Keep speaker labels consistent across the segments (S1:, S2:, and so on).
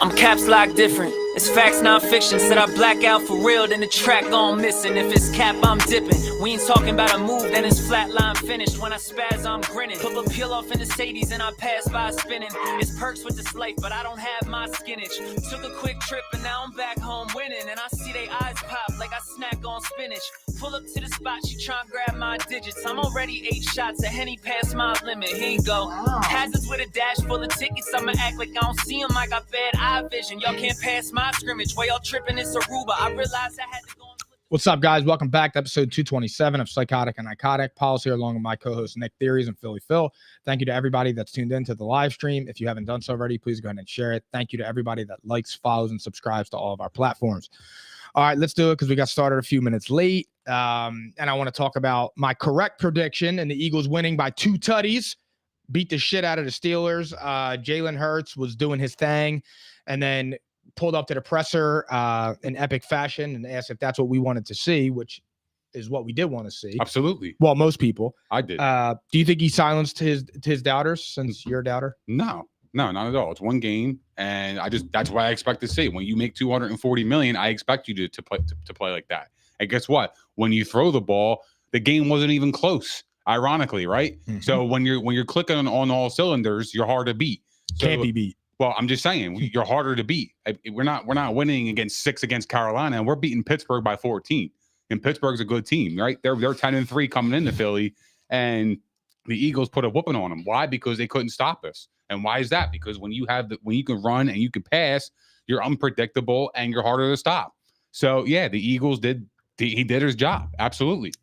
S1: I'm caps lock different. It's facts, not fiction. Said I black out for real, then the track gone missing. If it's cap, I'm dipping. We ain't talking about a move, then it's flatline finished. When I spaz, I'm grinning. Put a peel off in the Sadies and I pass by spinning. It's perks with this life, but I don't have my skinach. Took a quick trip and now I'm back home winning. And I see they eyes pop like I snack on spinach. Pull up to the spot, she tryna grab my digits. I'm already 8 shots, a Henny past my limit. Here you go. Hazards with a dash full of tickets. I'ma act like I don't see them. I got bad eye vision. Y'all can't pass my scrimmage. While y'all tripping, it's Aruba. I realized I had to go.
S2: What's up, guys? Welcome back to episode 227 of Psychotic and Iconic. Paul's here along with my co-host Nick Theories and Philly Phil. Thank you to everybody that's tuned in to the live stream. If you haven't done so already, please go ahead and share it. Thank you to everybody that likes, follows, and subscribes to all of our platforms. All right, let's do it because we got started a few minutes late. And I want to talk about my correct prediction and the Eagles winning by 2 tutties. Beat the shit out of the Steelers. Jalen Hurts was doing his thing and then pulled up to the presser in epic fashion and asked if that's what we wanted to see, which is what we did want to see.
S3: Absolutely.
S2: Well, most people.
S3: I did.
S2: Do you think he silenced his doubters since you're a doubter?
S3: No, not at all. It's one game, and that's what I expect to see. When you make $240 million, I expect you to play like that. And guess what? When you throw the ball, the game wasn't even close. Ironically, right? Mm-hmm. So when you're clicking on all cylinders, you're hard to beat. So,
S2: can't be beat.
S3: Well, I'm just saying you're harder to beat. We're not winning against Carolina, and we're beating Pittsburgh by 14. And Pittsburgh's a good team, right? They're 10-3 coming into Philly, and the Eagles put a whooping on them. Why? Because they couldn't stop us. And why is that? Because when you can run and you can pass, you're unpredictable and you're harder to stop. So yeah, the Eagles he did his job. Absolutely.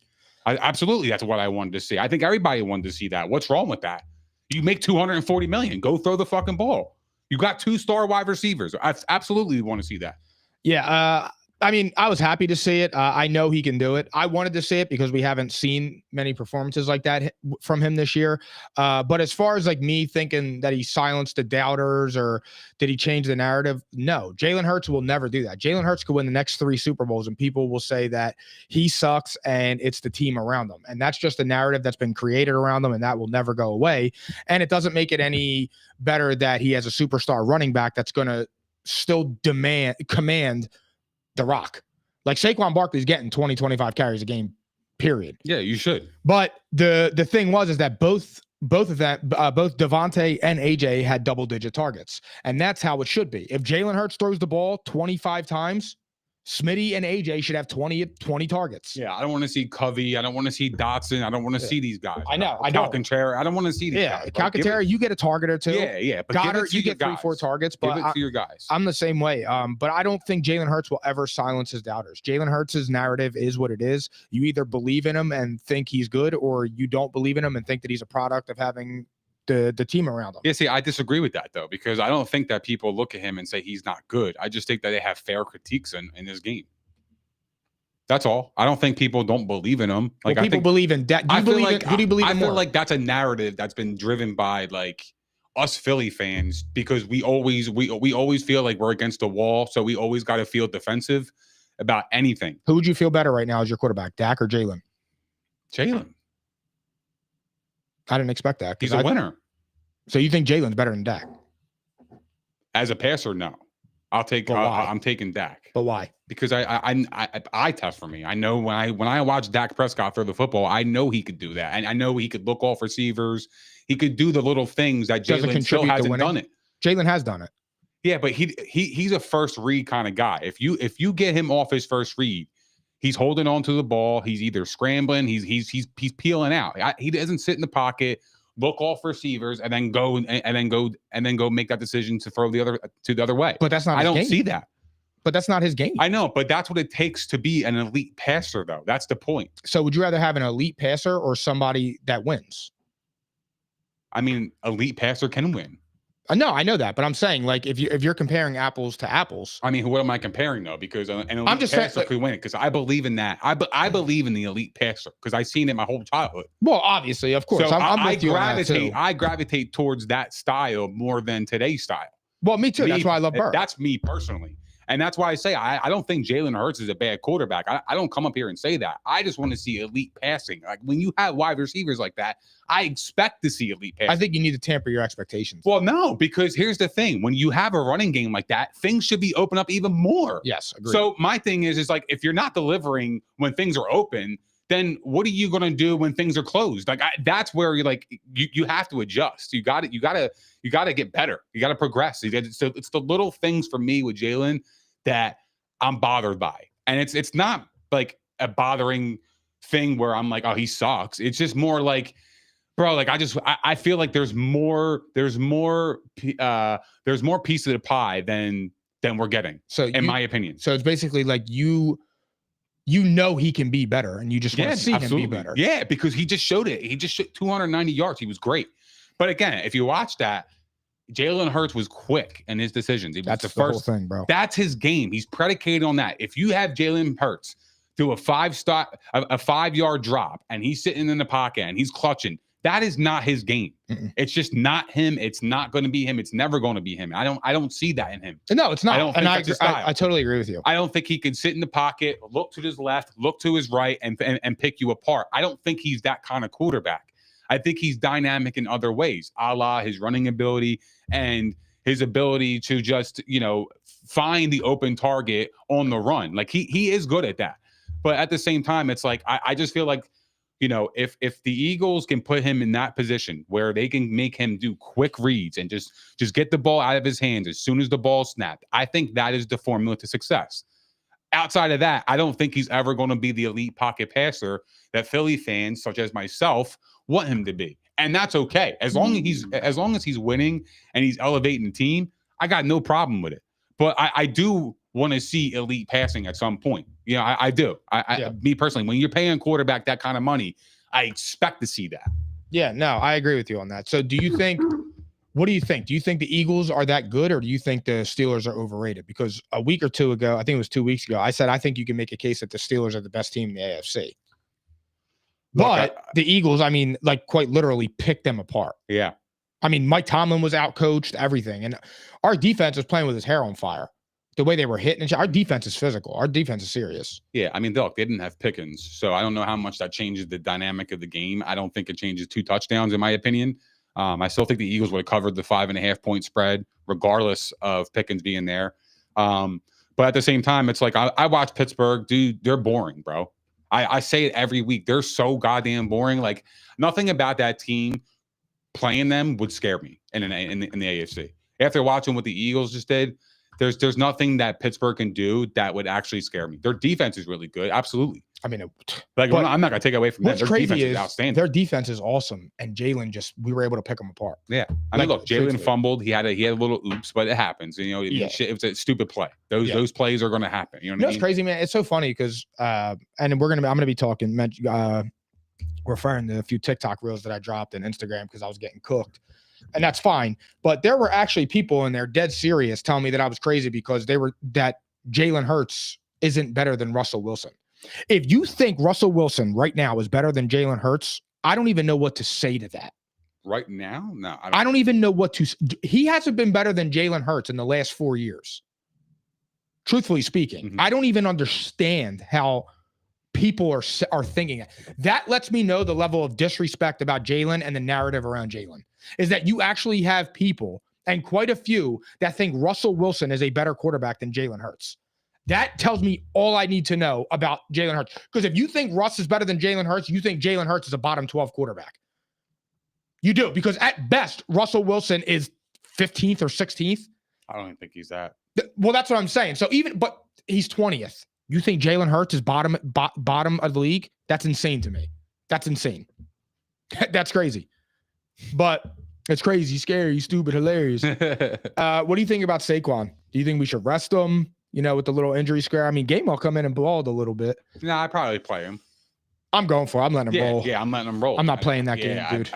S3: Absolutely, that's what I wanted to see. I think everybody wanted to see that. What's wrong with that? You make $240 million. Go throw the fucking ball. You got 2 star wide receivers. I absolutely want to see that.
S2: Yeah. I mean, I was happy to see it. I know he can do it. I wanted to see it because we haven't seen many performances like that from him this year. But as far as like me thinking that he silenced the doubters or did he change the narrative? No, Jalen Hurts will never do that. Jalen Hurts could win the next 3 Super Bowls and people will say that he sucks and it's the team around him. And that's just a narrative that's been created around them and that will never go away. And it doesn't make it any better that he has a superstar running back that's going to still command the rock. Like Saquon Barkley's getting 20-25 carries a game, period.
S3: Yeah, you should.
S2: But the thing was that both Devontae and AJ had double-digit targets, and that's how it should be. If Jalen Hurts throws the ball 25 times, Smitty and AJ should have 20 targets.
S3: Yeah, I don't want to see Covey. I don't want to see Dotson. I don't want to see these guys.
S2: I know.
S3: Alcantara. I don't want to see these guys.
S2: Alcantara, you get a target or 2.
S3: Yeah. But
S2: Goddard, you get 3-4 targets. But
S3: give it to your guys.
S2: I'm the same way. But I don't think Jalen Hurts will ever silence his doubters. Jalen Hurts' narrative is what it is. You either believe in him and think he's good, or you don't believe in him and think that he's a product of having the team around him.
S3: Yeah, see, I disagree with that, though, because I don't think that people look at him and say he's not good. I just think that they have fair critiques in his game. That's all. I don't think people don't believe in him.
S2: Like, people believe in that. Who do you believe in more?
S3: I feel like that's a narrative that's been driven by like us Philly fans because we always feel like we're against the wall, so we always got to feel defensive about anything.
S2: Who would you feel better right now as your quarterback, Dak or Jalen?
S3: Jalen.
S2: I didn't expect that.
S3: He's a winner.
S2: So you think Jalen's better than Dak?
S3: As a passer, no. I'm taking Dak.
S2: But why?
S3: Because I test for me. I know when I watch Dak Prescott throw the football, I know he could do that. And I know he could look off receivers. He could do the little things that Jalen still hasn't done it.
S2: Jalen has done it.
S3: Yeah, but he's a first read kind of guy. If you get him off his first read, he's holding on to the ball. He's either scrambling. He's peeling out. He doesn't sit in the pocket, look off receivers, and then go make that decision to throw the other way.
S2: But that's not.
S3: I don't see that.
S2: But that's not his game.
S3: I know, but that's what it takes to be an elite passer, though. That's the point.
S2: So would you rather have an elite passer or somebody that wins?
S3: I mean, elite passer can win.
S2: No, I know that, but I'm saying, like, if you're comparing apples to apples.
S3: I mean, what am I comparing, though? Because an elite passer could win it, because I believe in that. I believe in the elite passer, because I've seen it my whole childhood.
S2: Well, obviously, of course.
S3: So
S2: I'm with you on that too.
S3: I gravitate towards that style more than today's style.
S2: Well, me too. That's why I love Burr.
S3: That's me personally. And that's why I say I don't think Jalen Hurts is a bad quarterback. I don't come up here and say that. I just want to see elite passing. Like when you have wide receivers like that, I expect to see elite passing.
S2: I think you need to tamper your expectations.
S3: Well, no, because here's the thing. When you have a running game like that, things should be open up even more.
S2: Yes, agreed.
S3: So my thing is like, if you're not delivering when things are open, then what are you going to do when things are closed? Like that's where you're like, you have to adjust. You got to get better. You got to progress. So it's the little things for me with Jalen that I'm bothered by. And it's not like a bothering thing where I'm like, oh, he sucks. It's just more like, bro, like I feel like there's more piece of the pie than we're getting. So in my opinion.
S2: So it's basically like you know he can be better, and you just want to see him be better.
S3: Yeah, because he just showed it. He just showed 290 yards. He was great. But again, if you watch that, Jalen Hurts was quick in his decisions.
S2: That's the first thing, bro.
S3: That's his game. He's predicated on that. If you have Jalen Hurts do a 5-yard drop, and he's sitting in the pocket and he's clutching, that is not his game. It's just not him. It's not going to be him. It's never going to be him. I don't see that in him.
S2: No, it's not.
S3: I don't think that's his style.
S2: I totally agree with you.
S3: I don't think he can sit in the pocket, look to his left, look to his right, and pick you apart. I don't think he's that kind of quarterback. I think he's dynamic in other ways, a la his running ability and his ability to just, find the open target on the run. Like he is good at that. But at the same time, it's like I just feel like, if the Eagles can put him in that position where they can make him do quick reads and just get the ball out of his hands as soon as the ball snapped, I think that is the formula to success. Outside of that, I don't think he's ever going to be the elite pocket passer that Philly fans, such as myself, want him to be. And that's okay. As long as he's winning and he's elevating the team, I got no problem with it. But I do want to see elite passing at some point. I do. Me personally, when you're paying a quarterback that kind of money, I expect to see that.
S2: Yeah, no, I agree with you on that. So what do you think? Do you think the Eagles are that good, or do you think the Steelers are overrated? Because a week or two ago, I think it was 2 weeks ago, I said I think you can make a case that the Steelers are the best team in the AFC. But the Eagles, quite literally picked them apart.
S3: Yeah.
S2: Mike Tomlin was outcoached, everything. And our defense was playing with his hair on fire. The way they were hitting, our defense is physical. Our defense is serious.
S3: Yeah, look, they didn't have Pickens, so I don't know how much that changes the dynamic of the game. I don't think it changes 2 touchdowns, in my opinion. I still think the Eagles would have covered the 5.5-point spread, regardless of Pickens being there. But at the same time, it's like I watch Pittsburgh, dude. They're boring, bro. I say it every week. They're so goddamn boring. Like nothing about that team playing them would scare me in the AFC. After watching what the Eagles just did, there's nothing that Pittsburgh can do that would actually scare me. Their defense is really good. Absolutely. I'm not going to take away from that. Their defense is outstanding.
S2: Their defense is awesome. And Jalen we were able to pick them apart.
S3: Yeah. Look, Jalen fumbled. He had a little oops, but it happens. It was a stupid play. Those plays are going to happen. You know what I mean?
S2: It's crazy, man. It's so funny because, and I'm going to be talking, referring to a few TikTok reels that I dropped on Instagram because I was getting cooked. And that's fine. But there were actually people in there dead serious telling me that I was crazy because that Jalen Hurts isn't better than Russell Wilson. If you think Russell Wilson right now is better than Jalen Hurts, I don't even know what to say to that.
S3: Right now? No.
S2: I don't even know what to. He hasn't been better than Jalen Hurts in the last 4 years. Truthfully speaking, I don't even understand how people are thinking. That lets me know the level of disrespect about Jalen and the narrative around Jalen. Is that you actually have people, and quite a few, that think Russell Wilson is a better quarterback than Jalen Hurts. That tells me all I need to know about Jalen Hurts. Because if you think Russ is better than Jalen Hurts, you think Jalen Hurts is a bottom 12 quarterback. You do, because at best, Russell Wilson is 15th or 16th.
S3: I don't even think he's that.
S2: Well, that's what I'm saying. But he's 20th. You think Jalen Hurts is bottom of the league? That's insane to me. That's insane. That's crazy. But it's crazy, scary, stupid, hilarious. What do you think about Saquon? Do you think we should rest him? With the little injury scare. Game will come in and balled a little bit.
S3: No, I'd probably play him.
S2: I'm going for it. I'm letting him roll.
S3: Yeah, I'm letting him roll.
S2: I'm not playing that game, dude.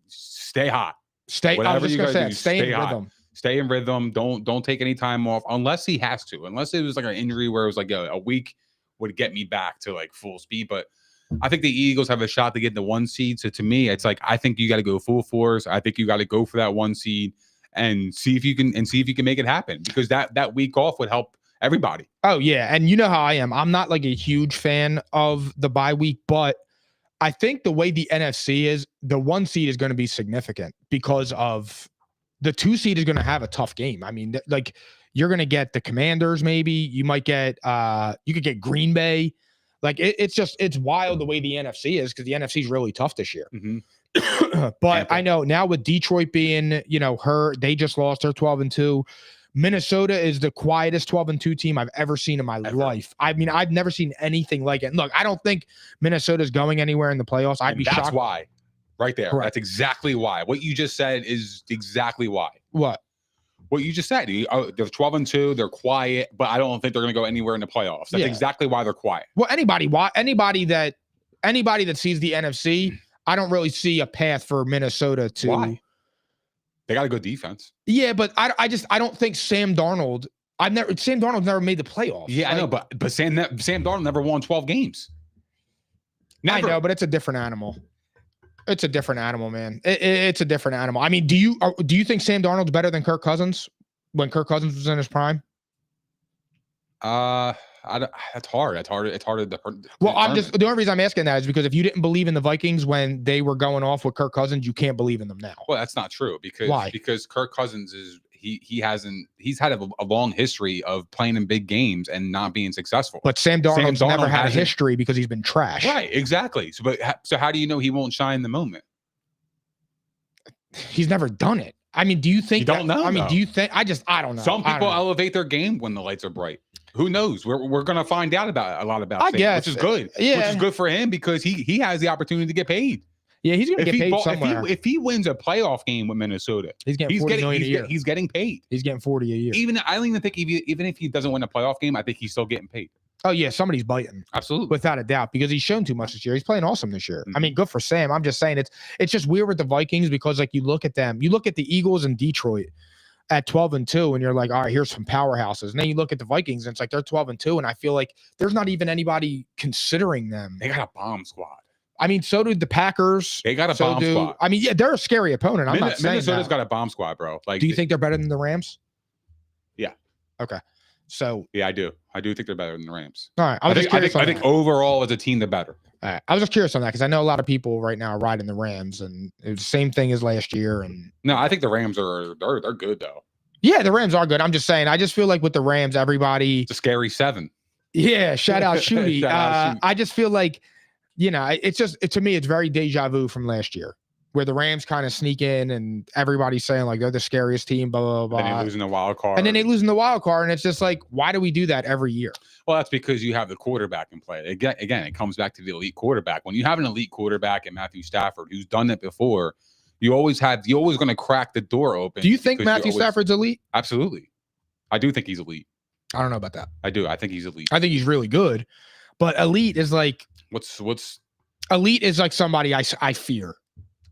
S3: Stay hot.
S2: I was just gonna say, stay in rhythm.
S3: Stay in rhythm. Don't take any time off unless he has to. Unless it was like an injury where it was like a week would get me back to like full speed. But I think the Eagles have a shot to get the 1 seed. So to me, it's like I think you got to go full force. I think you got to go for that 1 seed and see if you can make it happen, because that week off would help everybody.
S2: Oh yeah, and you know how I am. I'm not like a huge fan of the bye week, but I think the way the NFC is, the 1 seed is going to be significant because of the 2 seed is going to have a tough game. I mean, like you're going to get the Commanders, maybe you might get you could get Green Bay. Like it's wild the way the NFC is, because the NFC is really tough this year. But I know now with Detroit being, they just lost their 12-2. Minnesota is the quietest 12-2 team I've ever seen in my life. I mean, I've never seen anything like it. Look, I don't think Minnesota's going anywhere in the playoffs. I'd be shocked.
S3: That's why. Right there.
S2: Correct.
S3: That's exactly why. What you just said is exactly why.
S2: What
S3: you just said. They're 12-2. They're quiet, but I don't think they're going to go anywhere in the playoffs. That's exactly why they're quiet.
S2: Well, anybody that sees the NFC, I don't really see a path for Minnesota to.
S3: Why? They got a good defense.
S2: Yeah, but I don't think Sam Darnold. Sam Darnold's never made the playoffs.
S3: Yeah, I know, but Sam Darnold never won 12 games. Never.
S2: I know, but it's a different animal. It's a different animal, man. It's a different animal. I mean, do you think Sam Darnold's better than Kirk Cousins when Kirk Cousins was in his prime?
S3: That's hard. It's hard to.
S2: Well, the only reason I'm asking that is because if you didn't believe in the Vikings when they were going off with Kirk Cousins, you can't believe in them now.
S3: Well, that's not true, because
S2: why?
S3: Because Kirk Cousins he's had a long history of playing in big games and not being successful.
S2: But Sam Darnold's never had a history because he's been trash.
S3: Right, exactly. So how do you know he won't shine in the moment?
S2: He's never done it. I mean, do you think?
S3: You don't know.
S2: I mean, do you think? I don't know.
S3: Some people elevate their game when the lights are bright. Who knows? We're gonna find out a lot about. I guess, which is good. Yeah, which is good for him, because he has the opportunity to get paid.
S2: Yeah, he's gonna get paid somewhere.
S3: If he wins a playoff game with Minnesota,
S2: he's getting $40 million a year.
S3: He's getting paid.
S2: He's getting $40 a year.
S3: I don't even think even if he doesn't win a playoff game, I think he's still getting paid.
S2: Oh yeah, somebody's biting.
S3: Absolutely,
S2: without a doubt, because he's shown too much this year. He's playing awesome this year. I mean, good for Sam. I'm just saying it's just weird with the Vikings, because like you look at them, you look at the Eagles and Detroit at 12-2, and you're like, all right, here's some powerhouses. And then you look at the Vikings, and it's like they're 12-2, and I feel like there's not even anybody considering them.
S3: They got a bomb squad.
S2: I mean, so did the Packers.
S3: They got a bomb squad.
S2: I mean, yeah, they're a scary opponent. I'm not saying
S3: Minnesota's got a bomb squad, bro. Like,
S2: do you think they're better than the Rams?
S3: Yeah.
S2: Okay. So
S3: yeah, I do. I do think they're better than the Rams.
S2: All right.
S3: I think overall as a team they're better.
S2: All right. I was just curious on that, because I know a lot of people right now are riding the Rams, and it's the same thing as last year. And
S3: no, I think the Rams they're good though.
S2: Yeah, the Rams are good. I'm just saying, I just feel like with the Rams, everybody.
S3: It's a scary 7.
S2: Yeah. Shout out Shooty. I just feel like, to me, it's very deja vu from last year, where the Rams kind of sneak in and everybody's saying like they're the scariest team, blah, blah, blah.
S3: And they lose in the wild card.
S2: And then they lose in the wild card. And it's just like, why do we do that every year?
S3: Well, that's because you have the quarterback in play. Again, it comes back to the elite quarterback. When you have an elite quarterback in Matthew Stafford, who's done it before, you're always going to crack the door open.
S2: Do you think Matthew Stafford's elite?
S3: Absolutely. I do think he's elite.
S2: I don't know about that.
S3: I do. I think he's elite.
S2: I think he's really good. But elite is like,
S3: what's
S2: elite is like somebody I fear.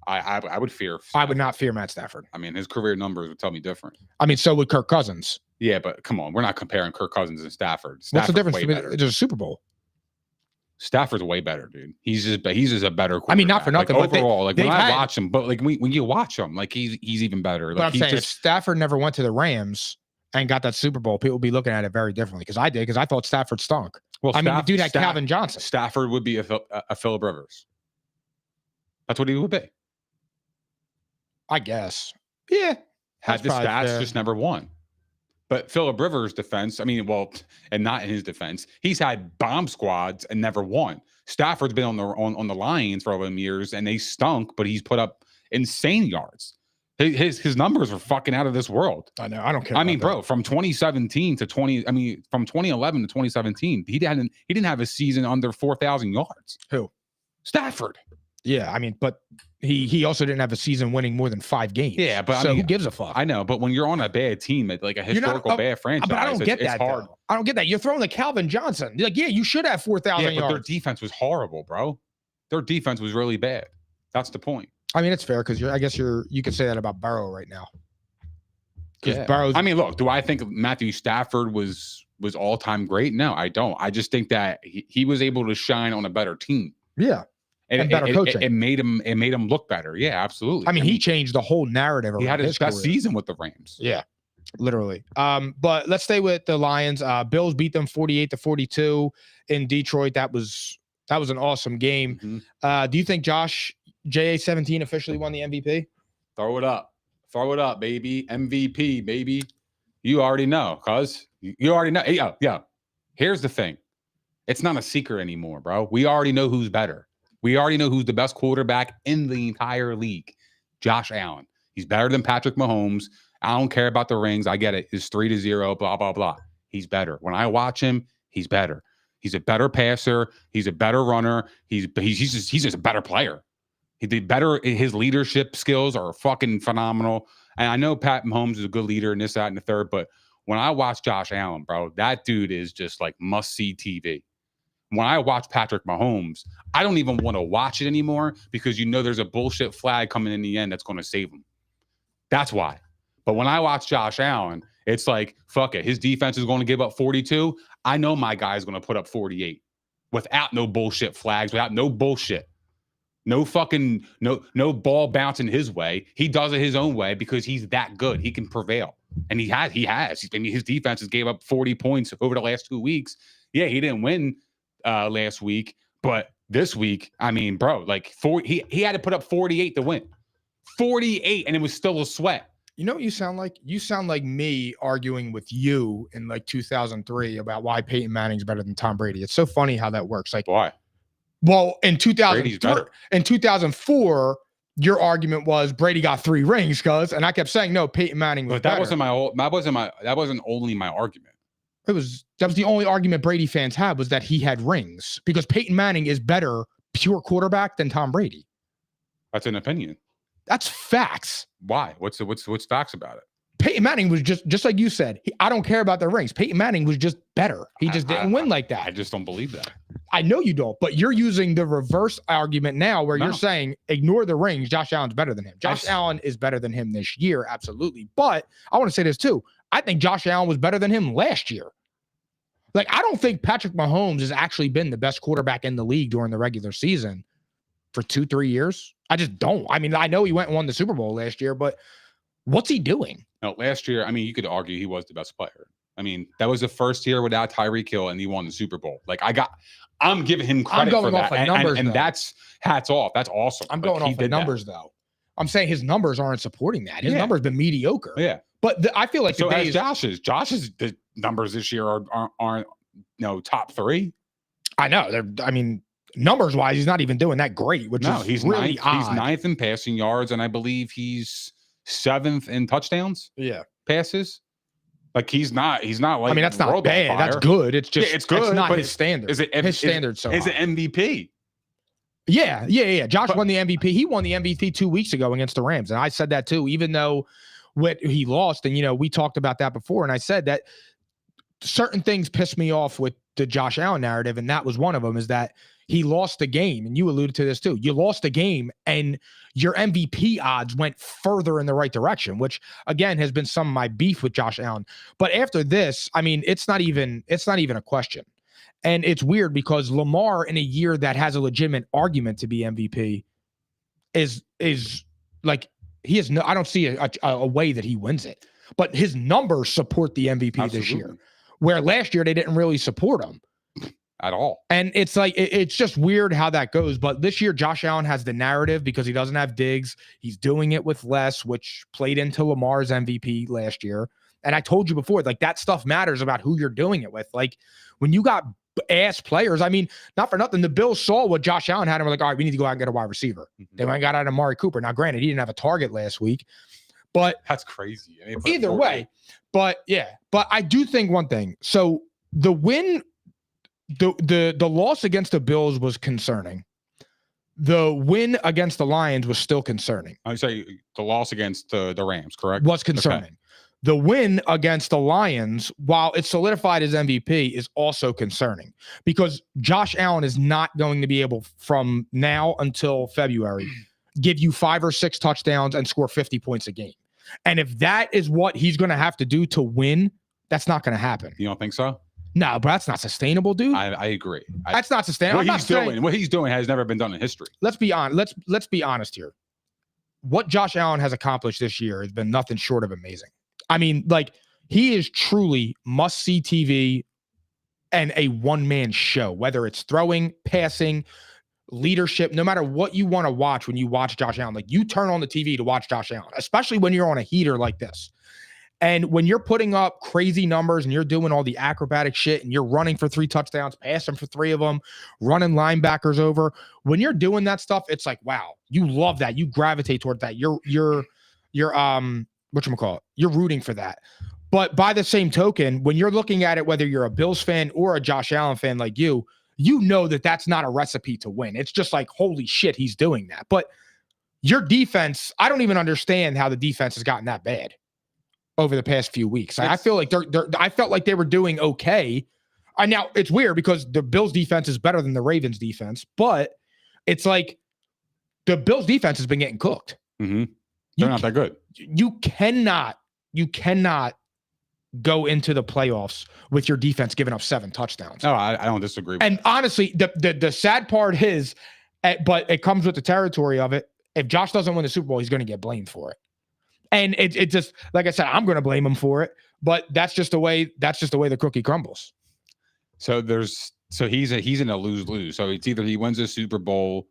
S3: I would fear.
S2: Stafford. I would not fear Matt Stafford.
S3: I mean, his career numbers would tell me different.
S2: I mean, so would Kirk Cousins.
S3: Yeah, but come on, we're not comparing Kirk Cousins and Stafford.
S2: What's the difference? It's a Super Bowl.
S3: Stafford's way better, dude. He's just a better quarterback.
S2: I mean, not for nothing,
S3: like,
S2: but
S3: overall, when I watch him, but like when you watch him, like he's even better.
S2: But I'm saying, if Stafford never went to the Rams and got that Super Bowl, people would be looking at it very differently. Because I did, because I thought Stafford stunk. Well, I mean, the dude had Calvin Johnson.
S3: Stafford would be a Phillip Rivers. That's what he would be.
S2: I guess. Yeah.
S3: Had the stats, just never won. But Phillip Rivers' defense, I mean, well, and not in his defense, he's had bomb squads and never won. Stafford's been on the Lions for 11 years, and they stunk, but he's put up insane yards. His numbers are fucking out of this world.
S2: I know. I don't care.
S3: I mean, bro, from 2017 to from 2011 to 2017, he didn't have a season under 4,000 yards.
S2: Who?
S3: Stafford.
S2: Yeah, I mean, but he also didn't have a season winning more than 5 games.
S3: Yeah, but
S2: so
S3: I mean,
S2: who gives a fuck?
S3: I know, but when you're on a bad team, like a historical bad franchise,
S2: but I don't get that. Hard. I don't get that. You're throwing the Calvin Johnson. You're like, yeah, you should have 4,000 yards.
S3: But their defense was horrible, bro. Their defense was really bad. That's the point.
S2: I mean, it's fair because I guess you could say that about Burrow right now.
S3: Yeah. Burrow's. I mean, look, do I think Matthew Stafford was all time great? No, I don't. I just think that he was able to shine on a better team.
S2: Yeah. and better coaching.
S3: It made him look better. Yeah, absolutely.
S2: I mean, he changed the whole narrative.
S3: He had his best season with the Rams.
S2: Yeah, literally. But let's stay with the Lions. Bills beat them 48-42 in Detroit. That was an awesome game.
S3: Mm-hmm.
S2: Do you think Josh JA17 officially won the MVP?
S3: Throw it up, baby. MVP, baby. You already know, cuz you already know. Yeah. Here's the thing. It's not a secret anymore, bro. We already know who's better. We already know who's the best quarterback in the entire league. Josh Allen. He's better than Patrick Mahomes. I don't care about the rings. I get it. It's 3-0, blah, blah, blah. He's better. When I watch him, he's better. He's a better passer. He's a better runner. He's just a better player. He did better. His leadership skills are fucking phenomenal. And I know Pat Mahomes is a good leader and this, that, and the third, but when I watch Josh Allen, bro, that dude is just like must-see TV. When I watch Patrick Mahomes, I don't even want to watch it anymore because you know there's a bullshit flag coming in the end that's going to save him. That's why. But when I watch Josh Allen, it's like, fuck it. His defense is going to give up 42. I know my guy is going to put up 48 without no bullshit flags, without no bullshit. No fucking, no ball bouncing his way. He does it his own way because he's that good. He can prevail. And he has. I mean, his defenses gave up 40 points over the last 2 weeks. Yeah, he didn't win last week, but this week, I mean, bro, like he had to put up 48 to win. 48, and it was still a sweat.
S2: You know what you sound like? You sound like me arguing with you in like 2003 about why Peyton Manning's better than Tom Brady. It's so funny how that works. Like,
S3: why?
S2: Well, in 2004, your argument was Brady got 3 rings, and I kept saying no, Peyton Manning was
S3: But that
S2: better.
S3: wasn't only my argument.
S2: That was the only argument Brady fans had, was that he had rings, because Peyton Manning is better pure quarterback than Tom Brady.
S3: That's an opinion.
S2: That's facts.
S3: Why? What's facts about it?
S2: Peyton Manning was just like you said. I don't care about the rings. Peyton Manning was just better. He just didn't win like that.
S3: I just don't believe that.
S2: I know you don't, but you're using the reverse argument now where you're saying ignore the rings. Josh Allen's better than him. Josh Allen is better than him this year. Absolutely. But I want to say this too. I think Josh Allen was better than him last year. Like, I don't think Patrick Mahomes has actually been the best quarterback in the league during the regular season for 2-3 years. I just don't. I mean, I know he went and won the Super Bowl last year, but what's he doing?
S3: No, last year, I mean, you could argue he was the best player. I mean, that was the first year without Tyreek Hill, and he won the Super Bowl. Like, I'm giving him credit for that. And that's hats off. That's awesome.
S2: I'm going off the numbers, though. I'm saying his numbers aren't supporting that. His numbers been mediocre.
S3: Yeah.
S2: But I feel like
S3: Josh's the numbers this year aren't top 3.
S2: I know. Numbers wise, he's not even doing that great, which is
S3: he's
S2: really odd.
S3: He's 9th in passing yards, and I believe he's 7th in touchdowns.
S2: Yeah.
S3: Passes. Like, he's not like,
S2: I mean, that's not bad. That's good. It's just,
S3: it's good.
S2: It's not
S3: but
S2: his standard.
S3: Is it
S2: his standard? So
S3: is it MVP?
S2: Yeah. Josh won the MVP. He won the MVP 2 weeks ago against the Rams. And I said that too, even though he lost. And, we talked about that before. And I said that certain things pissed me off with the Josh Allen narrative. And that was one of them, is that he lost the game. And you alluded to this too. You lost the game and your MVP odds went further in the right direction, which again has been some of my beef with Josh Allen. But after this, I mean, it's not even a question. And it's weird because Lamar, in a year that has a legitimate argument to be MVP, is like, he has no, I don't see a way that he wins it, but his numbers support the MVP this year, where last year they didn't really support him
S3: at all. And
S2: it's like, it's just weird how that goes. But this year, Josh Allen has the narrative because he doesn't have Diggs. He's doing it with less, which played into Lamar's MVP last year. And I told you before, like, that stuff matters about who you're doing it with. Like, when you got ass players, I mean, not for nothing, the Bills saw what Josh Allen had and were like, all right, we need to go out and get a wide receiver. Mm-hmm. They went and got out of Amari Cooper. Now, granted, he didn't have a target last week, but
S3: that's crazy.
S2: Either way, but I do think one thing. So the win, the loss against the Bills was concerning. The win against the Lions was still concerning.
S3: I say the loss against the Rams, correct?
S2: Was concerning. Okay. The win against the Lions, while it solidified his MVP, is also concerning because Josh Allen is not going to be able, from now until February, give you 5 or 6 touchdowns and score 50 points a game. And if that is what he's going to have to do to win, that's not going to happen.
S3: You don't think so?
S2: No, but that's not sustainable, dude.
S3: I agree.
S2: That's not sustainable.
S3: What he's doing has never been done in history.
S2: Let's be honest. Let's be honest here. What Josh Allen has accomplished this year has been nothing short of amazing. I mean, like, he is truly must-see TV and a one-man show, whether it's throwing, passing, leadership, no matter what you want to watch when you watch Josh Allen. Like, you turn on the TV to watch Josh Allen, especially when you're on a heater like this. And when you're putting up crazy numbers and you're doing all the acrobatic shit and you're running for 3 touchdowns, passing for 3 of them, running linebackers over, when you're doing that stuff, it's like, wow, you love that. You gravitate toward that. You're whatchamacallit? You're rooting for that. But by the same token, when you're looking at it, whether you're a Bills fan or a Josh Allen fan like you know that that's not a recipe to win. It's just like, holy shit, he's doing that. But your defense, I don't even understand how the defense has gotten that bad over the past few weeks. I feel like I felt like they were doing okay. Now it's weird because the Bills defense is better than the Ravens defense, but it's like the Bills defense has been getting cooked.
S3: Mm-hmm. They're not that good.
S2: You cannot go into the playoffs with your defense giving up 7 touchdowns.
S3: No, I don't disagree with
S2: and
S3: that.
S2: Honestly, the sad part is, but it comes with the territory of it. If Josh doesn't win the Super Bowl, he's going to get blamed for it. And it just, like I said, I'm going to blame him for it, but that's just the way the cookie crumbles.
S3: So he's in a lose-lose. So it's either he wins a Super Bowl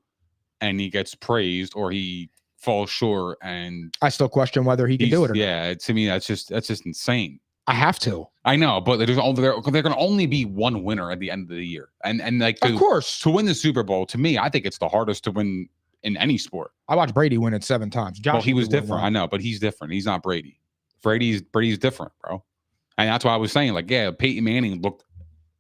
S3: and he gets praised, or he falls short. And
S2: I still question whether he can do it or
S3: not. To me, that's just insane.
S2: I have to.
S3: I know, but there can only be one winner at the end of the year. And like,
S2: of course,
S3: to win the Super Bowl, to me, I think it's the hardest to win in any sport.
S2: I watched Brady win it 7 times.
S3: Well, he was different. I know, but he's different. He's not Brady. Brady's different, bro. And that's why I was saying, like, yeah, Peyton Manning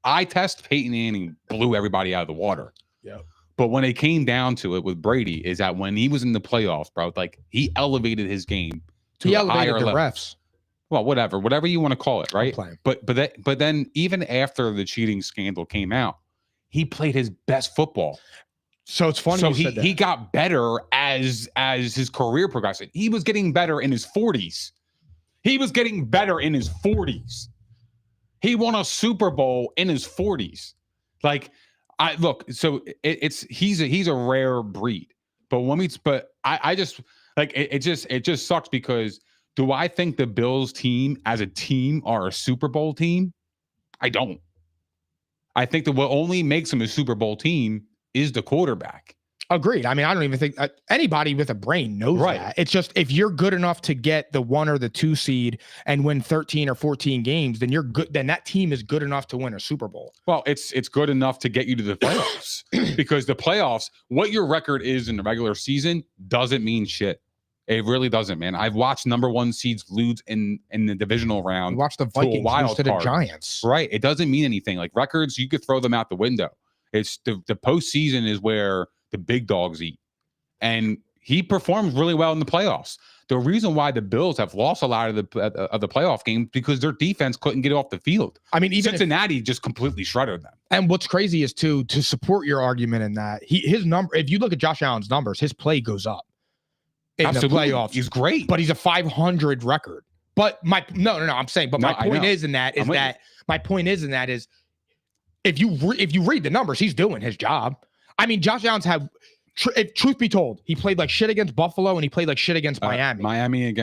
S3: Peyton Manning blew everybody out of the water.
S2: Yeah.
S3: But when it came down to it with Brady, is that when he was in the playoffs, bro, like, he elevated his game to a higher level.
S2: Refs.
S3: Well, whatever you want to call it, right? But then even after the cheating scandal came out, he played his best football.
S2: So it's funny.
S3: So
S2: you said that.
S3: he got better as his career progressed. He was getting better in his 40s. He won a Super Bowl in his 40s. Like, he's a rare breed. But I just like it just sucks because do I think the Bills team as a team are a Super Bowl team? I don't. I think that what only makes them a Super Bowl team is the quarterback.
S2: Agreed. I mean, I don't even think anybody with a brain knows that. It's just, if you're good enough to get the 1 or the 2 seed and win 13 or 14 games, then you're good. Then that team is good enough to win a Super Bowl.
S3: Well, it's good enough to get you to the playoffs because the playoffs, what your record is in the regular season doesn't mean shit. It really doesn't, man. I've watched number 1 seeds lose in the divisional round.
S2: Watch the Vikings lose to the Giants.
S3: Right. It doesn't mean anything. Like, records, you could throw them out the window. It's the postseason is where the big dogs eat. And he performs really well in the playoffs. The reason why the Bills have lost a lot of the playoff games because their defense couldn't get off the field. I mean, even Cincinnati just completely shredded them. And
S2: what's crazy is to support your argument in that his number, if you look at Josh Allen's numbers, his play goes up in the playoffs.
S3: He's great,
S2: but he's a 500 record. But my point is if you read the numbers, he's doing his job. I mean, Josh Allen's had, truth be told, he played like shit against Buffalo and he played like shit against Miami.
S3: Miami and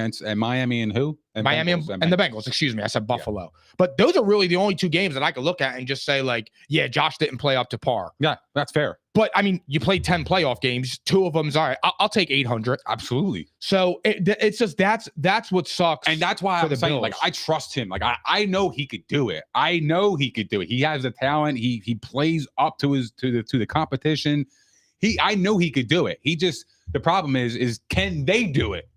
S3: who?
S2: Miami and the Bengals. Excuse me, I said Buffalo. Yeah. But those are really the only 2 games that I could look at and just say, like, yeah, Josh didn't play up to par.
S3: Yeah, that's fair.
S2: But I mean, you played 10 playoff games. 2 of them's all right. I'll take 800.
S3: Absolutely.
S2: So it's just that's what sucks.
S3: And that's why I'm saying, like, I trust him. Like, I know he could do it. He has the talent. He plays up to the competition. I know he could do it. The problem is can they do it?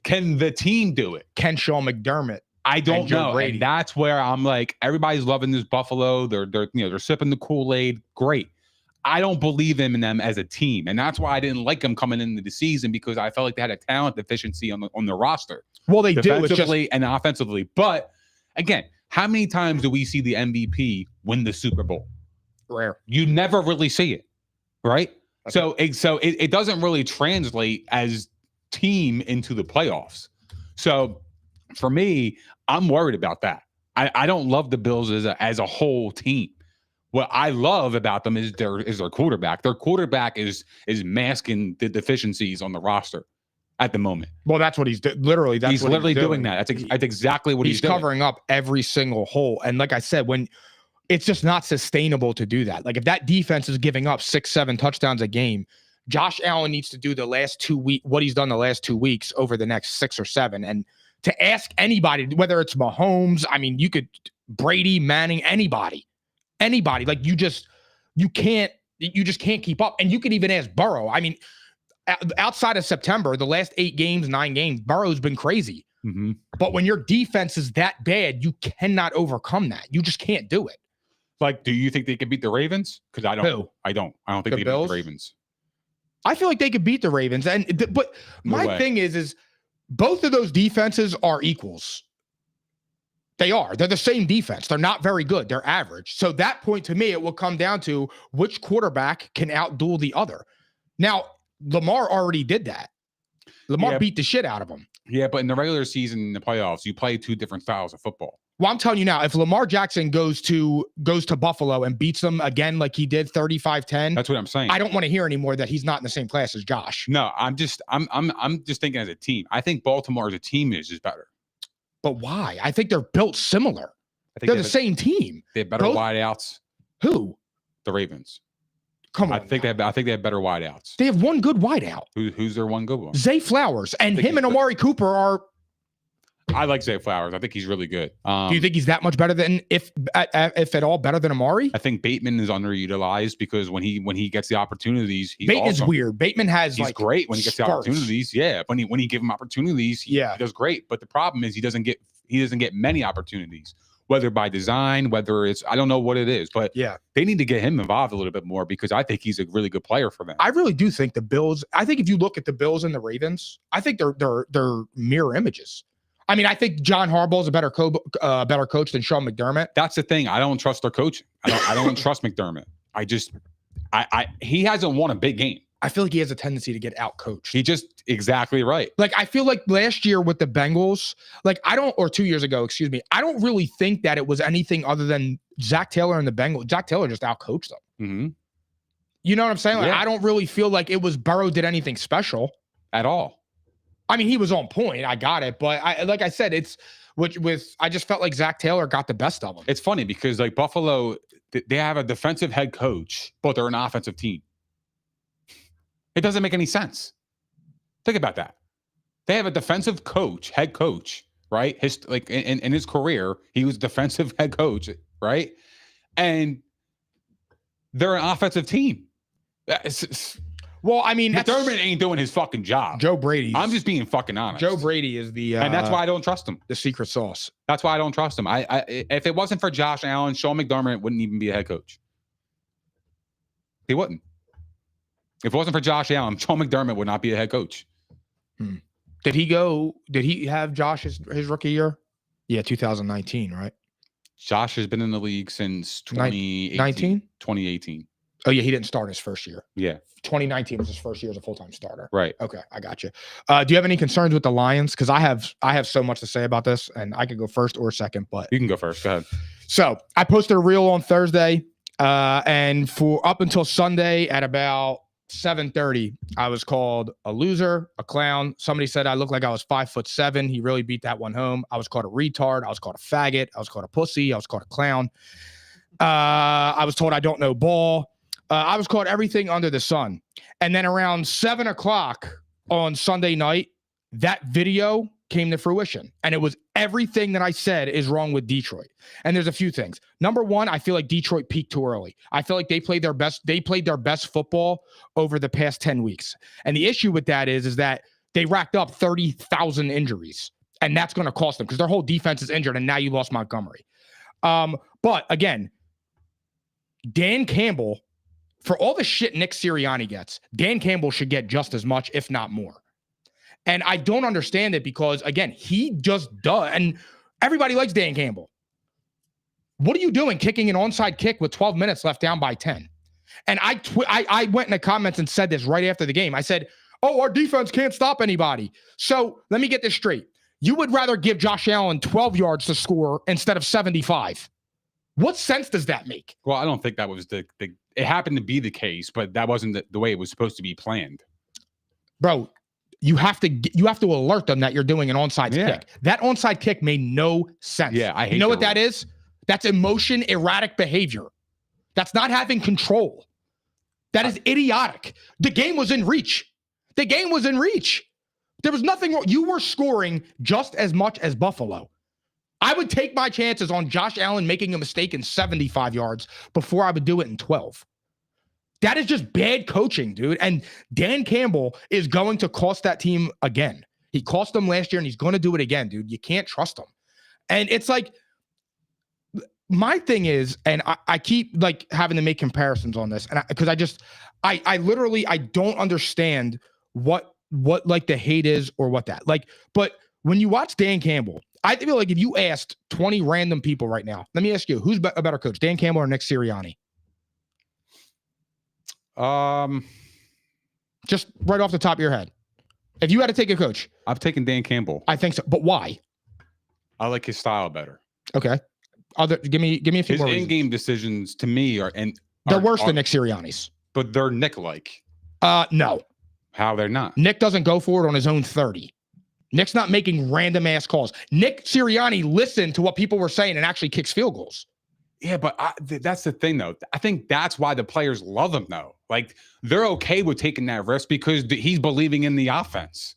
S3: Can the team do it?
S2: Can Sean McDermott?
S3: I don't know. And that's where I'm like, everybody's loving this Buffalo. They're sipping the Kool-Aid. Great. I don't believe in them as a team. And that's why I didn't like them coming into the season, because I felt like they had a talent deficiency on the roster.
S2: Well, they do.
S3: Defensively and offensively. But again, how many times do we see the MVP win the Super Bowl?
S2: Rare.
S3: You never really see it. Right? Okay. So it doesn't really translate as team into the playoffs. So for me, I'm worried about that. I don't love the Bills as a whole team. What I love about them is their quarterback. Their quarterback is masking the deficiencies on the roster at the moment.
S2: Well, that's what he's literally. That's
S3: he's
S2: what
S3: literally
S2: he's
S3: doing that. That's exactly what he's doing.
S2: Covering up every single hole. And like I said, when it's just not sustainable to do that. Like if that defense is giving up 6-7 touchdowns a game, Josh Allen needs to do the last 2 weeks, what he's done the last 2 weeks over the next 6 or 7. And to ask anybody, whether it's Mahomes, I mean, you could Brady, Manning, anybody, like you just can't keep up. And you could even ask Burrow. I mean, outside of September, the last 8 games, 9 games, Burrow's been crazy.
S3: Mm-hmm.
S2: But when your defense is that bad, you cannot overcome that. You just can't do it.
S3: Like, do you think they could beat the Ravens? Because I don't.
S2: Who?
S3: I don't think they beat the Ravens.
S2: I feel like they could beat the Ravens. But my thing is both of those defenses are equals. They are. They're the same defense. They're not very good. They're average. So that point to me, it will come down to which quarterback can outduel the other. Now, Lamar already did that. Lamar beat the shit out of him.
S3: Yeah, but in the regular season, in the playoffs, you play 2 different styles of football.
S2: Well, I'm telling you now, if Lamar Jackson goes to Buffalo and beats them again like he did 35-10,
S3: that's what I'm saying.
S2: I don't want to hear anymore that he's not in the same class as Josh.
S3: No, I'm just thinking as a team. I think Baltimore as a team is just better.
S2: But why? I think they're built similar. They're the same team.
S3: They have better wideouts.
S2: Who?
S3: The Ravens.
S2: Come on.
S3: I think they have better wideouts.
S2: They have one good wideout.
S3: Who's their one good one?
S2: Zay Flowers. And him and Amari Cooper are.
S3: I like Zay Flowers. I think he's really good.
S2: Do you think he's that much better than, if at all, better than Amari?
S3: I think Bateman is underutilized because when he gets the opportunities,
S2: Bateman's awesome. Weird. Bateman he's
S3: great when he gets the opportunities. Yeah, when he give him opportunities, he does great. But the problem is he doesn't get many opportunities, whether by design, whether it's I don't know what it is, but they need to get him involved a little bit more because I think he's a really good player for them.
S2: I really do think the Bills. I think if you look at the Bills and the Ravens, I think they're mirror images. I mean, I think John Harbaugh is a better coach than Sean McDermott.
S3: That's the thing. I don't trust their coaching. I don't trust McDermott. He hasn't won a big game.
S2: I feel like he has a tendency to get out-coached.
S3: He just exactly right.
S2: Like, I feel like last year with the Bengals, or 2 years ago, excuse me, I don't really think that it was anything other than Zach Taylor and the Bengals. Zach Taylor just out-coached them.
S3: Mm-hmm.
S2: You know what I'm saying? Like, I don't really feel like it was Burrow did anything special.
S3: At all.
S2: I mean, he was on point. I got it. But like I said, I just felt like Zach Taylor got the best of him.
S3: It's funny because like Buffalo, they have a defensive head coach, but they're an offensive team. It doesn't make any sense. Think about that. They have a defensive head coach, right? In his career, he was defensive head coach, right? And they're an offensive team.
S2: Well, I mean,
S3: McDermott ain't doing his fucking job.
S2: Joe Brady.
S3: I'm just being fucking honest.
S2: Joe Brady is the,
S3: and that's why I don't trust him.
S2: The secret sauce.
S3: That's why I don't trust him. If it wasn't for Josh Allen, Sean McDermott wouldn't even be a head coach. He wouldn't. If it wasn't for Josh Allen, Sean McDermott would not be a head coach.
S2: Did he have Josh his rookie year? Yeah, 2019, right?
S3: Josh has been in the league since 2018. 2018.
S2: Oh, yeah, he didn't start his first year.
S3: Yeah.
S2: 2019 was his first year as a full-time starter.
S3: Right.
S2: Okay, I got you. Do you have any concerns with the Lions? Because I have so much to say about this, and I could go first or second, but
S3: you can go first. Go ahead.
S2: So I posted a reel on Thursday, and for up until Sunday at about 7:30, I was called a loser, a clown. Somebody said I looked like I was 5'7". He really beat that one home. I was called a retard. I was called a faggot. I was called a pussy. I was called a clown. I was told I don't know ball. I was called everything under the sun. And then around 7 o'clock on Sunday night, that video came to fruition. And it was everything that I said is wrong with Detroit. And there's a few things. Number one, I feel like Detroit peaked too early. I feel like they played their best football over the past 10 weeks. And the issue with that is that they racked up 30,000 injuries. And that's going to cost them because their whole defense is injured. And now you lost Montgomery. But again, Dan Campbell, for all the shit Nick Sirianni gets, Dan Campbell should get just as much, if not more. And I don't understand it because, again, he just does. And everybody likes Dan Campbell. What are you doing kicking an onside kick with 12 minutes left down by 10? And I went in the comments and said this right after the game. I said, oh, our defense can't stop anybody. So let me get this straight. you would rather give Josh Allen 12 yards to score instead of 75. What sense does that make?
S3: Well, I don't think that was it happened to be the case, but that wasn't the way it was supposed to be planned.
S2: Bro, you have to alert them that you're doing an onside kick. That onside kick made no sense.
S3: Yeah, I hate
S2: You know what that is? That's emotion erratic behavior. That's not having control. That is idiotic. The game was in reach. The game was in reach. There was nothing wrong. You were scoring just as much as Buffalo. I would take my chances on Josh Allen making a mistake in 75 yards before I would do it in 12. That is just bad coaching, dude. And Dan Campbell is going to cost that team again. He cost them last year, and he's going to do it again, dude. You can't trust him. And it's like, my thing is, and I keep like having to make comparisons on this, and because I literally don't understand what like the hate is or what that like. But when you watch Dan Campbell, I feel like if you asked 20 random people right now, let me ask you, who's a better coach, Dan Campbell or Nick Sirianni? Just right off the top of your head. If you had to take a coach.
S3: I've taken Dan Campbell.
S2: I think so. But why?
S3: I like his style better.
S2: Okay. Give me a few more
S3: His in-game decisions to me
S2: they're worse than Nick Sirianni's.
S3: But they're Nick-like.
S2: No.
S3: How they're not? Nick
S2: doesn't go for it on his own 30. Nick's not making random ass calls. Nick Sirianni listened to what people were saying and actually kicks field goals.
S3: Yeah, but that's the thing, though. I think that's why the players love him, though. Like, they're okay with taking that risk because he's believing in the offense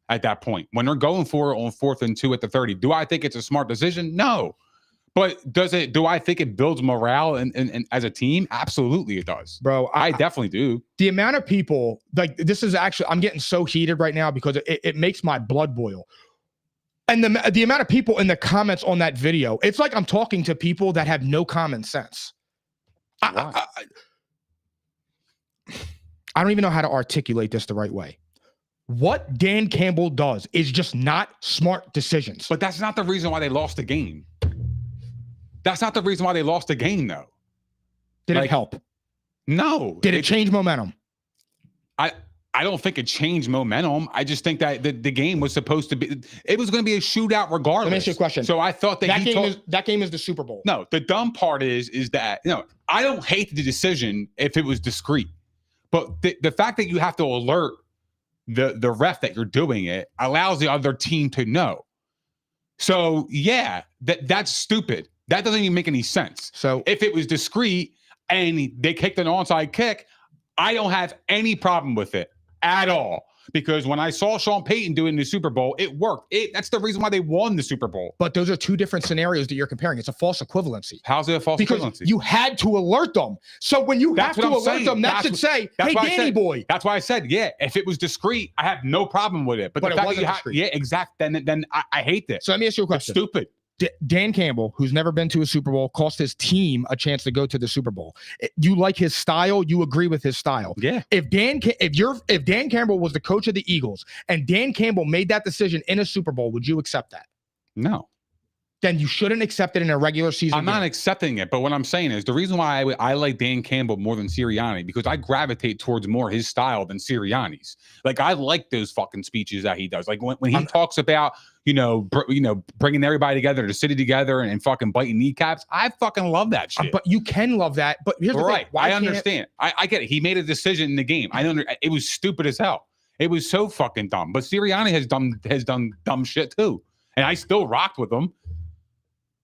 S3: at that point. When they're going for it on 4th and 2 at the 30, do I think it's a smart decision? No. But do I think it builds morale and as a team? Absolutely it does.
S2: Bro,
S3: I definitely do.
S2: The amount of people, like, this is actually, I'm getting so heated right now because it makes my blood boil. And the amount of people in the comments on that video, it's like I'm talking to people that have no common sense. I don't even know how to articulate this the right way. What Dan Campbell does is just not smart decisions.
S3: But that's not the reason why they lost the game. That's not the reason why they lost the game, though.
S2: Did it help?
S3: No.
S2: Did it change momentum?
S3: I don't think it changed momentum. I just think that the game was supposed to be. It was going to be a shootout regardless. Let
S2: me ask you a question.
S3: So I thought
S2: that game is the Super Bowl.
S3: No, the dumb part is that I don't hate the decision if it was discreet, but the fact that you have to alert the ref that you're doing it allows the other team to know. So yeah, that's stupid. That doesn't even make any sense.
S2: So
S3: if it was discreet and they kicked an onside kick, I don't have any problem with it at all. Because when I saw Sean Payton do it in the Super Bowl, it worked. That's the reason why they won the Super Bowl.
S2: But those are two different scenarios that you're comparing. It's a false equivalency.
S3: How's it a false equivalency?
S2: Because you had to alert them. So when you have to alert them, that should say, hey, Danny boy.
S3: That's why I said, yeah, if it was discreet, I have no problem with it. But the fact that you have, yeah, exact. Then I hate this.
S2: So let me ask you a question.
S3: It's stupid.
S2: Dan Campbell, who's never been to a Super Bowl, cost his team a chance to go to the Super Bowl. You like his style? You agree with his style?
S3: Yeah.
S2: If Dan Campbell was the coach of the Eagles and Dan Campbell made that decision in a Super Bowl, would you accept that?
S3: No.
S2: Then you shouldn't accept it in a regular season
S3: I'm not accepting it, but what I'm saying is the reason why I like Dan Campbell more than Sirianni, because I gravitate towards more his style than Sirianni's. Like, I like those fucking speeches that he does. Like when he talks about, bringing everybody together, the city together, and fucking biting kneecaps. I fucking love that shit.
S2: But you can love that. But here's the thing.
S3: I understand. I get it. He made a decision in the game. It was stupid as hell. It was so fucking dumb. But Sirianni has done dumb shit too, and I still rocked with him.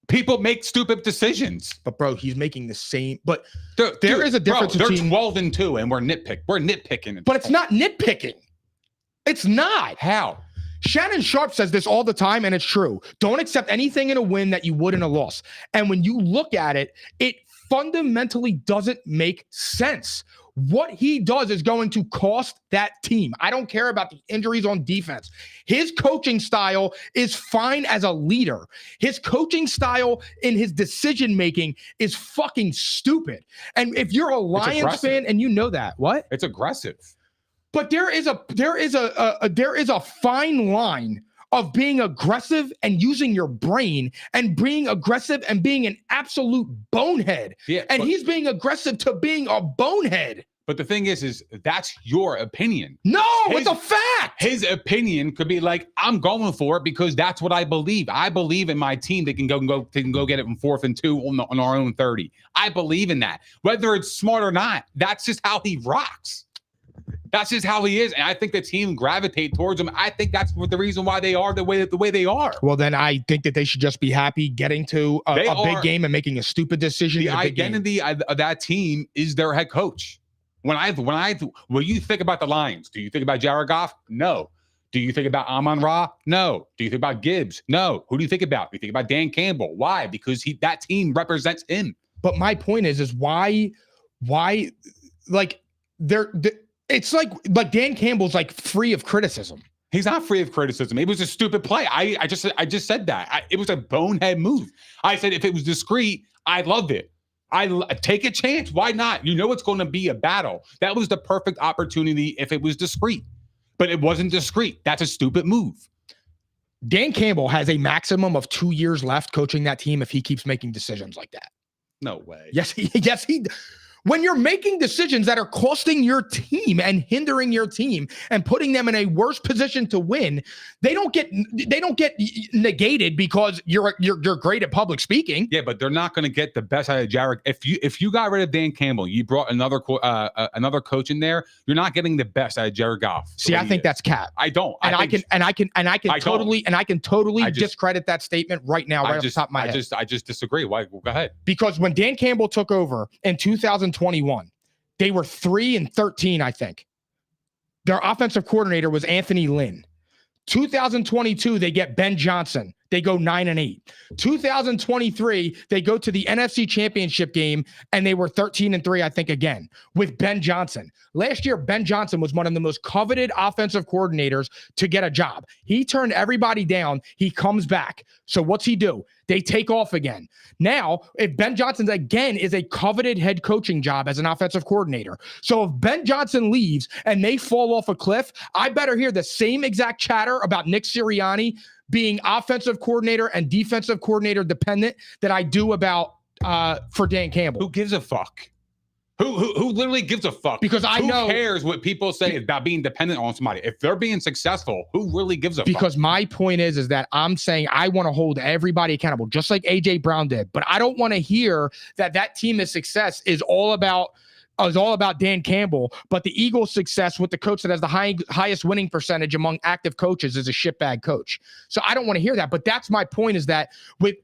S3: People make stupid decisions.
S2: But bro, he's making the same. But there is a difference between.
S3: They're 12 and 2, and we're nitpicking.
S2: But it's not nitpicking. It's not.
S3: How?
S2: Shannon Sharp says this all the time, and it's true. Don't accept anything in a win that you would in a loss. And when you look at it, it fundamentally doesn't make sense. What he does is going to cost that team. I don't care about the injuries on defense. His coaching style is fine as a leader. His coaching style in his decision-making is fucking stupid. And if you're a Lions fan and you know that, what?
S3: It's aggressive.
S2: But there is a fine line of being aggressive and using your brain and being aggressive and being an absolute bonehead.
S3: Yeah,
S2: and he's being aggressive to being a bonehead.
S3: But the thing is that's your opinion.
S2: No, it's a fact.
S3: His opinion could be like, I'm going for it because that's what I believe. I believe in my team. They can go get it from 4th and 2 on our own 30. I believe in that. Whether it's smart or not, that's just how he rocks. That's just how he is. And I think the team gravitate towards him. I think that's the reason why they are the way they are.
S2: Well, then I think that they should just be happy getting to a big game and making a stupid decision.
S3: The identity of that team is their head coach. When you think about the Lions, do you think about Jared Goff? No. Do you think about Amon-Ra? No. Do you think about Gibbs? No. Who do you think about? You think about Dan Campbell. Why? Because that team represents him.
S2: But my point is why like it's like Dan Campbell's like free of criticism.
S3: He's not free of criticism. It was a stupid play. I just said that. It was a bonehead move. I said if it was discreet, I loved it. I take a chance. Why not? You know it's going to be a battle. That was the perfect opportunity if it was discreet. But it wasn't discreet. That's a stupid move.
S2: Dan Campbell has a maximum of 2 years left coaching that team if he keeps making decisions like that.
S3: No way.
S2: Yes, he. When you're making decisions that are costing your team and hindering your team and putting them in a worse position to win, they don't get negated because you're great at public speaking.
S3: Yeah, but they're not going to get the best out of Jared. If you got rid of Dan Campbell, you brought another coach in there, you're not getting the best out of Jared Goff.
S2: See, I think that's cap.
S3: I don't.
S2: I can totally discredit that statement right now, off the top of my head.
S3: I just disagree. Why? Go ahead.
S2: Because when Dan Campbell took over in 2021, they were 3-13, I think. Their offensive coordinator was Anthony Lynn. 2022, they get Ben Johnson. They go 9-8. 2023, they go to the NFC Championship game, and they were 13-3, I think, again, with Ben Johnson. Last year, Ben Johnson was one of the most coveted offensive coordinators to get a job. He turned everybody down. He comes back. So what's he do? They take off again. Now, if Ben Johnson again is a coveted head coaching job as an offensive coordinator. So if Ben Johnson leaves and they fall off a cliff, I better hear the same exact chatter about Nick Sirianni being offensive coordinator and defensive coordinator dependent that I do about for Dan Campbell.
S3: Who gives a fuck? Who literally gives a fuck?
S2: Because
S3: who cares what people say about being dependent on somebody? If they're being successful, who really gives a fuck?
S2: Because my point is that I'm saying I want to hold everybody accountable, just like AJ Brown did. But I don't want to hear that team's success is all about Dan Campbell, but the Eagles' success with the coach that has the highest winning percentage among active coaches is a shitbag coach. So I don't want to hear that. But that's my point, is that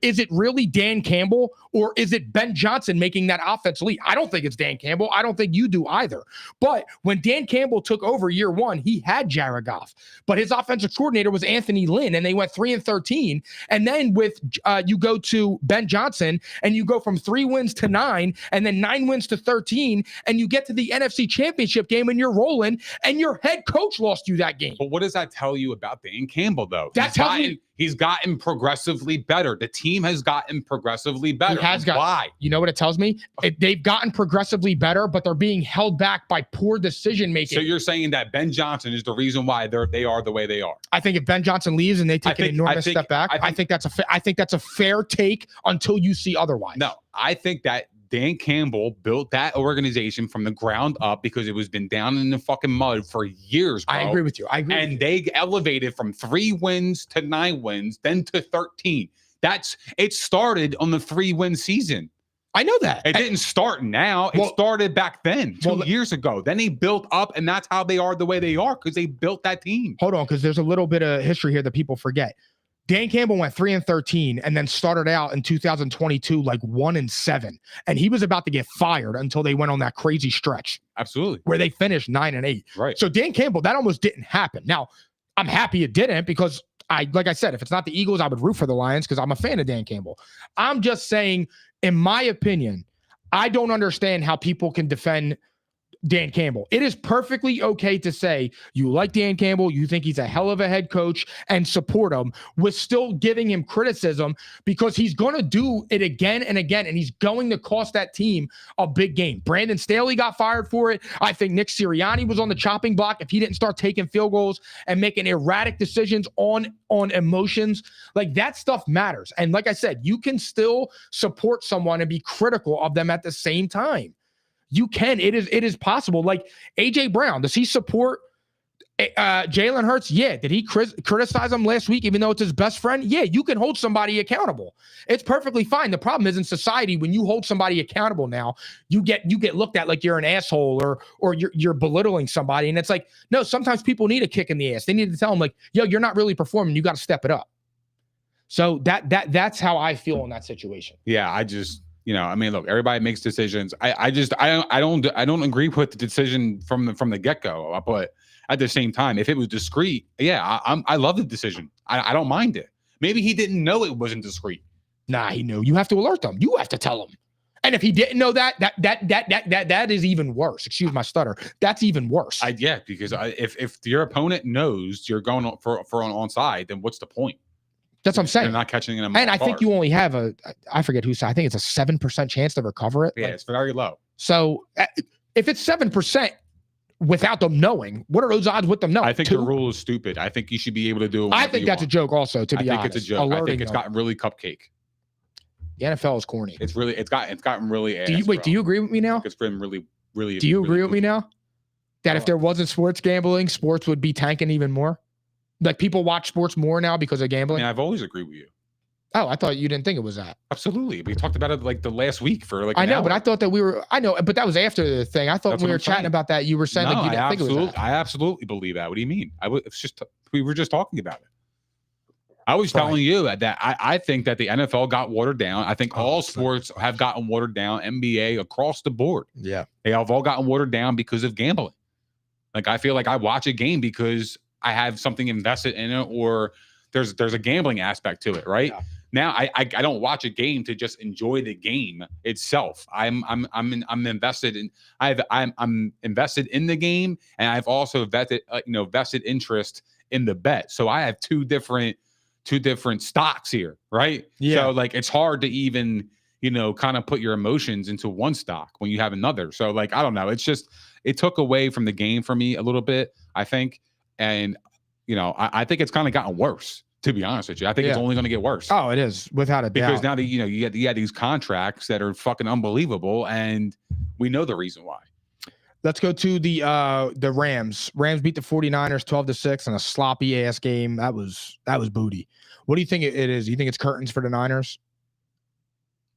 S2: is it really Dan Campbell or is it Ben Johnson making that offense lead? I don't think it's Dan Campbell. I don't think you do either. But when Dan Campbell took over year one, he had Jared Goff, but his offensive coordinator was Anthony Lynn, and they went 3-13. And then with you go to Ben Johnson and you go from 3 wins to 9 and then 9 wins to 13. And you get to the NFC Championship game and you're rolling, and your head coach lost you that game.
S3: But what does that tell you about Dan Campbell, though?
S2: He's
S3: gotten progressively better. The team has gotten progressively better. Why?
S2: You know what it tells me? They've gotten progressively better, but they're being held back by poor decision making.
S3: So you're saying that Ben Johnson is the reason why they are the way they are?
S2: I think if Ben Johnson leaves and they take an enormous step back, I think that's a fair take until you see otherwise.
S3: No, I think that Dan Campbell built that organization from the ground up because it was been down in the fucking mud for years, bro.
S2: I agree with you. And
S3: they elevated from 3 wins to 9 wins, then to 13. It started on the 3-win season.
S2: I know that.
S3: It didn't start now. It started back then, 2 years ago. Then they built up, and that's how they are the way they are, because they built that team.
S2: Hold on, because there's a little bit of history here that people forget. Dan Campbell went 3-13 and then started out in 2022 like 1-7, and he was about to get fired until they went on that crazy stretch.
S3: Absolutely,
S2: where they finished 9-8.
S3: Right.
S2: So Dan Campbell, that almost didn't happen. Now, I'm happy it didn't, because like I said, if it's not the Eagles, I would root for the Lions because I'm a fan of Dan Campbell. I'm just saying, in my opinion, I don't understand how people can defend Dan Campbell. It is perfectly okay to say you like Dan Campbell, you think he's a hell of a head coach, and support him with still giving him criticism, because he's going to do it again and again, and he's going to cost that team a big game. Brandon Staley got fired for it. I think Nick Sirianni was on the chopping block if he didn't start taking field goals and making erratic decisions on emotions. Like, that stuff matters. And like I said, you can still support someone and be critical of them at the same time. You can. It is possible. Like AJ Brown, does he support Jalen Hurts? Yeah. Did he criticize him last week, even though it's his best friend? Yeah. You can hold somebody accountable. It's perfectly fine. The problem is in society, when you hold somebody accountable now, you get looked at like you're an asshole or you're belittling somebody. And it's like, no, sometimes people need a kick in the ass. They need to tell them like, yo, you're not really performing. You got to step it up. So that's how I feel in that situation.
S3: Yeah. I mean, look, everybody makes decisions. I don't agree with the decision from the get-go, but at the same time, if it was discreet, yeah, I love the decision. I don't mind it. Maybe he didn't know it wasn't discreet.
S2: Nah, he knew. You have to alert them. You have to tell them. And if he didn't know that is even worse. Excuse my stutter. That's even worse.
S3: Because if your opponent knows you're going for an onside, then what's the point?
S2: That's what I'm saying.
S3: They're not catching it.
S2: And I think you only have I forget who said, I think it's a 7% chance to recover it.
S3: Yeah, it's very low.
S2: So if it's 7% without them knowing, what are those odds with them knowing?
S3: I think the rule is stupid. I think you should be able to do it.
S2: I think that's a joke also, to be honest.
S3: I think it's a joke. I think it's gotten really cupcake.
S2: The NFL is corny.
S3: It's gotten really ass.
S2: Do you agree with me now?
S3: It's been really, really.
S2: Do you agree
S3: really
S2: with me now? That if there wasn't sports gambling, sports would be tanking even more? Like people watch sports more now because of gambling?
S3: I mean, I've always agreed with you.
S2: Oh, I thought you didn't think it was that.
S3: Absolutely. We talked about it like the last week for like
S2: I know,
S3: hour.
S2: but I thought that but that was after the thing. I thought
S3: That's
S2: when we
S3: what
S2: were
S3: I'm
S2: chatting
S3: saying.
S2: about that, you were saying
S3: No,
S2: like you didn't think it was that.
S3: I absolutely believe that. What do you mean? We were just talking about it. I was telling you that I think that the NFL got watered down. I think all sports have gotten watered down. NBA across the board.
S2: Yeah.
S3: They have all gotten watered down because of gambling. Like I feel like I watch a game because I have something invested in it, or there's a gambling aspect to it, right? Yeah. Now I don't watch a game to just enjoy the game itself. I'm invested in I'm invested in the game, and I've also vested interest in the bet. So I have two different stocks here, right?
S2: Yeah.
S3: So like it's hard to even kind of put your emotions into one stock when you have another. So like I don't know. It's just it took away from the game for me a little bit, I think. And, I think it's kind of gotten worse, to be honest with you. I think it's only going to get worse.
S2: Oh, it is, without a doubt.
S3: Because now that, you get these contracts that are fucking unbelievable, and we know the reason why.
S2: Let's go to the Rams. Rams beat the 49ers 12-6 in a sloppy ass game. That was booty. What do you think it is? You think it's curtains for the Niners?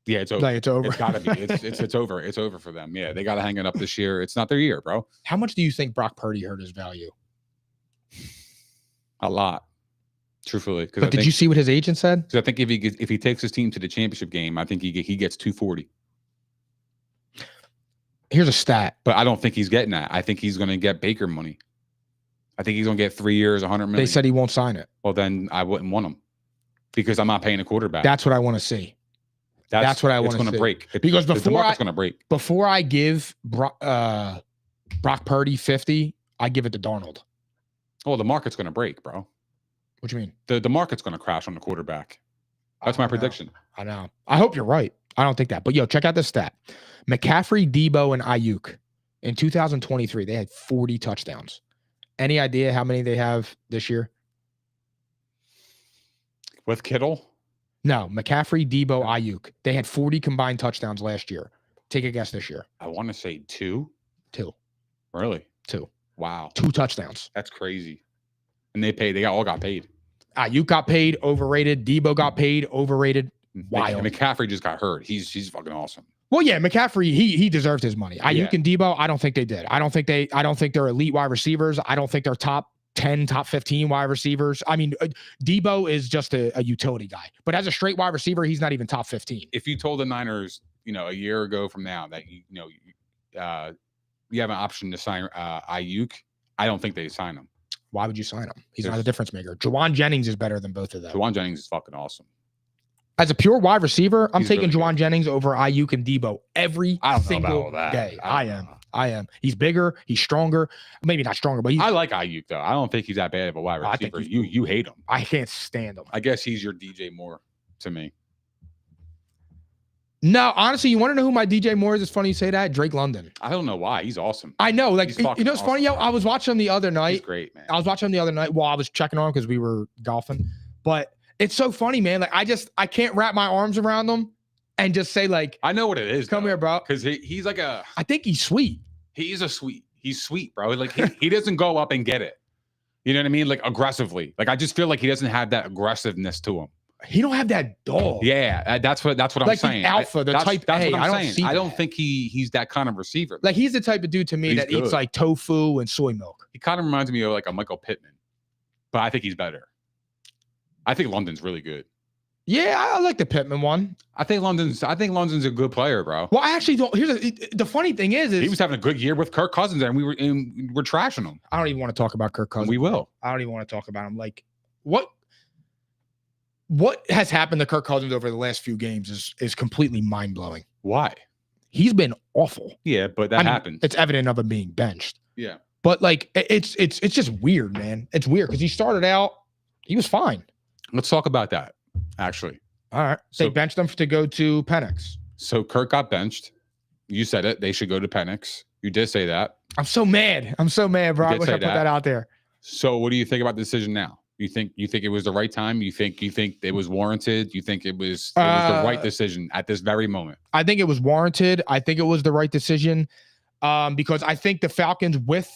S3: Yeah, it's over.
S2: Like it's over.
S3: It's gotta be. It's over. It's over for them. Yeah, they gotta hang it up this year. It's not their year, bro.
S2: How much do you think Brock Purdy hurt his value?
S3: A lot, truthfully.
S2: But did you see what his agent said?
S3: Because I think if he takes his team to the championship game, I think he gets 240.
S2: Here's a stat,
S3: but I don't think he's getting that. I think he's going to get Baker money. I think he's going to get 3 years, 100 million.
S2: They said he won't sign it.
S3: Well, then I wouldn't want him because I'm not paying a quarterback.
S2: That's what I want to see. That's what I want to see.
S3: It's going to break.
S2: Because
S3: the market's going to break.
S2: Before I give Brock Purdy 50, I give it to Darnold.
S3: Oh, the market's going to break, bro.
S2: What do you mean?
S3: The market's going to crash on the quarterback. That's my prediction.
S2: I know. I hope you're right. I don't think that. But, check out this stat. McCaffrey, Debo, and Ayuk in 2023, they had 40 touchdowns. Any idea how many they have this year?
S3: With Kittle?
S2: No, McCaffrey, Debo, Ayuk. They had 40 combined touchdowns last year. Take a guess this year.
S3: I want to say 2.
S2: 2.
S3: Really?
S2: 2.
S3: Wow.
S2: 2 touchdowns.
S3: That's crazy. And they all got paid.
S2: Ayuk got paid, overrated. Debo got paid, overrated. Wild.
S3: McCaffrey just got hurt. He's fucking awesome.
S2: Well, yeah, McCaffrey, he deserved his money. Ayuk and Debo, I don't think they did. I don't think they're elite wide receivers. I don't think they're top 10, top 15 wide receivers. I mean, Debo is just a utility guy. But as a straight wide receiver, he's not even top 15.
S3: If you told the Niners, a year ago from now that you have an option to sign Ayuk, I don't think they sign him.
S2: Why would you sign him? He's not a difference maker. Jawan Jennings is better than both of them.
S3: Jawan Jennings is fucking awesome.
S2: As a pure wide receiver, I'm taking
S3: really
S2: Jawan Jennings over Ayuk and Debo every single day. I am. He's bigger. He's stronger. Maybe not stronger, but
S3: I like Ayuk though. I don't think he's that bad of a wide receiver. You hate him.
S2: I can't stand him.
S3: I guess he's your DJ Moore to me.
S2: No, honestly, you want to know who my DJ Moore is? It's funny you say that. Drake London.
S3: I don't know why. He's awesome.
S2: I know. Like, it's awesome. Funny, yo? I was watching him the other night.
S3: He's great, man.
S2: I was watching him the other night while I was checking on because we were golfing. But it's so funny, man. Like, I can't wrap my arms around him. and just say like,
S3: I know what it is.
S2: come here, bro.
S3: Because he's like
S2: I think he's sweet.
S3: He's sweet, bro. Like he doesn't go up and get it. You know what I mean? Like aggressively. Like I just feel like he doesn't have that aggressiveness to him.
S2: He don't have that dog.
S3: Yeah, that's what I'm
S2: like
S3: saying.
S2: The alpha, the type
S3: that's
S2: A.
S3: what I'm
S2: I don't
S3: saying.
S2: see
S3: I don't
S2: that.
S3: think he's that kind of receiver.
S2: Like he's the type of dude to me that eats like tofu and soy milk.
S3: He kind of reminds me of like a Michael Pittman, but I think he's better. I think London's really good.
S2: Yeah, I like the Pittman one.
S3: I think London's a good player, bro.
S2: Well, I actually don't. The funny thing is
S3: he was having a good year with Kirk Cousins, and we're trashing him.
S2: I don't even want to talk about Kirk Cousins.
S3: We will.
S2: I don't even want to talk about him. Like what has happened to Kirk Cousins over the last few games is completely mind blowing.
S3: Why?
S2: He's been awful.
S3: Yeah, but that happens.
S2: It's evident of him being benched.
S3: Yeah,
S2: but like it's just weird, man. It's weird because he started out, he was fine.
S3: Let's talk about that. Actually,
S2: all right. They benched him to go to Penix.
S3: So Kirk got benched. You said it. They should go to Penix. You did say that.
S2: I'm so mad, bro. I wish I put that out there.
S3: So what do you think about the decision now? You think it was the right time? You think it was warranted? You think it was the right decision at this very moment?
S2: I think it was warranted. I think it was the right decision because I think the Falcons, with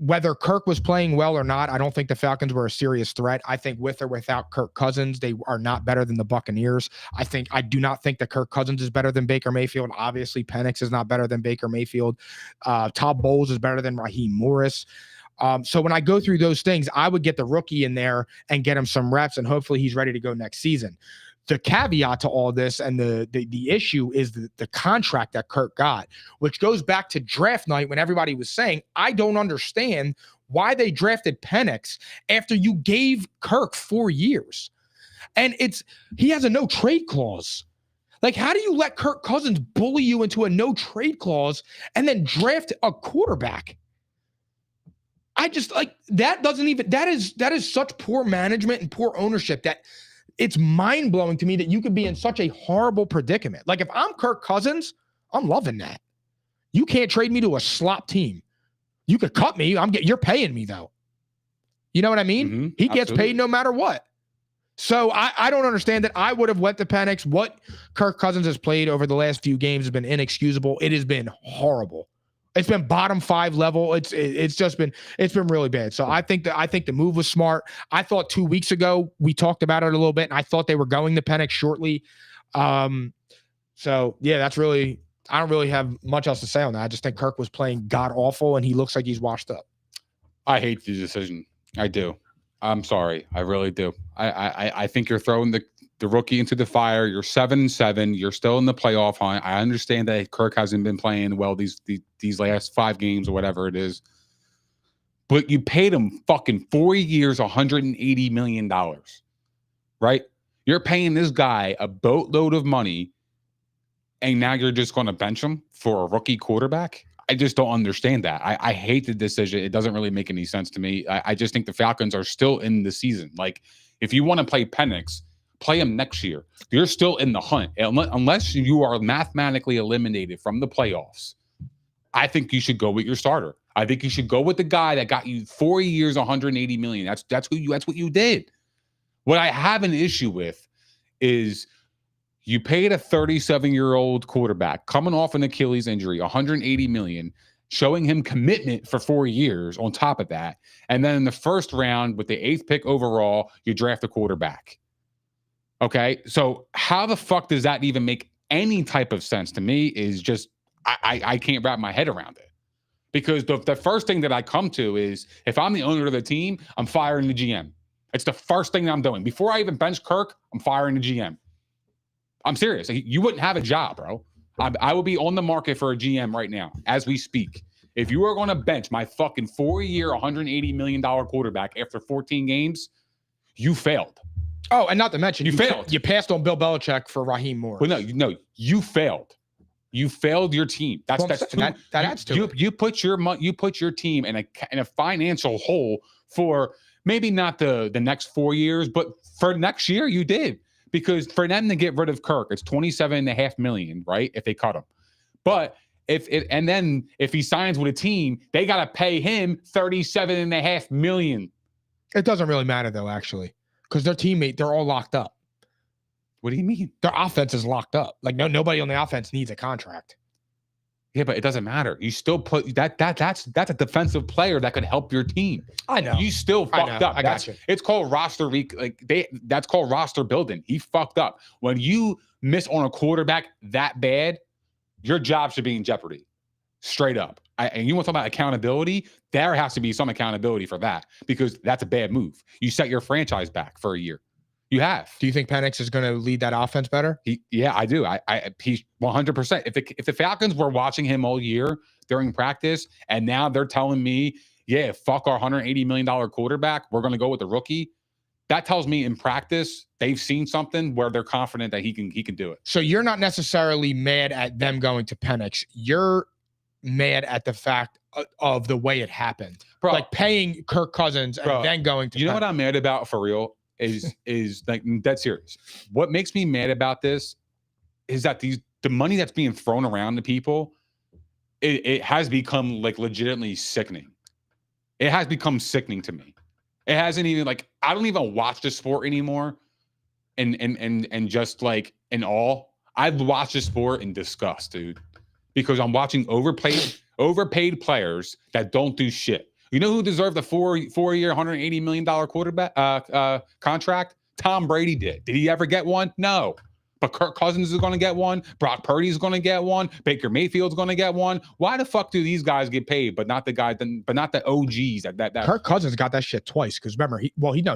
S2: whether Kirk was playing well or not, I don't think the Falcons were a serious threat. I think with or without Kirk Cousins, they are not better than the Buccaneers. I do not think that Kirk Cousins is better than Baker Mayfield. Obviously, Penix is not better than Baker Mayfield. Todd Bowles is better than Raheem Morris. So when I go through those things, I would get the rookie in there and get him some reps, and hopefully he's ready to go next season. The caveat to all this and the issue is the contract that Kirk got, which goes back to draft night when everybody was saying, I don't understand why they drafted Penix after you gave Kirk 4 years. And he has a no trade clause. Like, how do you let Kirk Cousins bully you into a no trade clause and then draft a quarterback? I just like that is such poor management and poor ownership that it's mind-blowing to me that you could be in such a horrible predicament. Like if I'm Kirk Cousins, I'm loving that. You can't trade me to a slop team. You could cut me. You're paying me though. You know what I mean?
S3: Mm-hmm,
S2: he gets paid no matter what. So I don't understand that. I would have went to Penix. What Kirk Cousins has played over the last few games has been inexcusable. It has been horrible. It's been bottom 5 level. It's been really bad. So I think the move was smart. I thought 2 weeks ago we talked about it a little bit, and I thought they were going to Penix shortly. So yeah, I don't really have much else to say on that. I just think Kirk was playing god awful, and he looks like he's washed up.
S3: I hate the decision. I do. I'm sorry. I really do. I think you're throwing the rookie into the fire. You're 7-7. You're still in the playoff hunt. I understand that Kirk hasn't been playing well these last 5 games or whatever it is. But you paid him fucking 4 years, $180 million, right? You're paying this guy a boatload of money, and now you're just going to bench him for a rookie quarterback? I just don't understand that. I hate the decision. It doesn't really make any sense to me. I just think the Falcons are still in the season. Like, if you want to play Penix, play him next year. You're still in the hunt. Unless you are mathematically eliminated from the playoffs, I think you should go with your starter. I think you should go with the guy that got you 4 years, $180 million. That's what you did. What I have an issue with is you paid a 37-year-old quarterback coming off an Achilles injury, $180 million, showing him commitment for 4 years on top of that. And then in the first round with the 8th pick overall, you draft a quarterback. Okay, so how the fuck does that even make any type of sense to me? Is just I can't wrap my head around it. Because the first thing that I come to is, if I'm the owner of the team, I'm firing the GM. It's the first thing that I'm doing. Before I even bench Kirk, I'm firing the GM. I'm serious. You wouldn't have a job, bro. I would be on the market for a GM right now as we speak. If you are going to bench my fucking 4-year, $180 million quarterback after 14 games, you failed.
S2: Oh, and not to mention,
S3: you failed.
S2: You passed on Bill Belichick for Raheem Morris.
S3: Well, no, you failed. You failed your team. That adds to it. You put your team in a financial hole for maybe not the next 4 years, but for next year you did. Because for them to get rid of Kirk, it's $27.5 million, right? If they cut him. But if he signs with a team, they got to pay him $37.5 million.
S2: It doesn't really matter though, actually, because their teammate, they're all locked up.
S3: What do you mean?
S2: Their offense is locked up. Like nobody on the offense needs a contract.
S3: Yeah, but it doesn't matter. You still put that's a defensive player that could help your team.
S2: I know.
S3: You still fucked up.
S2: I got you.
S3: It's called roster that's called roster building. He fucked up. When you miss on a quarterback that bad, your job should be in jeopardy. Straight up. And you want to talk about accountability? There has to be some accountability for that because that's a bad move. You set your franchise back for a year. You have.
S2: Do you think Penix is going to lead that offense better?
S3: Yeah, I do. He's 100%. If the Falcons were watching him all year during practice, and now they're telling me, yeah, fuck our $180 million quarterback, we're going to go with the rookie. That tells me in practice they've seen something where they're confident that he can do it.
S2: So you're not necessarily mad at them going to Penix. You're mad at the fact of the way it happened,
S3: bro,
S2: like paying Kirk Cousins and then going to.
S3: You know what I'm mad about for real? Is like dead serious. What makes me mad about this is that the money that's being thrown around to people, it has become like legitimately sickening. It has become sickening to me. It hasn't even like I don't even watch the sport anymore, and just like in awe. I've watched the sport in disgust, dude, because I'm watching overpaid players that don't do shit. You know who deserved the four-year, $180 million quarterback contract? Tom Brady did. Did he ever get one? No. But Kirk Cousins is going to get one. Brock Purdy is going to get one. Baker Mayfield's going to get one. Why the fuck do these guys get paid, but not the guys, but not the OGs? That
S2: Kirk Cousins got that shit twice because remember, he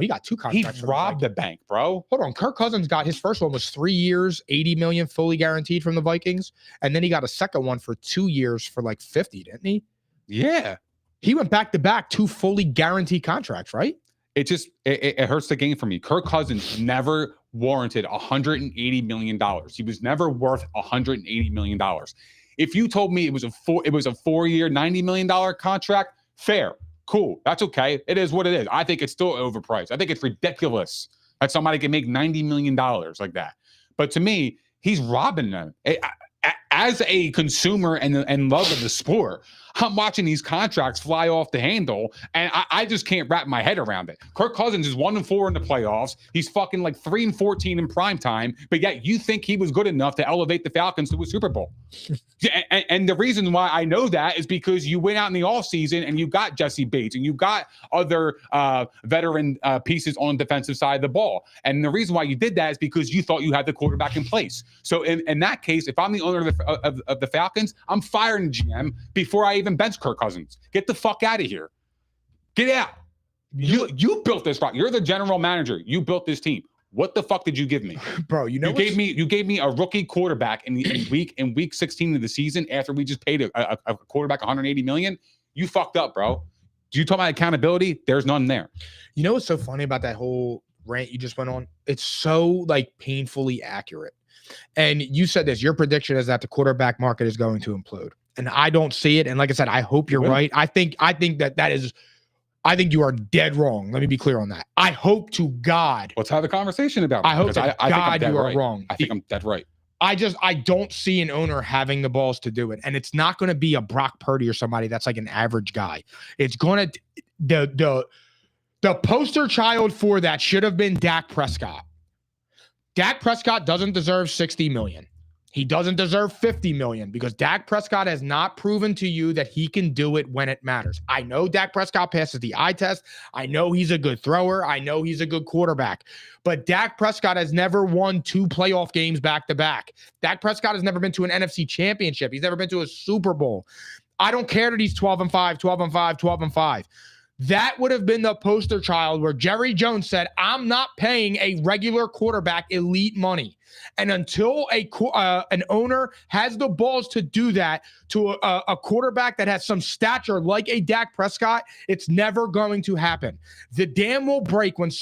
S2: got 2 contracts.
S3: He robbed the bank, bro.
S2: Hold on, Kirk Cousins got his first one was 3 years, $80 million fully guaranteed from the Vikings, and then he got a second one for 2 years for like 50, didn't he?
S3: Yeah.
S2: He went back to back 2 fully guaranteed contracts, right?
S3: It just it hurts the game for me. Kirk Cousins never warranted $180 million. He was never worth $180 million. If you told me it was a 4-year, $90 million contract, fair, cool, that's okay. It is what it is. I think it's still overpriced. I think it's ridiculous that somebody can make $90 million like that. But to me, he's robbing them. As a consumer and love of the sport, I'm watching these contracts fly off the handle, and I just can't wrap my head around it. Kirk Cousins is 1-4 in the playoffs. He's fucking like 3-14 in prime time, but yet you think he was good enough to elevate the Falcons to a Super Bowl. and the reason why I know that is because you went out in the offseason and you got Jesse Bates and you got other veteran pieces on the defensive side of the ball. And the reason why you did that is because you thought you had the quarterback in place. So in that case, if I'm the owner of the Falcons, I'm firing the GM before I even bench Kirk Cousins. Get the fuck out of here. Get out. You built this rock. You're the general manager. You built this team. What the fuck did you give me,
S2: bro? You
S3: gave me a rookie quarterback in week 16 of the season after we just paid a quarterback $180 million. You fucked up, bro. Do you talk about accountability? There's none there.
S2: You know what's so funny about that whole rant you just went on? It's so like painfully accurate. And you said this. Your prediction is that the quarterback market is going to implode. And I don't see it. And like I said, I hope you're right. I think that is, I think you are dead wrong. Let me be clear on that. I hope to God.
S3: Let's have a conversation about it.
S2: I hope to God you are wrong.
S3: I think I'm dead right.
S2: I don't see an owner having the balls to do it. And it's not going to be a Brock Purdy or somebody that's like an average guy. It's going to, the poster child for that should have been Dak Prescott. Dak Prescott doesn't deserve $60 million. He doesn't deserve $50 million because Dak Prescott has not proven to you that he can do it when it matters. I know Dak Prescott passes the eye test. I know he's a good thrower. I know he's a good quarterback. But Dak Prescott has never won 2 playoff games back to back. Dak Prescott has never been to an NFC championship. He's never been to a Super Bowl. I don't care that he's 12-5, 12-5, 12-5. That would have been the poster child where Jerry Jones said, I'm not paying a regular quarterback elite money. And until an owner has the balls to do that to a quarterback that has some stature like a Dak Prescott, it's never going to happen. The dam will break when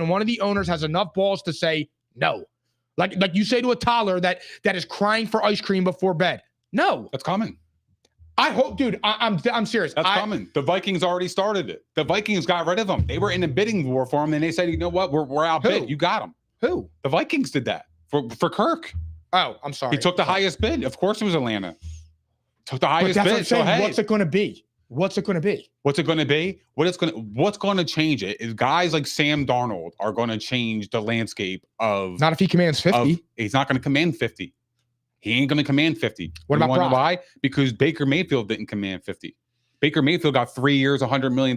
S2: one of the owners has enough balls to say no. Like you say to a toddler that is crying for ice cream before bed. No.
S3: That's common.
S2: I hope, dude, I'm serious.
S3: That's common. The Vikings already started it. The Vikings got rid of him. They were in a bidding war for him, and they said, you know what, we're outbid. You got him.
S2: Who?
S3: The Vikings did that for Kirk.
S2: Oh, I'm sorry.
S3: He took the highest bid. Of course it was Atlanta. Took the highest
S2: but that's
S3: bid.
S2: What I'm saying.
S3: So, hey,
S2: what's it going to be? What's it going to be?
S3: What's it going to be? What's going to change it is guys like Sam Darnold are going to change the landscape of.
S2: Not if he commands 50.
S3: He's not going to command 50. He ain't going to command 50.
S2: What about
S3: Brock? Why?
S2: Brock?
S3: Because Baker Mayfield didn't command 50. Baker Mayfield got 3 years, $100 million.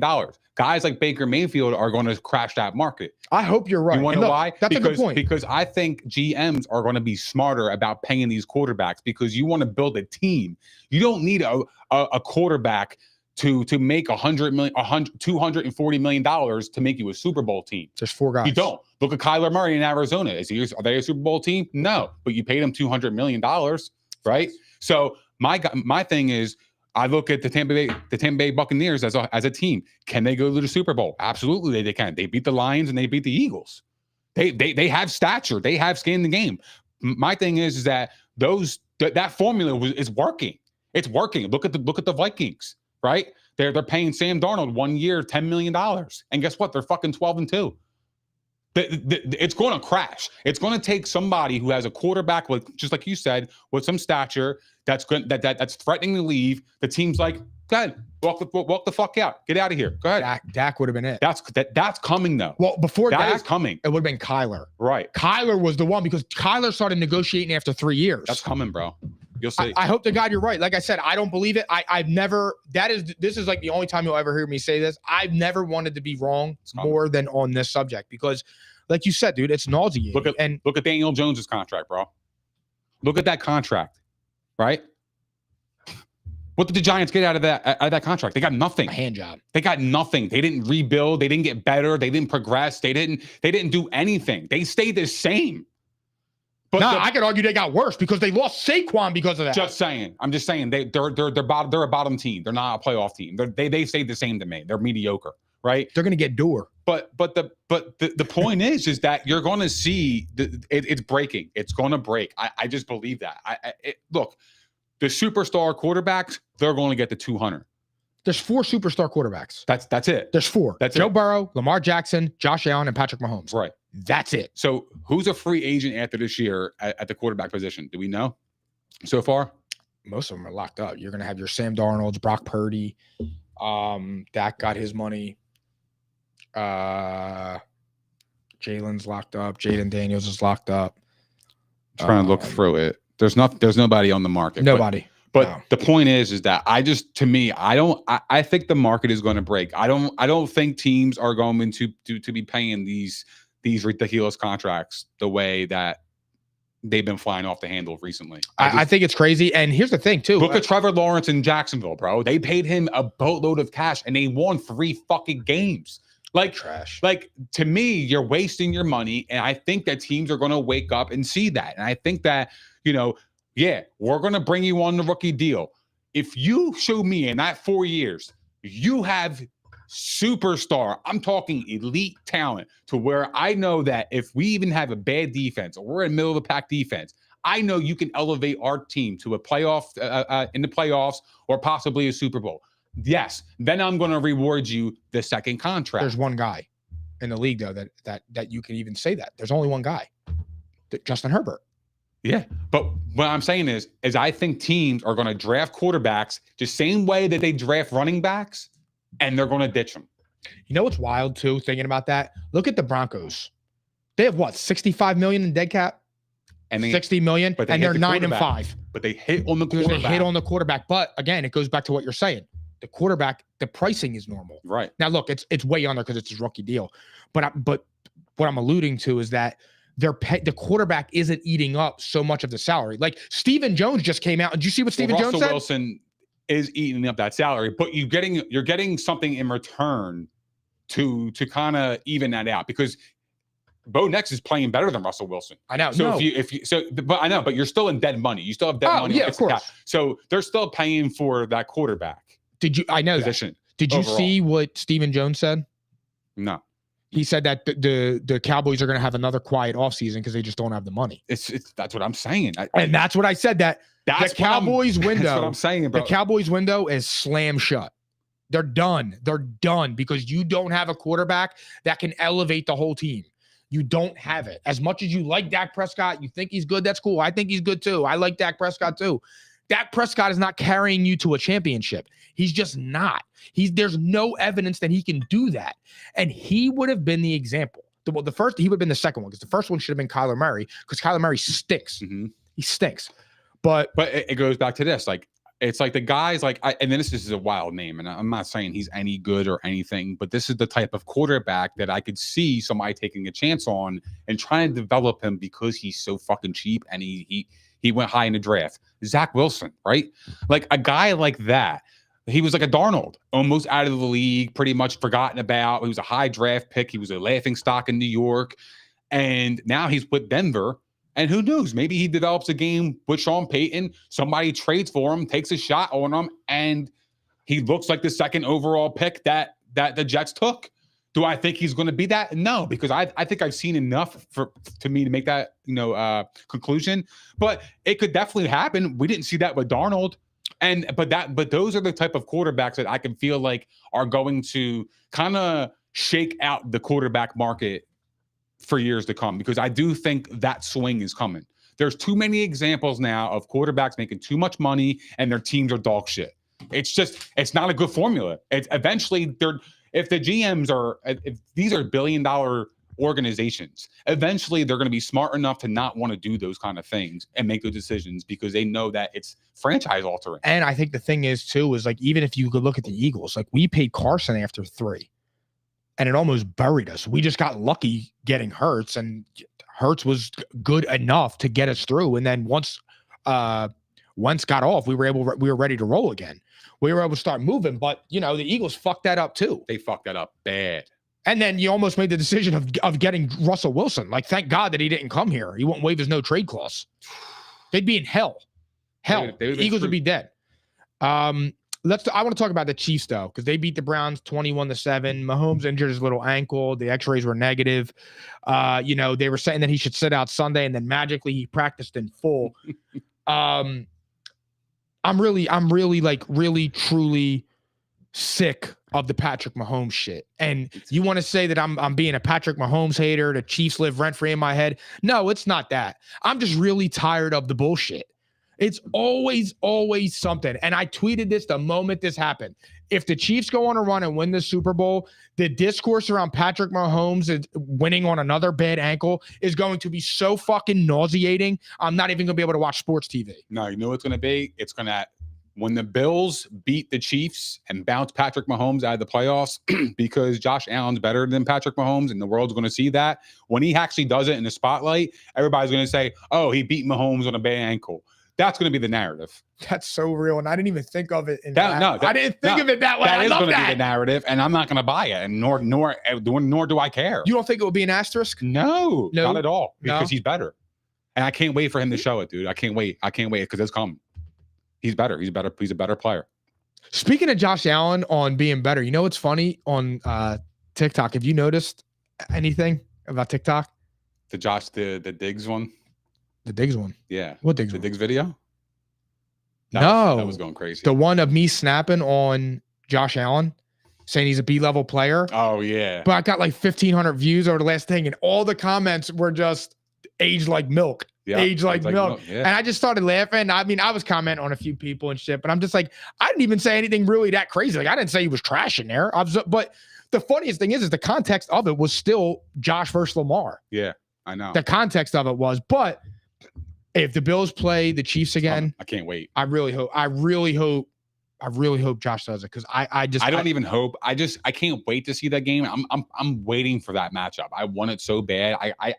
S3: Guys like Baker Mayfield are going to crash that market.
S2: I hope you're right.
S3: You want to know why?
S2: That's a good point.
S3: Because I think GMs are going to be smarter about paying these quarterbacks because you want to build a team. You don't need a quarterback to make $240 million to make you a Super Bowl team.
S2: Just 4 guys.
S3: You don't. Look at Kyler Murray in Arizona. Are they a Super Bowl team? No, but you paid him $200 million, right? So my thing is, I look at the Tampa Bay Buccaneers as a team. Can they go to the Super Bowl? Absolutely, they can. They beat the Lions and they beat the Eagles. They have stature. They have skin in the game. My thing is that that formula is working. It's working. Look at the Vikings, right? They're paying Sam Darnold 1 year $10 million, and guess what? They're fucking 12-2. It's going to crash. It's going to take somebody who has a quarterback with, just like you said, with some stature that's good, that's threatening to leave. The team's like, go ahead, walk the fuck out, get out of here. Go ahead.
S2: Dak would have been it.
S3: That's coming though.
S2: Well, before
S3: that is coming.
S2: It would have been Kyler.
S3: Right.
S2: Kyler was the one because Kyler started negotiating after 3 years.
S3: That's coming, bro. You'll see.
S2: I hope to God you're right. Like I said, I don't believe it. I've never. This is like the only time you'll ever hear me say this. I've never wanted to be wrong more than on this subject because, like you said, dude, it's nauseating. Look at Daniel Jones's contract, bro. Look at that contract, right? What did the Giants get out of that contract? They got nothing. A hand job.
S3: They got nothing. They didn't rebuild. They didn't get better. They didn't progress. They didn't do anything. They stayed the same. But
S2: I could argue they got worse because they lost Saquon because of that.
S3: Just saying. I'm just saying they're a bottom team. They're not a playoff team. They stayed the same to me. They're mediocre, right?
S2: They're gonna get Doer.
S3: But the point is that you're going to see it's breaking. It's going to break. I just believe that. Look, the superstar quarterbacks, they're going to get the 200.
S2: There's 4 superstar quarterbacks.
S3: That's it.
S2: There's 4.
S3: That's
S2: Joe Burrow, Lamar Jackson, Josh Allen, and Patrick Mahomes.
S3: Right.
S2: That's it.
S3: So who's a free agent after this year at the quarterback position? Do we know so far?
S2: Most of them are locked up. You're going to have your Sam Darnolds, Brock Purdy. Dak got his money. Jalen's locked up. Jaden Daniels is locked up.
S3: I'm trying to look through it. There's nobody on the market.
S2: Nobody.
S3: But
S2: no.
S3: The point is that I think the market is going to break. I don't think teams are going to be paying these ridiculous contracts the way that they've been flying off the handle recently.
S2: I think it's crazy. And here's the thing too.
S3: Look at Trevor Lawrence in Jacksonville, bro. They paid him a boatload of cash and they won 3 fucking games. Like trash. Like to me, you're wasting your money. And I think that teams are going to wake up and see that. And I think that, yeah, we're going to bring you on the rookie deal. If you show me in that 4 years, you have superstar, I'm talking elite talent to where I know that if we even have a bad defense or we're in the middle of the pack defense, I know you can elevate our team to a playoff in the playoffs or possibly a Super Bowl. Yes, then I'm going to reward you the second contract.
S2: There's one guy in the league though that you can even say that. There's only one guy, Justin Herbert.
S3: Yeah, but what I'm saying is I think teams are going to draft quarterbacks the same way that they draft running backs, and they're going to ditch them.
S2: You know what's wild too? Thinking about that, look at the Broncos. They have what, 65 million in dead cap, and 60 million, but they're 9-5.
S3: But they hit on the quarterback.
S2: They hit on the quarterback. But again, it goes back to what you're saying. The quarterback, the pricing is normal.
S3: Right
S2: now, look, it's way under because it's his rookie deal. But what I'm alluding to is that the quarterback isn't eating up so much of the salary. Like Stephen Jones just came out. Did you see what Stephen Jones said?
S3: Russell Wilson is eating up that salary, but you're getting something in return to kind of even that out because Bo Nix is playing better than Russell Wilson.
S2: I know.
S3: So but I know, but you're still in dead money. You still have dead money.
S2: Yeah, of course.
S3: So they're still paying for that quarterback.
S2: I know
S3: position.
S2: Did you see what Stephen Jones said?
S3: No.
S2: He said that the Cowboys are going to have another quiet offseason because they just don't have the money.
S3: That's what I'm saying.
S2: And that's what I said, that the Cowboys window.
S3: That's what I'm saying, bro.
S2: The Cowboys window is slam shut. They're done. They're done because you don't have a quarterback that can elevate the whole team. You don't have it. As much as you like Dak Prescott, you think he's good, that's cool. I think he's good too. I like Dak Prescott too. Dak Prescott is not carrying you to a championship. He's just not. There's no evidence that he can do that. And he would have been the example. He would have been the second one, because the first one should have been Kyler Murray, because Kyler Murray stinks.
S3: Mm-hmm.
S2: He stinks. But
S3: it goes back to this. Like, it's like the guys like, and then this is a wild name, and I'm not saying he's any good or anything, but this is the type of quarterback that I could see somebody taking a chance on and trying to develop him because he's so fucking cheap and he went high in the draft. Zach Wilson, right? Like a guy like that. He was like a Darnold, almost out of the league, pretty much forgotten about. He was a high draft pick. He was a laughing stock in New York. And now he's with Denver. And who knows? Maybe he develops a game with Sean Payton. Somebody trades for him, takes a shot on him, and he looks like the second overall pick that the Jets took. Do I think he's going to be that? No, because I think I've seen enough to me to make that conclusion. But it could definitely happen. We didn't see that with Darnold. But those are the type of quarterbacks that I can feel like are going to kind of shake out the quarterback market for years to come, because I do think that swing is coming. There's too many examples now of quarterbacks making too much money and their teams are dog shit. It's not a good formula. It's eventually if the GMs if these are $1 billion organizations, eventually they're going to be smart enough to not want to do those kind of things and make those decisions, because they know that it's franchise altering.
S2: And I think the thing is too, is like, even if you could look at the Eagles, like we paid Carson after 3 and it almost buried us. We just got lucky getting Hurts, and Hurts was good enough to get us through. And then once got off, we were ready to roll again. We were able to start moving, but the Eagles fucked that up too.
S3: They fucked that up bad.
S2: And then you almost made the decision of getting Russell Wilson. Like, thank God that he didn't come here. He won't waive his no trade clause. They'd be in hell. The Eagles would be dead. I want to talk about the Chiefs though, because they beat the Browns 21-7. Mahomes injured his little ankle. The X-rays were negative. They were saying that he should sit out Sunday, and then magically he practiced in full. I'm really truly sick of the Patrick Mahomes shit. And you want to say that I'm being a Patrick Mahomes hater, the Chiefs live rent-free in my head. No, it's not that. I'm just really tired of the bullshit. It's always something. And I tweeted this the moment this happened. If the Chiefs go on a run and win the Super Bowl, the discourse around Patrick Mahomes winning on another bad ankle is going to be so fucking nauseating. I'm not even going to be able to watch sports TV.
S3: No, you know what it's going to be? It's going to, when the Bills beat the Chiefs and bounce Patrick Mahomes out of the playoffs, because Josh Allen's better than Patrick Mahomes and the world's going to see that. When he actually does it in the spotlight, everybody's going to say, oh, he beat Mahomes on a bad ankle. That's going to be the narrative.
S2: That's so real, and I didn't even think of it.
S3: I
S2: didn't think of it that way.
S3: That is going to be the narrative, and I'm not going to buy it, and nor do I care.
S2: You don't think it will be an asterisk?
S3: No, not at all, because he's better, and I can't wait for him to show it, dude. I can't wait because it's coming. He's better. He's a better player.
S2: Speaking of Josh Allen on being better, what's funny on TikTok? Have you noticed anything about TikTok?
S3: The Diggs one.
S2: The Diggs one.
S3: Yeah.
S2: What Diggs?
S3: The Diggs video?
S2: That
S3: was going crazy.
S2: The one of me snapping on Josh Allen, saying he's a B-level player.
S3: Oh, yeah.
S2: But I got like 1,500 views over the last thing, and all the comments were just aged like milk. Yeah, aged like milk. Yeah. And I just started laughing. I mean, I was commenting on a few people and shit, but I'm just like, I didn't even say anything really that crazy. Like, I didn't say he was trash in there. But the funniest thing is the context of it was still Josh versus Lamar.
S3: Yeah, I know.
S2: The context of it was, but if the Bills play the Chiefs again,
S3: I can't wait.
S2: I really hope Josh does it, because I
S3: don't even hope. I can't wait to see that game. I'm waiting for that matchup. I want it so bad. I'm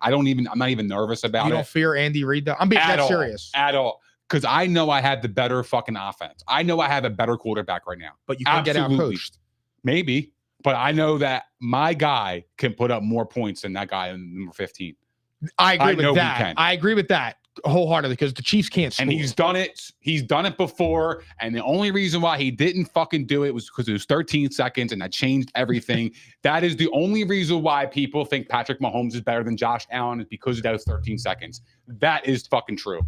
S3: not even nervous about it.
S2: You don't fear Andy Reid though? I'm being that serious.
S3: At all. Because I know I have the better fucking offense. I know I have a better quarterback right now.
S2: But you can get outcoached.
S3: Maybe. But I know that my guy can put up more points than that guy in number 15.
S2: I agree with that wholeheartedly, because the Chiefs can't score.
S3: And he's done it before, and the only reason why he didn't fucking do it was because it was 13 seconds and that changed everything. That is the only reason why people think Patrick Mahomes is better than Josh Allen, is because of those 13 seconds. That is fucking true.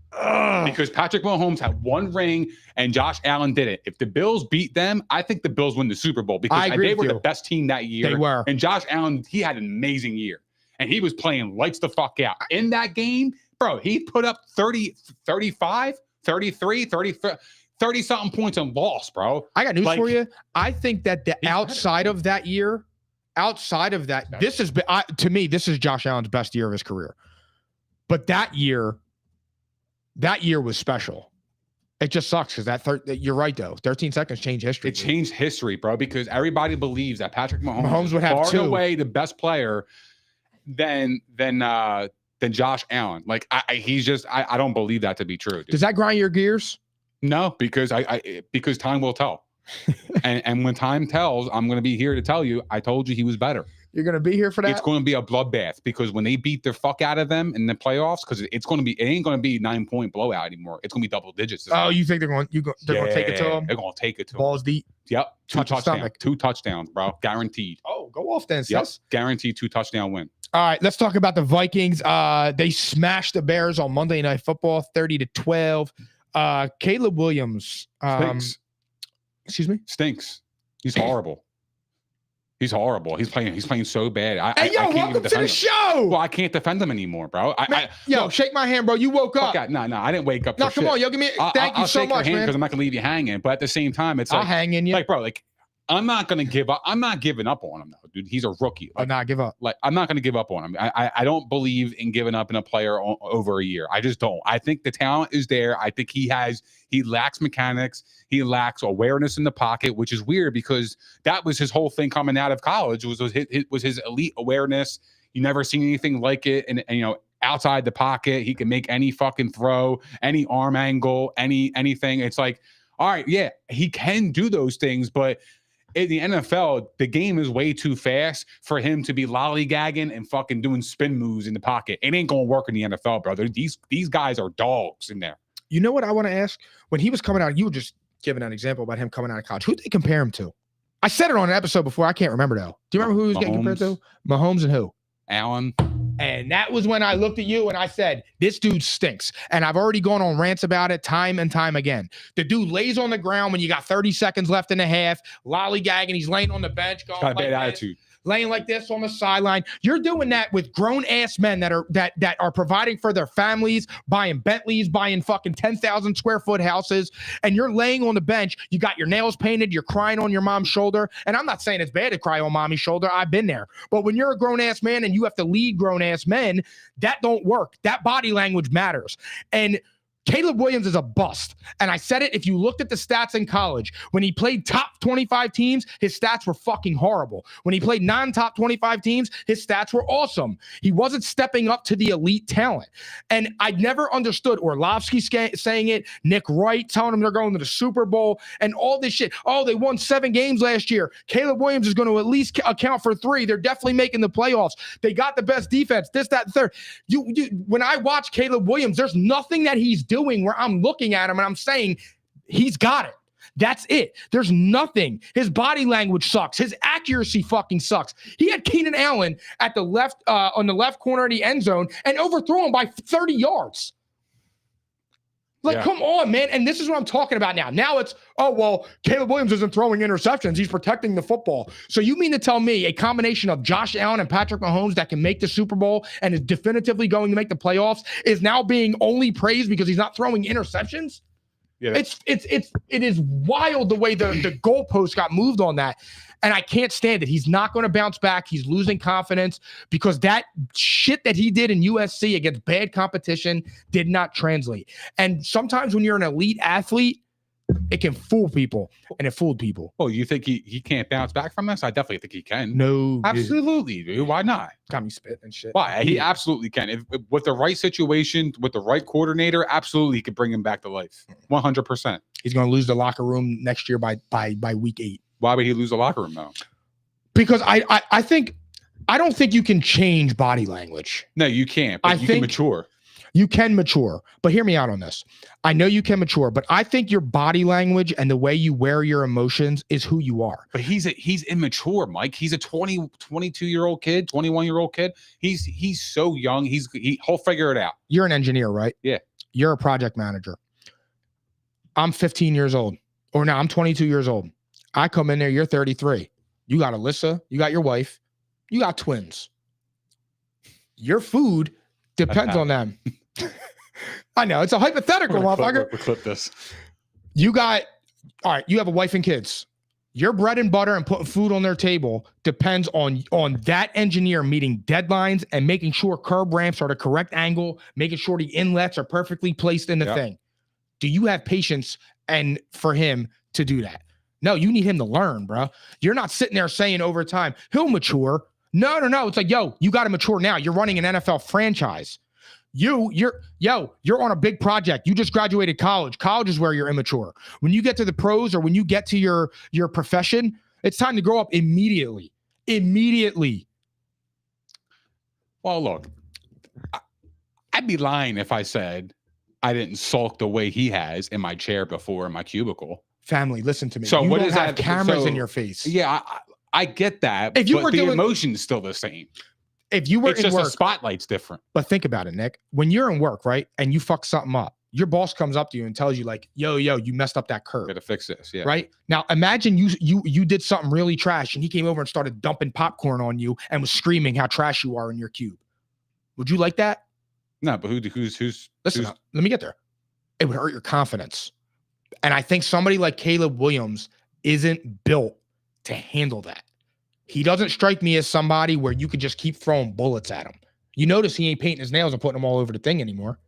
S3: Because Patrick Mahomes had one ring and Josh Allen did it. If the Bills beat them, I think the Bills win the Super Bowl, because they were the best team that year.
S2: They were.
S3: And Josh Allen, he had an amazing year, and he was playing lights the fuck out in that game. Bro, he put up 30, 35 33, 30 something points and lost, bro.
S2: I got news
S3: Like,
S2: for you. I think that the outside of that, this has been to me, this is Josh Allen's best year of his career. But that year was special. It just sucks because you're right though. 13 seconds changed history.
S3: It changed history, bro, because everybody believes that Patrick Mahomes
S2: would have
S3: far
S2: two.
S3: and away the best player than Josh Allen. Like I don't believe that to be true. Dude.
S2: Does that grind your gears?
S3: No, because because time will tell. and when time tells, I'm going to be here to tell you, I told you he was better.
S2: You're going to be here for that?
S3: It's going to be a bloodbath because when they beat the fuck out of them in the playoffs, because it ain't going to be 9-point blowout anymore. It's going to be double digits.
S2: Oh, you think they're going to take it to them?
S3: They're going to take it to
S2: Balls deep.
S3: Yep.
S2: Touchdown.
S3: 2 touchdowns, bro. Guaranteed.
S2: Oh, go off then, sis.
S3: Yep. Guaranteed 2 touchdown win.
S2: All right, let's talk about the Vikings. They smashed the Bears on Monday Night Football, 30-12. Caleb Williams.
S3: Stinks.
S2: Excuse me?
S3: Stinks. He's horrible. He's horrible. He's playing so bad. I
S2: Hey, yo,
S3: can't
S2: welcome to the show.
S3: Well, I can't defend him anymore, bro.
S2: Shake my hand, bro. You woke up.
S3: No, I didn't wake up.
S2: No, come on, yo, give me. Thank you so much, man.
S3: Because I'm not gonna leave you hanging. But at the same time, it's like,
S2: I'll hang in you.
S3: Like, bro, like I'm not gonna give up. I'm not giving up on him though, dude. He's a rookie. Like,
S2: not give up.
S3: Like I'm not gonna give up on him. I don't believe in giving up in a player over a year. I just don't. I think the talent is there. I think he lacks mechanics. He lacks awareness in the pocket, which is weird because that was his whole thing coming out of college was his elite awareness. You never seen anything like it. And you know, outside the pocket, he can make any fucking throw, any arm angle, anything. It's like, all right, yeah, he can do those things, but in the NFL, the game is way too fast for him to be lollygagging and fucking doing spin moves in the pocket. It ain't gonna work in the NFL, brother. These guys are dogs in there.
S2: You know what I want to ask? When he was coming out, you were just giving an example about him coming out of college. Who did they compare him to? I said it on an episode before. I can't remember though. Do you remember who he was getting compared to? Mahomes and who?
S3: Allen.
S2: And that was when I looked at you and I said, this dude stinks. And I've already gone on rants about it time and time again. The dude lays on the ground when you got 30 seconds left in the half, lollygagging. He's laying on the bench. Going
S3: got a bad attitude.
S2: Laying like this on the sideline. You're doing that with grown-ass men that are providing for their families, buying Bentleys, buying fucking 10,000 square foot houses, and you're laying on the bench. You got your nails painted. You're crying on your mom's shoulder. And I'm not saying it's bad to cry on mommy's shoulder. I've been there. But when you're a grown-ass man and you have to lead grown-ass men, that don't work. That body language matters. And Caleb Williams is a bust. And I said it, if you looked at the stats in college, when he played top 25 teams, his stats were fucking horrible. When he played non-top 25 teams, his stats were awesome. He wasn't stepping up to the elite talent. And I never understood Orlovsky saying it, Nick Wright telling them they're going to the Super Bowl, and all this shit. Oh, they won 7 games last year. Caleb Williams is going to at least account for 3. They're definitely making the playoffs. They got the best defense, this, that, and third. When I watch Caleb Williams, there's nothing that he's doing where I'm looking at him and I'm saying he's got it. That's it. There's nothing. His body language sucks. His accuracy fucking sucks. He had Keenan Allen at the left on the left corner of the end zone and overthrew him by 30 yards. Come on, man. And this is what I'm talking about now. Now it's, oh, well, Caleb Williams isn't throwing interceptions. He's protecting the football. So you mean to tell me a combination of Josh Allen and Patrick Mahomes that can make the Super Bowl and is definitively going to make the playoffs is now being only praised because he's not throwing interceptions? Yeah. It is wild the way the goalpost got moved on that. And I can't stand it. He's not going to bounce back. He's losing confidence because that shit that he did in USC against bad competition did not translate. And sometimes when you're an elite athlete, it can fool people, and it fooled people.
S3: Oh, you think he can't bounce back from this? I definitely think he can.
S2: No.
S3: Absolutely, dude. Why not?
S2: Got me spit and shit.
S3: Why? He absolutely can. If with the right situation, with the right coordinator, absolutely he could bring him back to life. 100%.
S2: He's going to lose the locker room next year by week 8.
S3: Why would he lose the locker room though?
S2: Because I don't think you can change body language.
S3: No, you can't. But you can mature.
S2: You can mature, but hear me out on this. I know you can mature, but I think your body language and the way you wear your emotions is who you are.
S3: But he's immature, Mike. He's a 22-year-old kid, 21-year-old kid. He's so young. He'll figure it out.
S2: You're an engineer, right?
S3: Yeah.
S2: You're a project manager. I'm 15 years old, or no, I'm 22 years old. I come in there, you're 33. You got Alyssa, you got your wife, you got twins. Your food depends on them. I know it's a hypothetical, motherfucker.
S3: We'll clip this.
S2: You got, all right, you have a wife and kids. Your bread and butter and putting food on their table depends on that engineer meeting deadlines and making sure curb ramps are the correct angle, making sure the inlets are perfectly placed in the thing. Do you have patience and for him to do that? No, you need him to learn, bro. You're not sitting there saying over time, he'll mature. No. It's like, yo, you got to mature now. You're running an NFL franchise. You're on a big project. You just graduated college. College is where you're immature. When you get to the pros or when you get to your profession, it's time to grow up immediately.
S3: Well, look, I'd be lying if I said I didn't sulk the way he has in my chair before in my cubicle.
S2: Family, listen to me.
S3: So
S2: you
S3: what
S2: don't
S3: is
S2: have
S3: that?
S2: cameras in your face.
S3: Yeah, I get that.
S2: If you
S3: but
S2: were
S3: the
S2: doing,
S3: emotion's still the same.
S2: If you were
S3: it's
S2: in
S3: just
S2: work,
S3: the spotlight's different.
S2: But think about it, Nick. When you're in work, right, and you fuck something up, your boss comes up to you and tells you, like, yo, you messed up that curve.
S3: Gotta fix this. Yeah.
S2: Right? Now imagine you did something really trash and he came over and started dumping popcorn on you and was screaming how trash you are in your cube. Would you like that?
S3: No, but who's
S2: listen, let me get there. It would hurt your confidence. And I think somebody like Caleb Williams isn't built to handle that. He doesn't strike me as somebody where you could just keep throwing bullets at him. You notice he ain't painting his nails and putting them all over the thing anymore.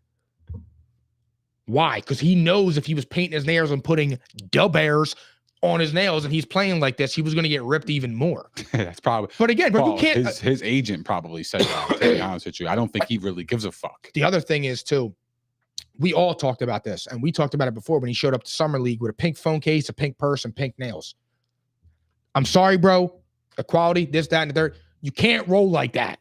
S2: Why? Because he knows if he was painting his nails and putting the Bears on his nails and he's playing like this, he was going to get ripped even more.
S3: That's probably.
S2: But again, bro, you can't.
S3: His agent probably said that. To be honest with you, I don't think he really gives a fuck.
S2: The other thing is too, we all talked about this, and we talked about it before when he showed up to Summer League with a pink phone case, a pink purse, and pink nails. I'm sorry, bro. Equality, this, that, and the third. You can't roll like that.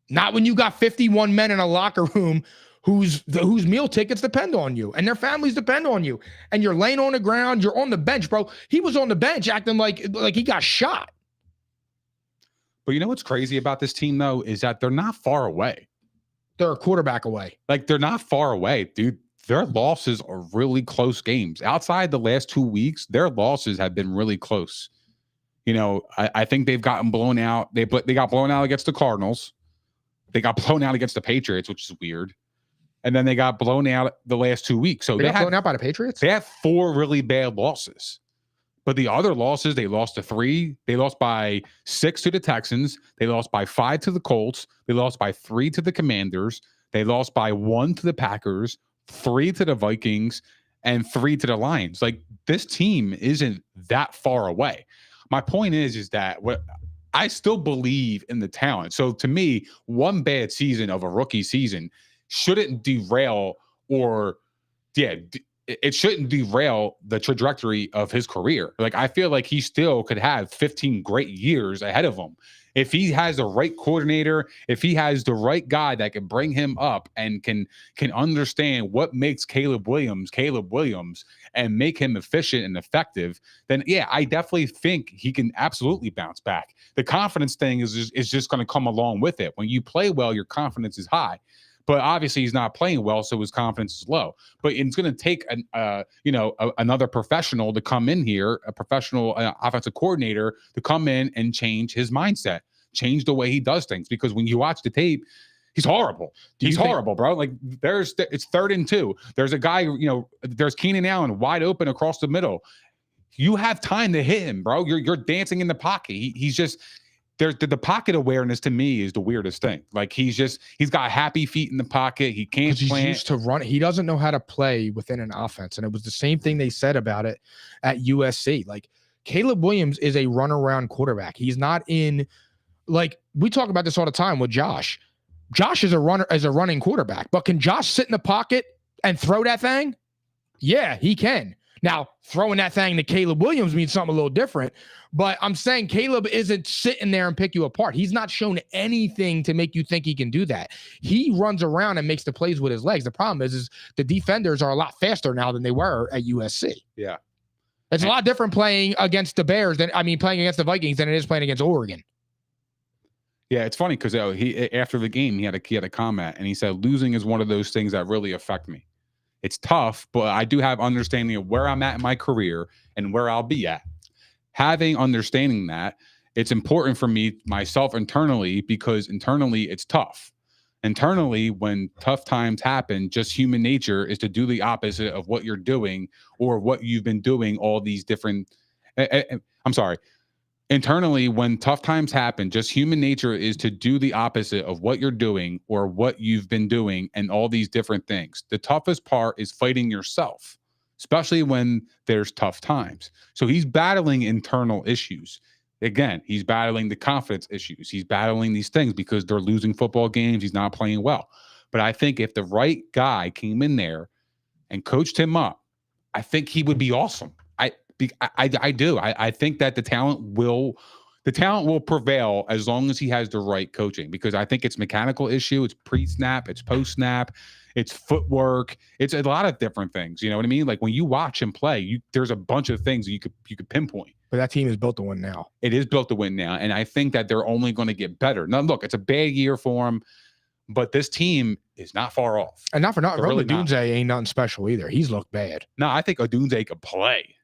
S2: Not when you got 51 men in a locker room whose meal tickets depend on you and their families depend on you. And you're laying on the ground, you're on the bench, bro. He was on the bench acting like he got shot.
S3: But you know what's crazy about this team, though, is that they're not far away.
S2: They're a quarterback away.
S3: Like, they're not far away, dude. Their losses are really close games. Outside the last 2 weeks, their losses have been really close. You know, I think they've gotten blown out. They got blown out against the Cardinals. They got blown out against the Patriots, which is weird. And then they got blown out the last 2 weeks. So
S2: they got blown out by the Patriots?
S3: They have 4 really bad losses. But the other losses, they lost to 3. They lost by 6 to the Texans. They lost by 5 to the Colts. They lost by 3 to the Commanders. They lost by 1 to the Packers, 3 to the Vikings, and 3 to the Lions. Like, this team isn't that far away. My point is that what I still believe in the talent. So to me, one bad season of a rookie season shouldn't derail it shouldn't derail the trajectory of his career. Like, I feel like he still could have 15 great years ahead of him. If he has the right coordinator, if he has the right guy that can bring him up and can understand what makes Caleb Williams and make him efficient and effective, then yeah, I definitely think he can absolutely bounce back. The confidence thing is just going to come along with it. When you play well, your confidence is high. But obviously he's not playing well, so his confidence is low. But it's going to take another professional to come in here, a professional offensive coordinator to come in and change his mindset, change the way he does things. Because when you watch the tape, he's horrible. He's horrible, bro. Like, it's 3rd and 2. There's a guy, there's Keenan Allen wide open across the middle. You have time to hit him, bro. You're dancing in the pocket. He's just. There's the pocket awareness to me is the weirdest thing. Like, he's got happy feet in the pocket. He can't
S2: plant. He's used to run. He doesn't know how to play within an offense. And it was the same thing they said about it at USC. Like, Caleb Williams is a runaround quarterback. He's not in, like, we talk about this all the time with Josh. Josh is a running quarterback, but can Josh sit in the pocket and throw that thing? Yeah, he can. Now, throwing that thing to Caleb Williams means something a little different, but I'm saying Caleb isn't sitting there and pick you apart. He's not shown anything to make you think he can do that. He runs around and makes the plays with his legs. The problem is the defenders are a lot faster now than they were at USC.
S3: Yeah.
S2: It's a lot different playing against the Bears playing against the Vikings than it is playing against Oregon.
S3: Yeah, it's funny because he after the game he had a comment and he said losing is one of those things that really affect me. It's tough, but I do have understanding of where I'm at in my career and where I'll be at. Having understanding that, it's important for me, myself internally, because internally it's tough. Internally, when tough times happen, just human nature is to do the opposite of what you're doing or what you've been doing all these different. I'm sorry. Internally, when tough times happen, just human nature is to do the opposite of what you're doing or what you've been doing and all these different things. The toughest part is fighting yourself, especially when there's tough times. So he's battling internal issues. Again, he's battling the confidence issues. He's battling these things because they're losing football games. He's not playing well. But I think if the right guy came in there and coached him up, I think he would be awesome. I do. I think that the talent will prevail as long as he has the right coaching, because I think it's mechanical issue. It's pre-snap, it's post-snap, it's footwork. It's a lot of different things. You know what I mean? Like when you watch him play, there's a bunch of things that you could pinpoint.
S2: But that team is built to win now.
S3: It is built to win now. And I think that they're only going to get better. Now, look, it's a bad year for him, but this team is not far off.
S2: And not for nothing,
S3: Really
S2: Odunze ain't nothing special either. He's looked bad.
S3: No, I think Odunze could play.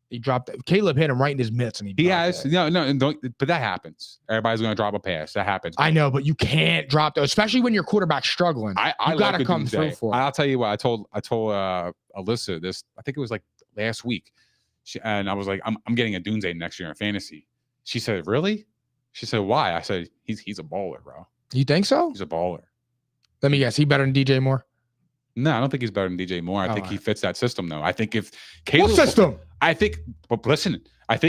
S2: He dropped it. Caleb hit him right in his mitts, and
S3: he has but that happens. Everybody's going to drop a pass. That happens.
S2: I know, but you can't drop those, especially when your quarterback's struggling.
S3: I
S2: got to come through for it.
S3: I'll tell you what. I told Alyssa this. I think it was like last week, and I was like, I'm getting a Odunze next year in fantasy. She said, "Really?" She said, "Why?" I said, "He's a baller, bro."
S2: You think so?
S3: He's a baller.
S2: Let me guess. He better than DJ Moore?
S3: No, I don't think he's better than DJ Moore. I think he fits that system, though. I think if Caleb,
S2: what system?
S3: I think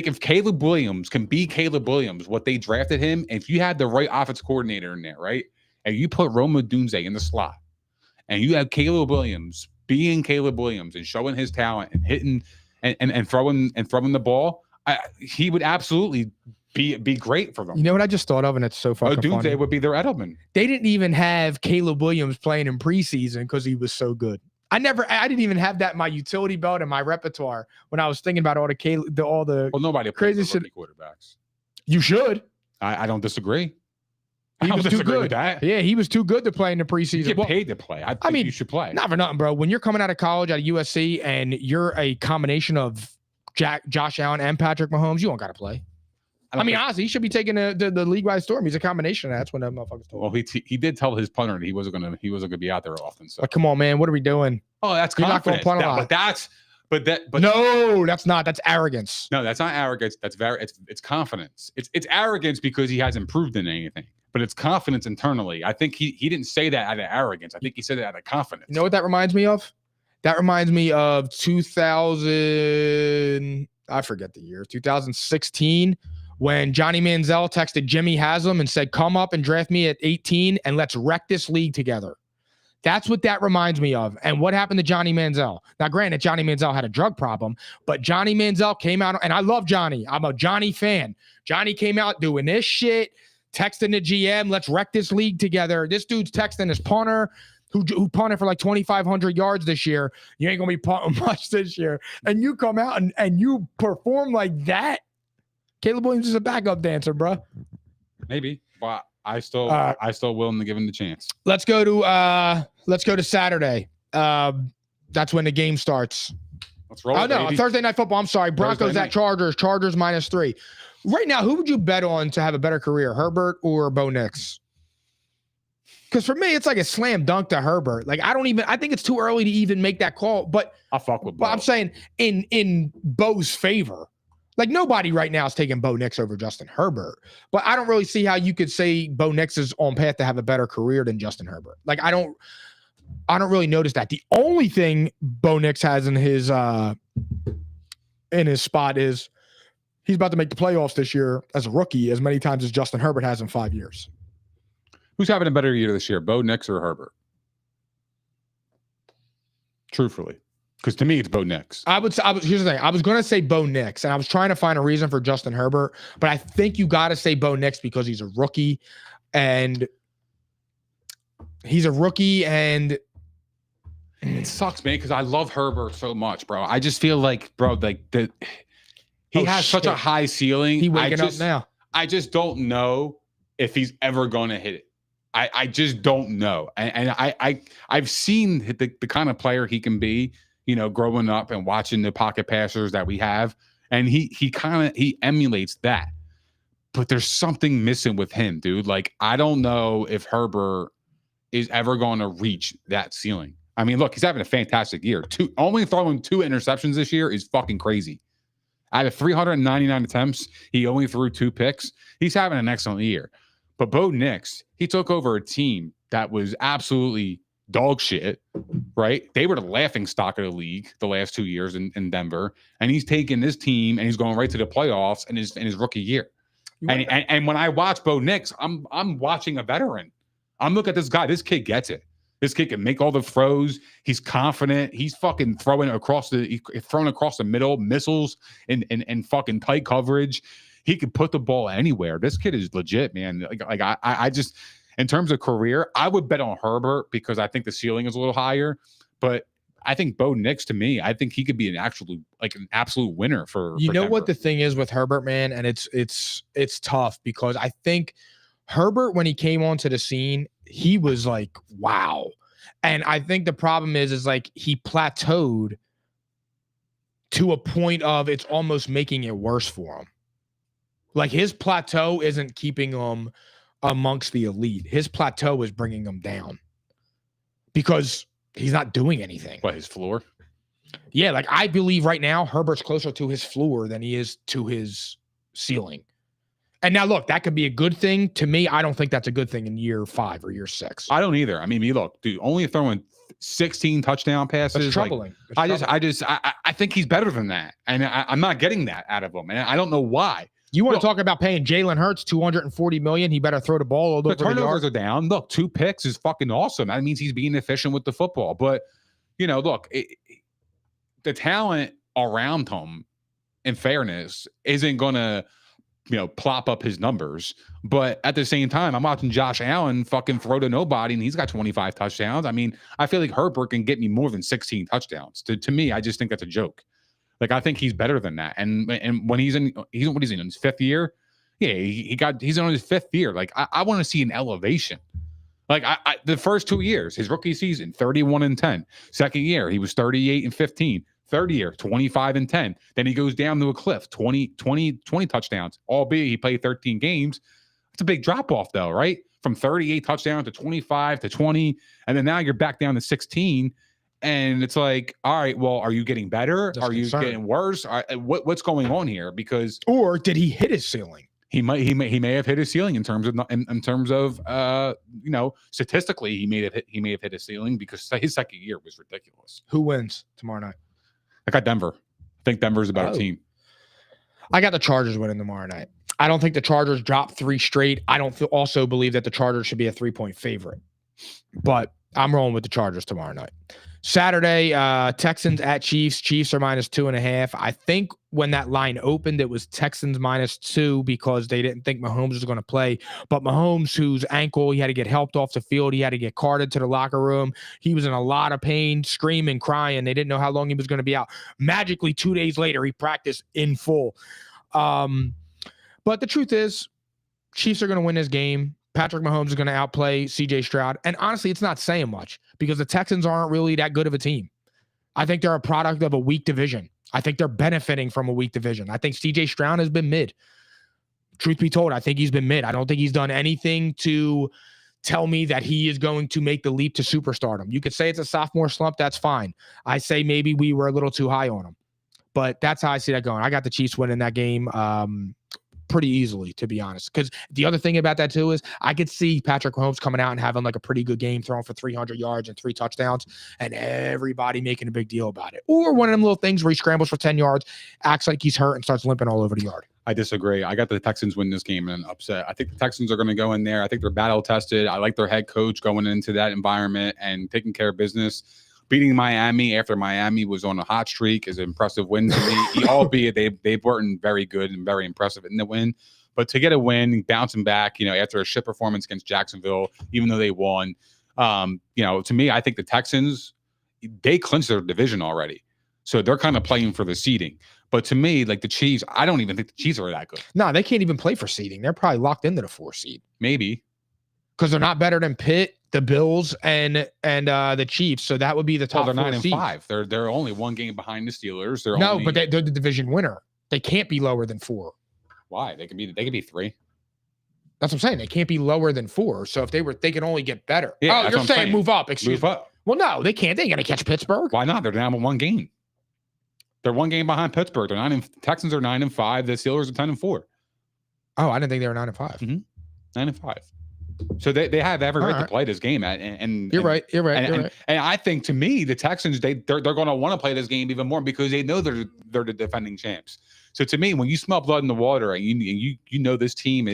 S3: if Caleb Williams can be Caleb Williams, what they drafted him, if you had the right offense coordinator in there, right, and you put Rome Odunze in the slot, and you have Caleb Williams being Caleb Williams and showing his talent and hitting and throwing the ball, he would absolutely be great for them.
S2: You know what I just thought of, and it's so fucking funny.
S3: Odunze would be their Edelman.
S2: They didn't even have Caleb Williams playing in preseason because he was so good. I didn't even have that in my utility belt and my repertoire when I was thinking about all the
S3: nobody
S2: crazy shit.
S3: Quarterbacks.
S2: You should.
S3: I don't disagree.
S2: He was too good. With that. Yeah, he was too good to play in the preseason.
S3: You get paid to play. I mean, you should play.
S2: Not for nothing, bro. When you're coming out of college at USC and you're a combination of Josh Allen and Patrick Mahomes, you don't got to play. I mean, honestly, he should be taking the league by storm. He's a combination of that. That's when that motherfucker's told.
S3: Well, he did tell his punter that he wasn't gonna be out there often. So
S2: come on, man, what are we doing?
S3: Oh, that's confidence.
S2: No, that's not. That's arrogance.
S3: No, that's not arrogance. That's it's confidence. It's arrogance because he hasn't proved in anything. But it's confidence internally. I think he didn't say that out of arrogance. I think he said it out of confidence.
S2: You know what that reminds me of? That reminds me of 2000. I forget the year. 2016. When Johnny Manziel texted Jimmy Haslam and said, "Come up and draft me at 18 and let's wreck this league together." That's what that reminds me of. And what happened to Johnny Manziel? Now, granted, Johnny Manziel had a drug problem, but Johnny Manziel came out, and I love Johnny. I'm a Johnny fan. Johnny came out doing this shit, texting the GM, "Let's wreck this league together." This dude's texting his punter, who punted for like 2,500 yards this year. You ain't going to be punting much this year. And you come out and you perform like that. Caleb Williams is a backup dancer, bro.
S3: Maybe, but I still willing to give him the chance.
S2: Let's go to Saturday. That's when the game starts.
S3: Let's roll.
S2: Oh no, Thursday Night Football. I'm sorry, Broncos at Chargers. Chargers -3. Right now, who would you bet on to have a better career, Herbert or Bo Nix? Because for me, it's like a slam dunk to Herbert. Like I think it's too early to even make that call. But
S3: I'll fuck with Bo.
S2: But I'm saying in Bo's favor. Like nobody right now is taking Bo Nix over Justin Herbert, but I don't really see how you could say Bo Nix is on path to have a better career than Justin Herbert. Like I don't really notice that. The only thing Bo Nix has in his spot is he's about to make the playoffs this year as a rookie as many times as Justin Herbert has in 5 years.
S3: Who's having a better year this year, Bo Nix or Herbert? Truthfully. Because to me, it's Bo Nix.
S2: Here's the thing. I was going to say Bo Nix, and I was trying to find a reason for Justin Herbert, but I think you got to say Bo Nix because he's a rookie, and
S3: it sucks, man, because I love Herbert so much, bro. I just feel like, bro, he has such a high ceiling.
S2: He's waking up now.
S3: I just don't know if he's ever going to hit it. I just don't know. And I've seen the kind of player he can be, you know, growing up and watching the pocket passers that we have. And he emulates that. But there's something missing with him, dude. Like, I don't know if Herbert is ever going to reach that ceiling. I mean, look, he's having a fantastic year. Only throwing 2 interceptions this year is fucking crazy. Out of 399 attempts, he only threw 2 picks. He's having an excellent year. But Bo Nix, he took over a team that was absolutely dog shit, right? They were the laughing stock of the league the last 2 years in Denver. And he's taking this team and he's going right to the playoffs in his rookie year. And when I watch Bo Nix, I'm watching a veteran. I'm looking at this guy. This kid gets it. This kid can make all the throws. He's confident. He's fucking throwing across the middle, missiles in fucking tight coverage. He can put the ball anywhere. This kid is legit, man. Like I just, in terms of career, I would bet on Herbert because I think the ceiling is a little higher. But I think Bo Nix, to me, I think he could be an absolute winner for.
S2: You know
S3: Denver.
S2: what the thing is with Herbert, man, and it's tough because I think Herbert, when he came onto the scene, he was like, wow. And I think the problem is like he plateaued to a point of it's almost making it worse for him. Like his plateau isn't keeping him amongst the elite. His plateau is bringing him down because he's not doing anything.
S3: What, his floor?
S2: Yeah, like I believe right now Herbert's closer to his floor than he is to his ceiling. And now, look, that could be a good thing. To me, I don't think that's a good thing in year 5 or year 6.
S3: I don't either. I mean, look, dude, only throwing 16 touchdown passes.
S2: That's troubling.
S3: I think he's better than that. And I'm not getting that out of him. And I don't know why.
S2: You want to talk about paying Jalen Hurts $240 million? He better throw the ball all over the yard.
S3: The turnovers are down. Look, 2 picks is fucking awesome. That means he's being efficient with the football. But, look, the talent around him, in fairness, isn't going to, plop up his numbers. But at the same time, I'm watching Josh Allen fucking throw to nobody, and he's got 25 touchdowns. I mean, I feel like Herbert can get me more than 16 touchdowns. To me, I just think that's a joke. Like, I think he's better than that. And when he's in his 5th year? Yeah, he's on his 5th year. Like, I want to see an elevation. Like, the first 2 years, his rookie season, 31-10. Second year, he was 38-15. Third year, 25-10. Then he goes down to a cliff, 20 touchdowns. Albeit he played 13 games. It's a big drop off, though, right? From 38 touchdowns to 25 to 20, and then now you're back down to 16. And it's like, all right, well, are you getting better? Are you getting worse? What's going on here?
S2: Or did he hit his ceiling?
S3: He may have hit his ceiling in terms of statistically he may have hit his ceiling because his second year was ridiculous.
S2: Who wins tomorrow night?
S3: I got Denver. I think Denver's a better team.
S2: I got the Chargers winning tomorrow night. I don't think the Chargers drop 3 straight. I don't also believe that the Chargers should be a 3-point favorite. But I'm rolling with the Chargers tomorrow night. Saturday, Texans at Chiefs. Chiefs are -2.5. I think when that line opened, it was Texans -2 because they didn't think Mahomes was going to play. But Mahomes, whose ankle, he had to get helped off the field. He had to get carted to the locker room. He was in a lot of pain, screaming, crying. They didn't know how long he was going to be out. Magically, 2 days later, he practiced in full. But the truth is, Chiefs are going to win this game. Patrick Mahomes is going to outplay CJ Stroud. And honestly, it's not saying much because the Texans aren't really that good of a team. I think they're a product of a weak division. I think they're benefiting from a weak division. I think CJ Stroud has been mid. Truth be told, I think he's been mid. I don't think he's done anything to tell me that he is going to make the leap to superstardom. You could say it's a sophomore slump. That's fine. I say maybe we were a little too high on him. But that's how I see that going. I got the Chiefs winning that game pretty easily, to be honest. Because the other thing about that too is I could see Patrick Mahomes coming out and having like a pretty good game, throwing for 300 yards and 3 touchdowns, and everybody making a big deal about it. Or one of them little things where he scrambles for 10 yards, acts like he's hurt, and starts limping all over the yard.
S3: I disagree. I got the Texans win this game in an upset. I think the Texans are going to go in there. I think they're battle tested. I like their head coach going into that environment and taking care of business. Beating Miami after Miami was on a hot streak is an impressive win to me. Albeit they weren't very good and very impressive in the win. But to get a win, bouncing back, after a shit performance against Jacksonville, even though they won, to me, I think the Texans, they clinched their division already. So they're kind of playing for the seeding. But to me, like the Chiefs, I don't even think the Chiefs are that good.
S2: No, they can't even play for seeding. They're probably locked into the 4 seed.
S3: Maybe.
S2: Because they're not better than Pitt, the Bills, and the Chiefs. So that would be the top 4
S3: they're
S2: 9-5.
S3: They're only 1 game behind the Steelers.
S2: But they're the division winner. They can't be lower than 4.
S3: Why? They could be 3.
S2: That's what I'm saying. They can't be lower than 4. So if they can only get better.
S3: Yeah,
S2: oh,
S3: that's
S2: you're
S3: what I'm
S2: saying move up. Excuse
S3: Move
S2: me.
S3: up.
S2: Well, no, they can't. They ain't gonna catch Pittsburgh.
S3: Why not? They're down by 1 game. They're 1 game behind Pittsburgh. Texans are 9-5. The Steelers are 10-4.
S2: Oh, I didn't think they were 9-5.
S3: 9-5. So they have every right to play this game at, and
S2: you're right.
S3: And I think, to me, the Texans they're going to want to play this game even more because they know they're the defending champs. So to me, when you smell blood in the water and you know this team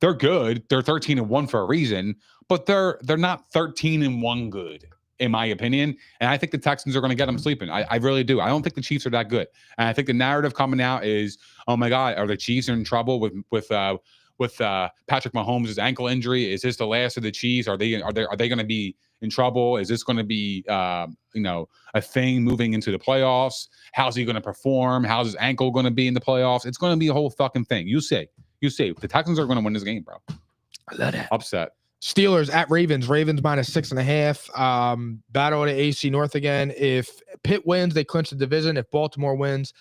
S3: they're good. They're 13-1 for a reason, but they're not 13-1 good, in my opinion. And I think the Texans are going to get them sleeping. I really do. I don't think the Chiefs are that good. And I think the narrative coming out is, oh my God, are the Chiefs in trouble with Patrick Mahomes' ankle injury? Is this the last of the Chiefs? Are they going to be in trouble? Is this going to be a thing moving into the playoffs? How's he going to perform? How's his ankle going to be in the playoffs? It's going to be a whole fucking thing. You see, the Texans are going to win this game, bro.
S2: I love that.
S3: Upset.
S2: Steelers at Ravens. Ravens -6.5. Battle of the AC North again. If Pitt wins, they clinch the division. If Baltimore wins,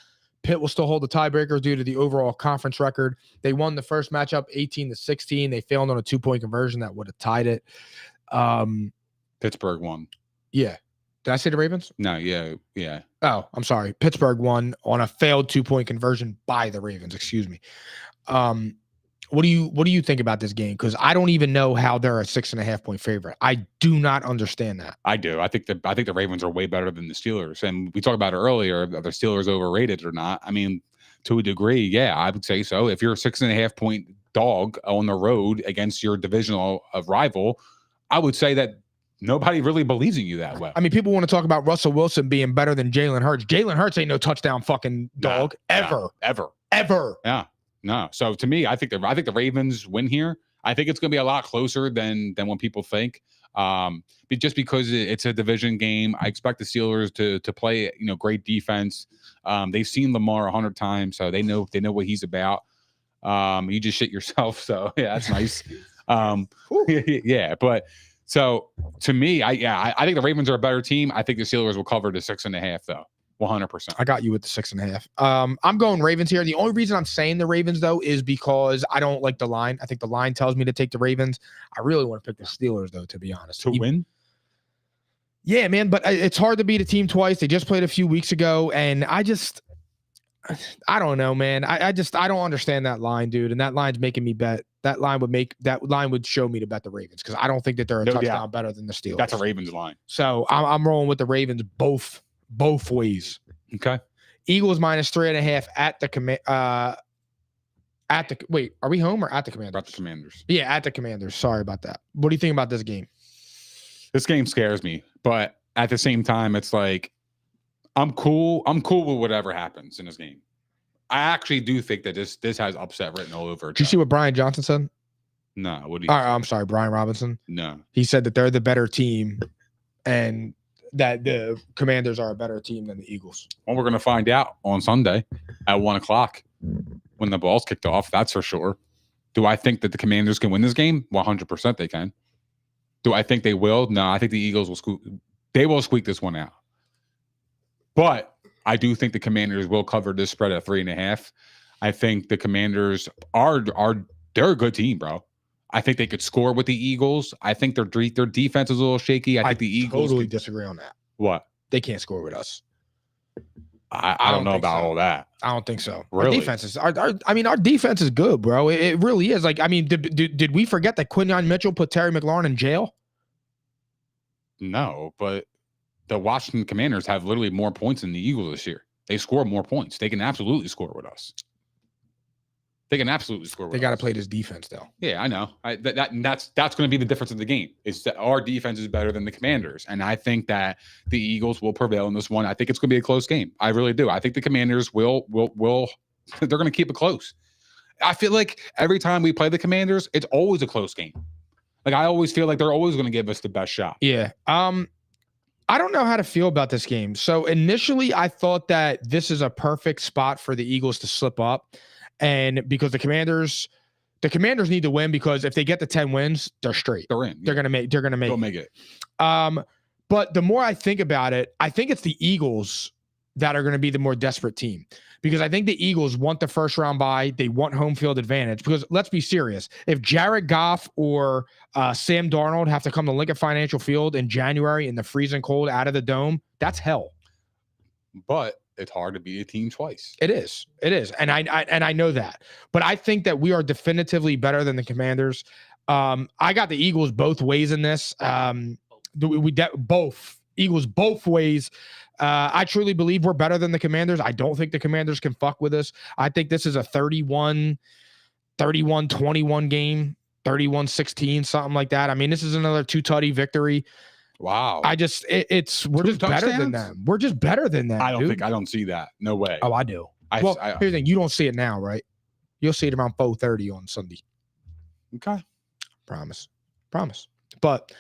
S2: Pitt will still hold the tiebreaker due to the overall conference record. They won the first matchup 18-16. They failed on a 2-point conversion that would have tied it.
S3: Pittsburgh won.
S2: Yeah. Did I say the Ravens?
S3: No, yeah.
S2: Oh, I'm sorry. Pittsburgh won on a failed 2-point conversion by the Ravens. Excuse me. What do you think about this game? Because I don't even know how they're a 6.5-point favorite. I do not understand that.
S3: I do. I think the Ravens are way better than the Steelers. And we talked about it earlier. Are the Steelers overrated or not? I mean, to a degree, yeah, I would say so. If you're a 6.5-point dog on the road against your divisional rival, I would say that nobody really believes in you that well.
S2: I mean, people want to talk about Russell Wilson being better than Jalen Hurts. Jalen Hurts ain't no touchdown fucking dog ever.
S3: Yeah. No. So to me, I think the Ravens win here. I think it's going to be a lot closer than what people think. Just because it's a division game, I expect the Steelers to play great defense. They've seen Lamar 100 times, so they know what he's about. You just shit yourself, so yeah, that's nice. Yeah, but so to me, I think the Ravens are a better team. I think the Steelers will cover the 6.5 though. 100%.
S2: I got you with the 6.5. I'm going Ravens here. The only reason I'm saying the Ravens though is because I don't like the line. I think the line tells me to take the Ravens. I really want to pick the Steelers though, to be honest.
S3: To win?
S2: Yeah, man, but it's hard to beat a team twice. They just played a few weeks ago, and I don't know, man. I don't understand that line, dude. And that line's making me bet. That line would show me to bet the Ravens because I don't think that they're a touchdown better than the Steelers.
S3: That's a Ravens line.
S2: So I'm rolling with the Ravens both ways.
S3: Okay.
S2: Eagles -3.5 at the wait, are we home or at the Commanders?
S3: At the Commanders.
S2: Yeah, at the Commanders. Sorry about that. What do you think about this game?
S3: This game scares me, but at the same time, it's like I'm cool with whatever happens in this game. I actually do think that this has upset written all over it.
S2: Did you see what Brian Johnson said?
S3: No. What do you?
S2: I'm sorry, Brian Robinson.
S3: No.
S2: He said that they're the better team, and that the Commanders are a better team than the Eagles.
S3: Well, we're going to find out on Sunday at 1:00 when the ball's kicked off. That's for sure. Do I think that the Commanders can win this game? 100% they can. Do I think they will? No, I think the Eagles will squeak this one out. But I do think the Commanders will cover this spread at 3.5. I think the Commanders they're a good team, bro. I think they could score with the Eagles. I think their defense is a little shaky. I think the Eagles
S2: totally disagree on that.
S3: What?
S2: They can't score with us.
S3: I don't know about all that.
S2: I don't think so.
S3: Really?
S2: Our defense is our defense is good, bro. It really is. Like, I mean, did we forget that Quinyon Mitchell put Terry McLaurin in jail?
S3: No, but the Washington Commanders have literally more points than the Eagles this year. They score more points. They can absolutely score with us. They got to play this defense, though. Yeah, I know. That's going to be the difference of the game. Is that our defense is better than the Commanders, and I think that the Eagles will prevail in this one. I think it's going to be a close game. I really do. I think the Commanders will. They're going to keep it close. I feel like every time we play the Commanders, it's always a close game. Like I always feel like they're always going to give us the best shot. Yeah.
S2: I don't know how to feel about this game. So initially, I thought that this is a perfect spot for the Eagles to slip up. And because the Commanders need to win because if they get the 10 wins, they're straight.
S3: They're in.
S2: They're gonna make
S3: They'll make it.
S2: But the more I think about it, I think it's the Eagles that are going to be the more desperate team, because I think the Eagles want the first round bye. They want home field advantage, because let's be serious. If Jared Goff or Sam Darnold have to come to Lincoln Financial Field in January in the freezing cold out of the dome, that's hell.
S3: But it's hard to beat a team twice.
S2: It is. And I know that, but I think that we are definitively better than the Commanders. I got the Eagles both ways in this. Both Eagles both ways. I truly believe we're better than the Commanders. I don't think the Commanders can fuck with us. I think this is a 31-21 game, 31-16, something like that. I mean, this is another 2-tutty victory.
S3: Wow.
S2: We're just better than them. We're just better than them.
S3: I don't see that. No way.
S2: Oh, I do. Here's the thing. You don't see it now, right? You'll see it around 4:30 on Sunday.
S3: Okay.
S2: Promise. But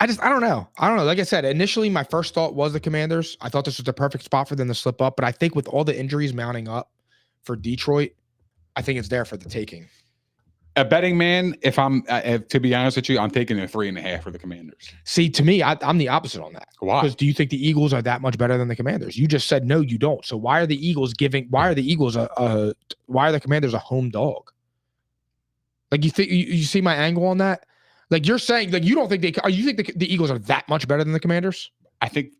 S2: I don't know. Like I said, initially my first thought was the Commanders. I thought this was the perfect spot for them to slip up, but I think with all the injuries mounting up for Detroit, I think it's there for the taking.
S3: A betting man, if to be honest with you, I'm taking a 3.5 for the Commanders.
S2: See, to me, I'm the opposite on that.
S3: Why?
S2: Because do you think the Eagles are that much better than the Commanders? You just said no, you don't. So why are the Commanders a home dog? Like, you see my angle on that? Like, you're saying, like, you don't think you think the Eagles are that much better than the Commanders?
S3: I think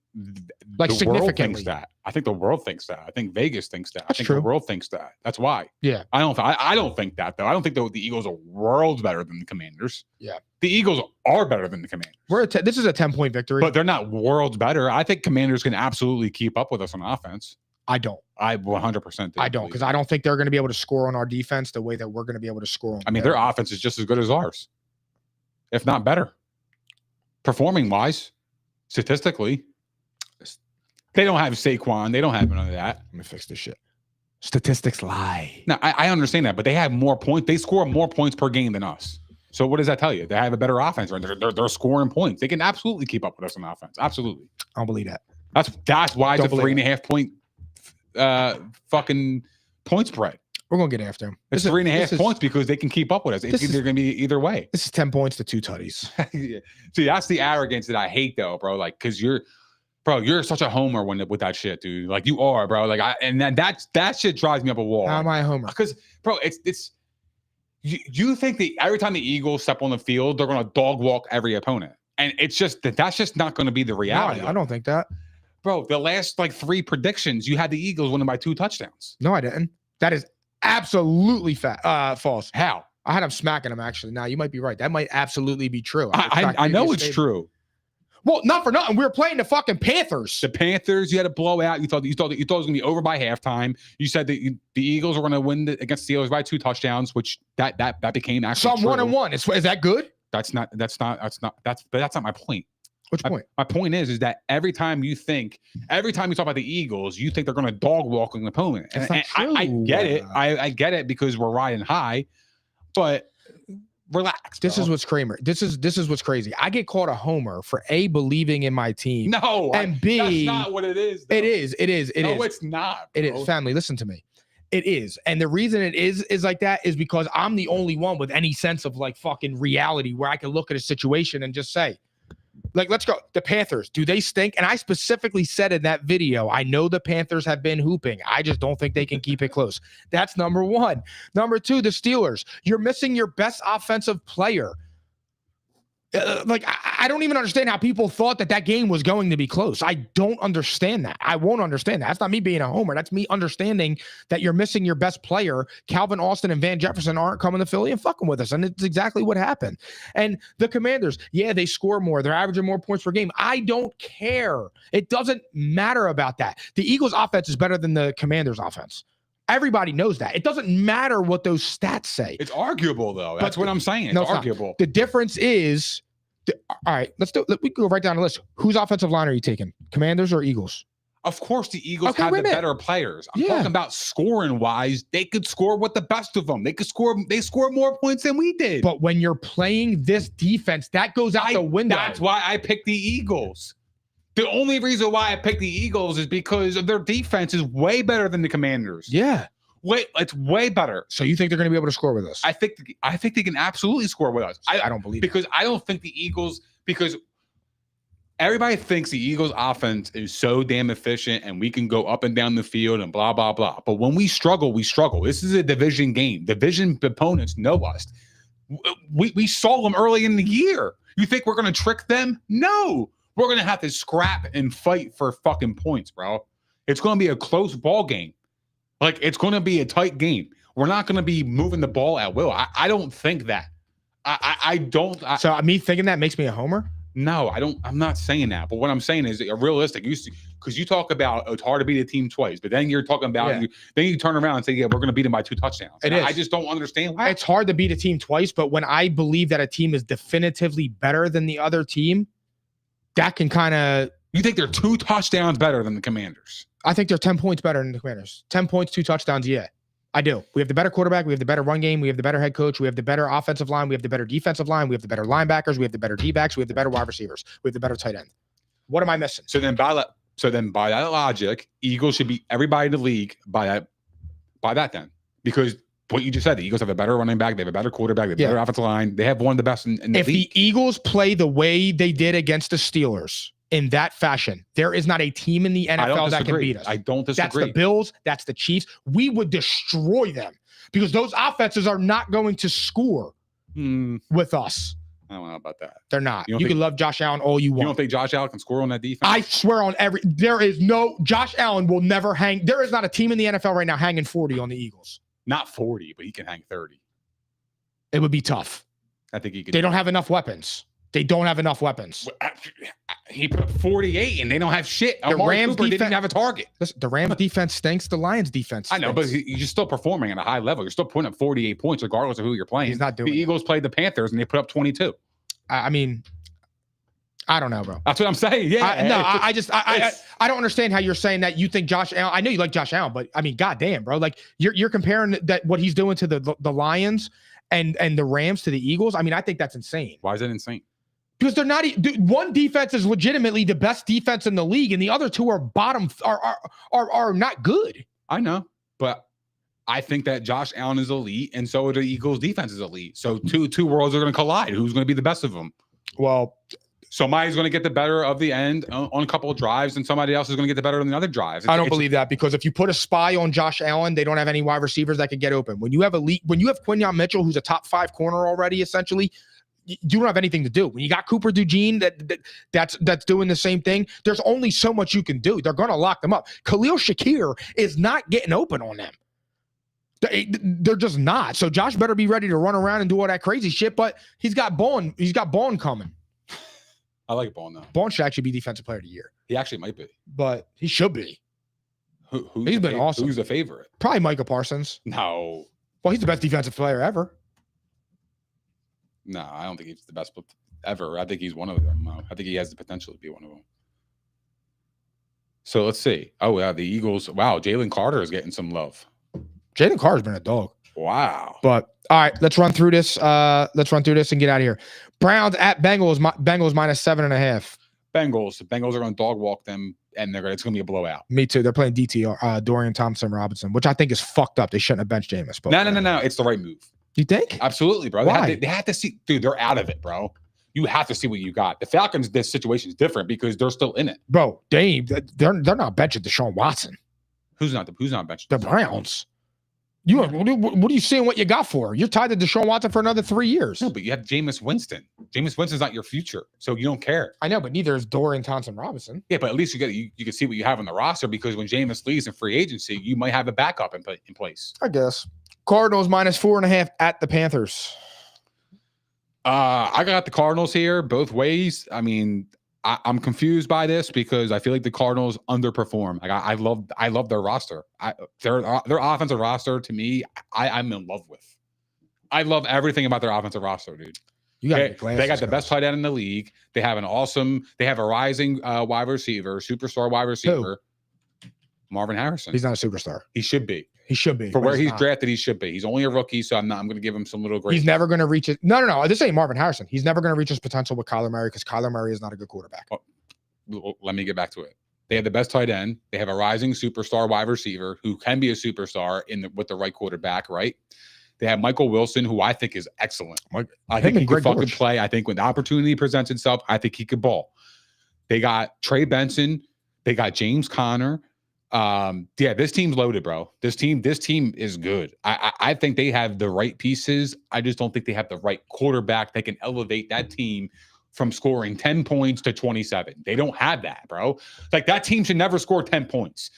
S2: like
S3: the world thinks
S2: significantly.
S3: that. I think the world thinks that. I think Vegas thinks that.
S2: That's
S3: I think
S2: true.
S3: the world thinks that. That's why.
S2: Yeah.
S3: I don't think that, though. I don't think the Eagles are worlds better than the Commanders.
S2: Yeah.
S3: The Eagles are better than the Commanders.
S2: This is a 10-point victory.
S3: But they're not worlds better. I think Commanders can absolutely keep up with us on offense.
S2: I don't.
S3: I 100%
S2: I don't, because I don't think they're going to be able to score on our defense the way that we're going to be able to score on.
S3: I mean, their offense is just as good as ours, if not better. Performing wise, statistically, they don't have Saquon. They don't have none of that.
S2: Let me fix this shit. Statistics lie.
S3: No, I understand that, but they have more points. They score more points per game than us. So what does that tell you? They have a better offense, right? They're scoring points. They can absolutely keep up with us on offense. Absolutely.
S2: I don't believe that.
S3: That's why it's a
S2: Don't believe
S3: 3.5 point fucking point spread.
S2: We're going to get after them.
S3: It's 3.5 points because they can keep up with us. It's either going to be either way.
S2: This is 10 points to 2 tutties.
S3: Yeah. See, that's the arrogance that I hate, though, bro. Like, because you're such a homer with that shit, dude. Like, you are, bro. Like, that shit drives me up a wall.
S2: How am I a homer?
S3: Because, bro, it's you think that every time the Eagles step on the field, they're going to dog walk every opponent, and it's just that's just not going to be the reality.
S2: No, I don't think that,
S3: bro. The last 3 predictions, you had the Eagles winning by 2 touchdowns.
S2: No, I didn't. That is absolutely false.
S3: How?
S2: I had them smacking them, actually. Now, you might be right. That might absolutely be true.
S3: I know it's true.
S2: Well, not for nothing. We were playing the fucking Panthers.
S3: The Panthers, you had a blowout. You thought it was going to be over by halftime. You said that the Eagles were going to win against the Steelers by 2 touchdowns, which that became actually
S2: some 1-1. Is that good?
S3: That's not my point.
S2: Which point?
S3: My point is that every time you talk about the Eagles, you think they're going to dog walk an opponent. And I get it. I get it because we're riding high, but relax.
S2: This is what's Kramer. This is what's crazy. I get called a homer for A, believing in my team.
S3: No,
S2: and B,
S3: that's not what it is. Though.
S2: It is.
S3: No, it's not. Bro.
S2: It is. Family, listen to me. It is. And the reason it is like that is because I'm the only one with any sense of fucking reality where I can look at a situation and just say, let's go. The Panthers, do they stink? And I specifically said in that video, I know the Panthers have been hooping. I just don't think they can keep it close. That's number 1. Number 2, the Steelers. You're missing your best offensive player. I don't even understand how people thought that game was going to be close. I don't understand that. I won't understand that. That's not me being a homer. That's me understanding that you're missing your best player. Calvin Austin and Van Jefferson aren't coming to Philly and fucking with us. And it's exactly what happened. And the Commanders, yeah, they score more. They're averaging more points per game. I don't care. It doesn't matter about that. The Eagles offense is better than the Commanders offense. Everybody knows that. It doesn't matter what those stats say.
S3: It's arguable, though. That's what I'm saying. It's arguable.
S2: Not. The difference is, all right, we can go right down the list. Whose offensive line are you taking? Commanders or Eagles?
S3: Of course, the Eagles have the better players. I'm talking about scoring wise. They could score with the best of them. They score more points than we did.
S2: But when you're playing this defense, that goes out the window.
S3: That's why I picked the Eagles. The only reason why I picked the Eagles is because their defense is way better than the Commanders.
S2: Yeah.
S3: It's way better.
S2: So you think they're going to be able to score with us?
S3: I think they can absolutely score with us.
S2: I don't believe
S3: because I don't think the Eagles, because everybody thinks the Eagles offense is so damn efficient and we can go up and down the field and blah, blah, blah. But when we struggle, we struggle. This is a division game. Division opponents know us. We saw them early in the year. You think we're going to trick them? No. We're going to have to scrap and fight for fucking points, bro. It's going to be a close ball game. Like, it's going to be a tight game. We're not going to be moving the ball at will. I don't think that. I don't.
S2: So me thinking that makes me a homer?
S3: No, I don't. I'm not saying that. But what I'm saying is realistic. Because you talk about it's hard to beat a team twice, but then you're talking about then you turn around and say, yeah, we're going to beat them by 2 touchdowns. I just don't understand why.
S2: It's hard to beat a team twice, but when I believe that a team is definitively better than the other team, that can kind of.
S3: You think they're 2 touchdowns better than the Commanders?
S2: I think they're 10 points better than the Commanders. 10 points, 2 touchdowns. Yeah, I do. We have the better quarterback. We have the better run game. We have the better head coach. We have the better offensive line. We have the better defensive line. We have the better linebackers. We have the better D-backs. We have the better wide receivers. We have the better tight end. What am I missing?
S3: So then by that logic, Eagles should beat everybody in the league by that then. Because what you just said, the Eagles have a better running back. They have a better quarterback. They have a better offensive line. They have one of the best in the league.
S2: If the Eagles play the way they did against the Steelers in that fashion, there is not a team in the NFL that can beat us.
S3: I don't disagree.
S2: That's the Bills. That's the Chiefs. We would destroy them because those offenses are not going to score with us.
S3: I don't know about that.
S2: They're not. You can love Josh Allen all you want.
S3: You don't think Josh Allen can score on that defense?
S2: I swear on Josh Allen will never hang. There is not a team in the NFL right now hanging 40 on the Eagles.
S3: Not 40, but he can hang 30.
S2: It would be tough.
S3: I think he could.
S2: They don't have enough weapons. They don't have enough weapons.
S3: He put up 48 and they don't have shit.
S2: The Rams
S3: didn't even have a target.
S2: Listen, the Rams defense stinks. The Lions defense stinks.
S3: I know, but you're still performing at a high level. You're still putting up 48 points regardless of who you're playing.
S2: He's not doing
S3: The Eagles played the Panthers and they put up 22.
S2: I mean, I don't know, bro.
S3: That's what I'm saying. Yeah.
S2: I don't understand how you're saying that you think Josh Allen. I know you like Josh Allen, but I mean, goddamn, bro. Like you're comparing that what he's doing to the Lions and the Rams to the Eagles. I mean, I think that's insane.
S3: Why is that insane?
S2: Because they're not. One defense is legitimately the best defense in the league, and the other two are are not good.
S3: I know, but I think that Josh Allen is elite, and so are the Eagles' defense is elite. So two worlds are going to collide. Who's going to be the best of them?
S2: Well,
S3: somebody's going to get the better of the end on a couple of drives, and somebody else is going to get the better on the other drives.
S2: I don't believe that because if you put a spy on Josh Allen, they don't have any wide receivers that can get open. When you have Quinyon Mitchell, who's a top 5 corner already, essentially. You don't have anything to do. When you got Cooper DeJean that's doing the same thing, there's only so much you can do. They're going to lock them up. Khalil Shakir is not getting open on them. They're just not. So Josh better be ready to run around and do all that crazy shit, but he's got Bourne coming.
S3: I like Bourne, though.
S2: Bourne should actually be Defensive Player of the Year.
S3: He actually might be.
S2: But he should be.
S3: He's been awesome. Who's the favorite?
S2: Probably Micah Parsons.
S3: No.
S2: Well, he's the best defensive player ever.
S3: No, I don't think he's the best ever. I think he's one of them. I think he has the potential to be one of them. So let's see. Oh, yeah, the Eagles. Wow, Jalen Carter is getting some love.
S2: Jalen Carter's been a dog.
S3: Wow.
S2: But all right, let's run through this. Let's run through this and get out of here. Browns at Bengals. Bengals minus 7.5.
S3: Bengals are going to dog walk them, and it's going to be a blowout.
S2: Me too. They're playing DTR, Dorian Thompson-Robinson, which I think is fucked up. They shouldn't have benched Jameis. But
S3: No. It's the right move.
S2: You think?
S3: Absolutely, bro.
S2: Why?
S3: They have to see, dude. They're out of it, bro. You have to see what you got. The Falcons, this situation is different because they're still in it,
S2: bro. They're not benching Deshaun Watson.
S3: Who's not benching?
S2: The Browns. What are you seeing? What you got for? You're tied to Deshaun Watson for another 3 years.
S3: No, but you have Jameis Winston. Jameis Winston's not your future, so you don't care.
S2: I know, but neither is Dorian Thompson-Robinson.
S3: Yeah, but at least you can see what you have on the roster because when Jameis leaves in free agency, you might have a backup in place.
S2: I guess. Cardinals minus 4.5 at the Panthers.
S3: I got the Cardinals here both ways. I mean, I'm confused by this because I feel like the Cardinals underperform. Like I love their roster. Their offensive roster to me, I'm in love with. I love everything about their offensive roster, dude. They got the best tight end in the league. They have a rising wide receiver, superstar wide receiver, Marvin Harrison.
S2: He's not a superstar.
S3: He should be.
S2: He should be.
S3: For where he's drafted, he should be. He's only a rookie, so I'm going to give him some little grace.
S2: He's never going to reach it. No. This ain't Marvin Harrison. He's never going to reach his potential with Kyler Murray because Kyler Murray is not a good quarterback.
S3: Well, let me get back to it. They have the best tight end. They have a rising superstar wide receiver who can be a superstar with the right quarterback, right? They have Michael Wilson, who I think is excellent. I think he could fucking play. I think when the opportunity presents itself, I think he could ball. They got Trey Benson. They got James Conner. This team's loaded, bro. This team is good. I think they have the right pieces. I just don't think they have the right quarterback that can elevate that team from scoring 10 points to 27. They don't have that, bro. Like, that team should never score 10 points.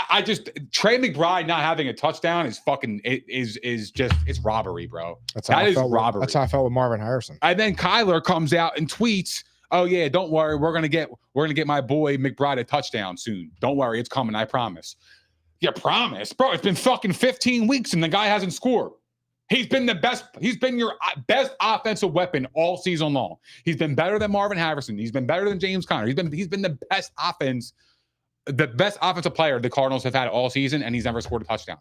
S3: I just, Trey McBride not having a touchdown is fucking, it's robbery, bro. That is robbery.
S2: That's how I felt with Marvin Harrison.
S3: And then Kyler comes out and tweets, "Oh yeah, don't worry, we're gonna get my boy McBride a touchdown soon. Don't worry, it's coming, I promise." You promise, bro? It's been fucking 15 weeks and the guy hasn't scored. He's been the best. He's been your best offensive weapon all season long. He's been better than Marvin Harrison. He's been better than James Conner. He's been the best offensive player the Cardinals have had all season, and he's never scored a touchdown.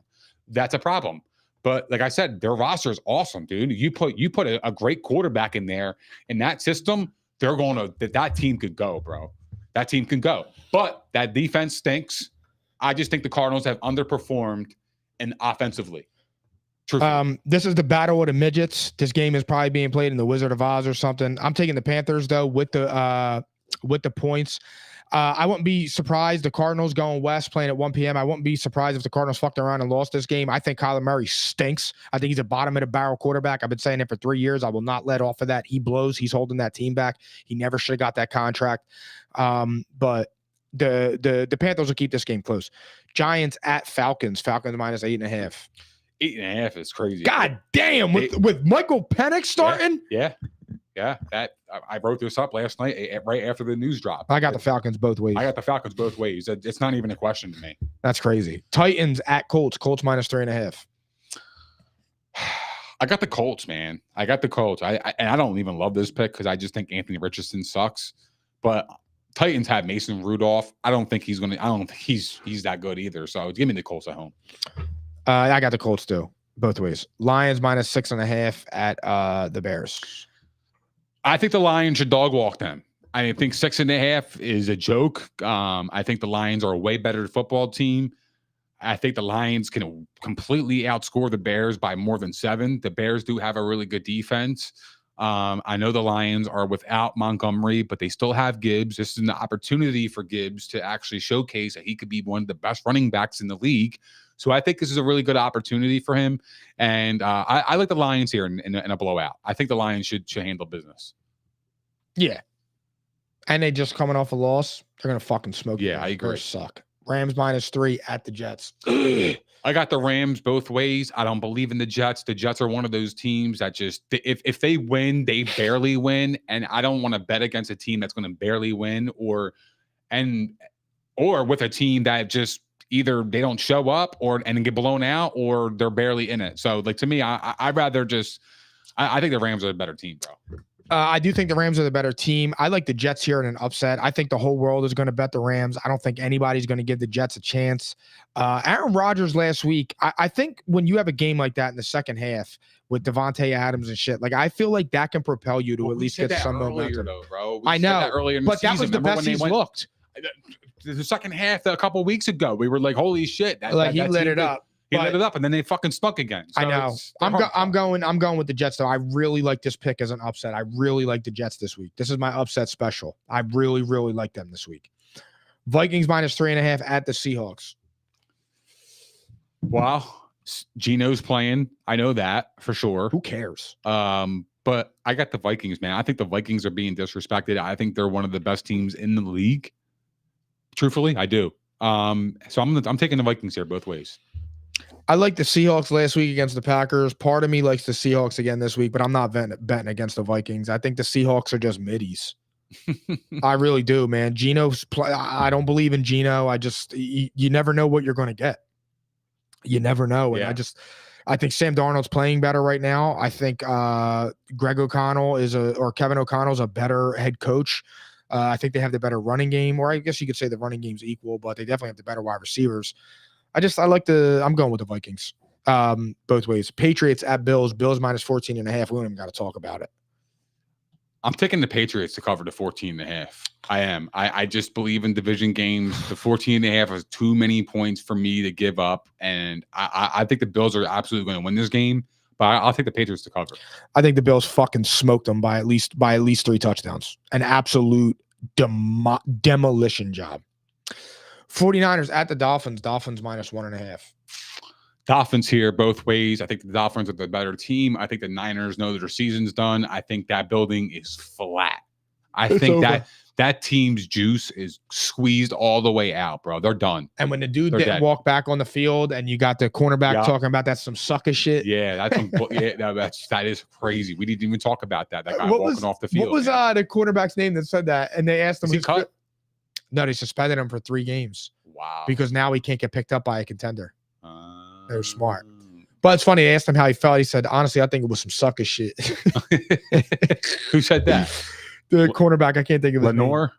S3: That's a problem. But like I said, their roster is awesome, dude. You put a great quarterback in there in that system, that team could go, bro. That team can go. But that defense stinks. I just think the Cardinals have underperformed offensively.
S2: This is the battle of the midgets. This game is probably being played in the Wizard of Oz or something. I'm taking the Panthers though with the points. I wouldn't be surprised the Cardinals going west playing at 1 p.m. I wouldn't be surprised if the Cardinals fucked around and lost this game. I think Kyler Murray stinks. I think he's a bottom of the barrel quarterback. I've been saying it for 3 years. I will not let off of that. He blows. He's holding that team back. He never should have got that contract. But the Panthers will keep this game close. Giants at Falcons. Falcons minus 8.5.
S3: 8.5 is crazy.
S2: God damn, with Michael Penix starting?
S3: Yeah. That I wrote this up last night right after the news dropped.
S2: I got the Falcons both ways.
S3: It's not even a question to me.
S2: That's crazy. Titans at Colts. Colts minus 3.5.
S3: I got the Colts, man. I got the Colts. I don't even love this pick because I just think Anthony Richardson sucks. But Titans have Mason Rudolph. I don't think he's that good either. So give me the Colts at home.
S2: I got the Colts too, both ways. Lions minus 6.5 at the Bears.
S3: I think the Lions should dog walk them. I think 6.5 is a joke. I think the Lions are a way better football team. I think the Lions can completely outscore the Bears by more than 7. The Bears do have a really good defense. I know the Lions are without Montgomery, but they still have Gibbs. This is an opportunity for Gibbs to actually showcase that he could be one of the best running backs in the league. So I think this is a really good opportunity for him. And I like the Lions here in a blowout. I think the Lions should handle business.
S2: Yeah. And they just coming off a loss. They're going to fucking smoke.
S3: Yeah, I agree.
S2: Bears suck. Rams minus 3 at the Jets.
S3: I got the Rams both ways. I don't believe in the Jets. The Jets are one of those teams that just, if they win, they barely win. And I don't want to bet against a team that's going to barely win or with a team that just either they don't show up and get blown out or they're barely in it. So like, to me, I'd rather just, I think the Rams are a better team, bro.
S2: I do think the Rams are the better team. I like the Jets here in an upset. I think the whole world is going to bet the Rams. I don't think anybody's going to give the Jets a chance. Aaron Rodgers last week, I think when you have a game like that in the second half with Devontae Adams and shit, like I feel like that can propel you to at least get some momentum.
S3: Though, bro.
S2: I know,
S3: earlier in
S2: but
S3: the
S2: that was the best he's looked.
S3: The second half a couple weeks ago, we were like, "Holy shit!"
S2: He lit it up.
S3: He lit it up, and then they fucking stunk again. So
S2: I know. I'm going with the Jets though. I really like this pick as an upset. I really like the Jets this week. This is my upset special. I really, really like them this week. Vikings minus 3.5 at the Seahawks.
S3: Wow, Geno's playing. I know that for sure.
S2: Who cares?
S3: But I got the Vikings, man. I think the Vikings are being disrespected. I think they're one of the best teams in the league. Truthfully, I do. So I'm taking the Vikings here both ways.
S2: I like the Seahawks last week against the Packers. Part of me likes the Seahawks again this week, but I'm not betting against the Vikings. I think the Seahawks are just middies. I really do, man. Geno's play. I don't believe in Geno. You never know what you're going to get. You never know. And
S3: Yeah.
S2: I think Sam Darnold's playing better right now. I think Kevin O'Connell's a better head coach. I think they have the better running game, or I guess you could say the running game's equal, but they definitely have the better wide receivers. I'm going with the Vikings both ways. Patriots at Bills. Bills minus 14.5. We don't even got to talk about it.
S3: I'm taking the Patriots to cover the 14.5. I am. I just believe in division games. The 14.5 is too many points for me to give up, and I think the Bills are absolutely going to win this game. But I'll take the Patriots to cover.
S2: I think the Bills fucking smoked them by at least 3 touchdowns. An absolute demolition job. 49ers at the Dolphins. Dolphins -1.5.
S3: Dolphins here both ways. I think the Dolphins are the better team. I think the Niners know that their season's done. I think that building is flat. It's think over. that team's juice is squeezed all the way out, bro. They're done.
S2: And when the dude didn't walk back on the field and you got the cornerback talking about that's some sucker shit.
S3: Yeah, that is crazy. We didn't even talk about that. That guy walking off the field.
S2: What was the cornerback's name that said that? And they asked him.
S3: Was he cut?
S2: No, they suspended him for 3 games.
S3: Wow.
S2: Because now he can't get picked up by a contender. They're smart. But it's funny. I asked him how he felt. He said, honestly, I think it was some sucker shit.
S3: Who said that?
S2: The cornerback. I can't think of his
S3: Lenore?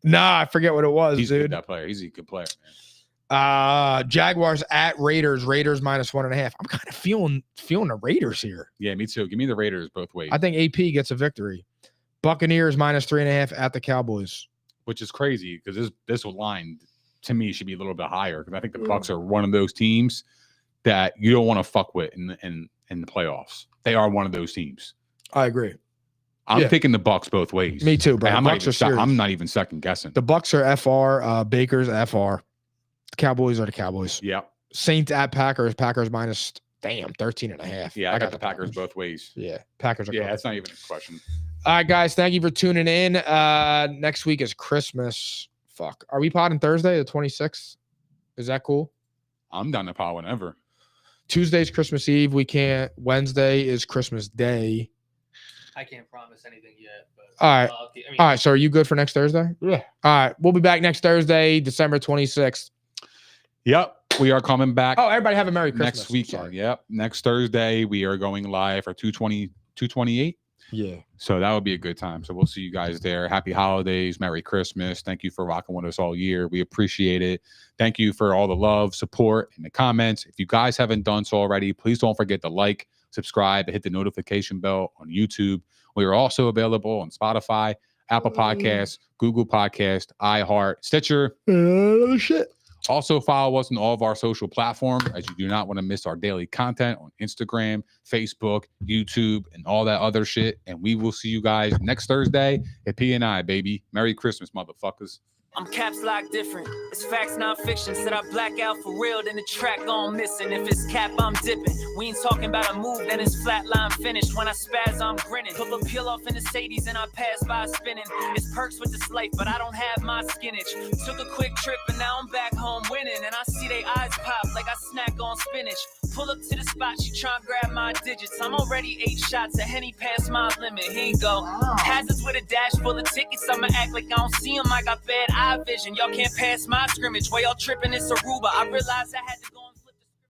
S2: name. Nah, I forget what it was,
S3: He's
S2: dude.
S3: Good, that player. He's a good player, man.
S2: Jaguars at Raiders. Raiders -1.5. I'm kind of feeling the Raiders here.
S3: Yeah, me too. Give me the Raiders both ways.
S2: I think AP gets a victory. Buccaneers -3.5 at the Cowboys.
S3: Which is crazy because this line to me should be a little bit higher because I think the Bucs are one of those teams that you don't want to fuck with in the playoffs. They are one of those teams.
S2: I agree.
S3: I'm picking the Bucs both ways.
S2: Me too, bro.
S3: I'm not even second guessing.
S2: The Bucs are FR. Baker's FR. The Cowboys are the Cowboys.
S3: Yeah.
S2: Saints at Packers. Packers -13.5.
S3: Yeah, I got the Packers both ways.
S2: Yeah, Packers are.
S3: Yeah, that's not even a question.
S2: All right, guys. Thank you for tuning in. Next week is Christmas. Fuck. Are we podding Thursday, the 26th? Is that cool?
S3: I'm down to pod whenever.
S2: Tuesday's Christmas Eve. We can't. Wednesday is Christmas Day.
S4: I can't promise anything yet. But
S2: all right. All right. So are you good for next Thursday?
S3: Yeah.
S2: All right. We'll be back next Thursday, December 26th.
S3: Yep. We are coming back.
S2: Oh, everybody have a Merry Christmas.
S3: Next weekend. Yep. Next Thursday, we are going live for 228.
S2: Yeah.
S3: So that would be a good time. So we'll see you guys there. Happy holidays. Merry Christmas. Thank you for rocking with us all year. We appreciate it. Thank you for all the love, support, and the comments. If you guys haven't done so already, please don't forget to like, subscribe, and hit the notification bell on YouTube. We are also available on Spotify, Apple Podcasts, Google Podcasts, iHeart, Stitcher.
S2: Shit.
S3: Also, follow us on all of our social platforms as you do not want to miss our daily content on Instagram, Facebook, YouTube, and all that other shit. And we will see you guys next Thursday at P&I, baby. Merry Christmas, motherfuckers.
S1: I'm caps lock different. It's facts, not fiction. Said I black out for real, then the track gone missing. If it's cap, I'm dipping. We ain't talking about a move, then it's flatline finished. When I spaz, I'm grinning. Put a peel off in the Sadies and I pass by spinning. It's perks with this life, but I don't have my skinnage. Took a quick trip and now I'm back home winning. And I see they eyes pop like I snack on spinach. Pull up to the spot, she tryna grab my digits. I'm already 8 shots, a Henny past my limit. Here you go. Hazards with a dash full of tickets. I'ma act like I don't see them. I got bad eye vision. Y'all can't pass my scrimmage. While y'all tripping, it's Aruba. I realized I had to go.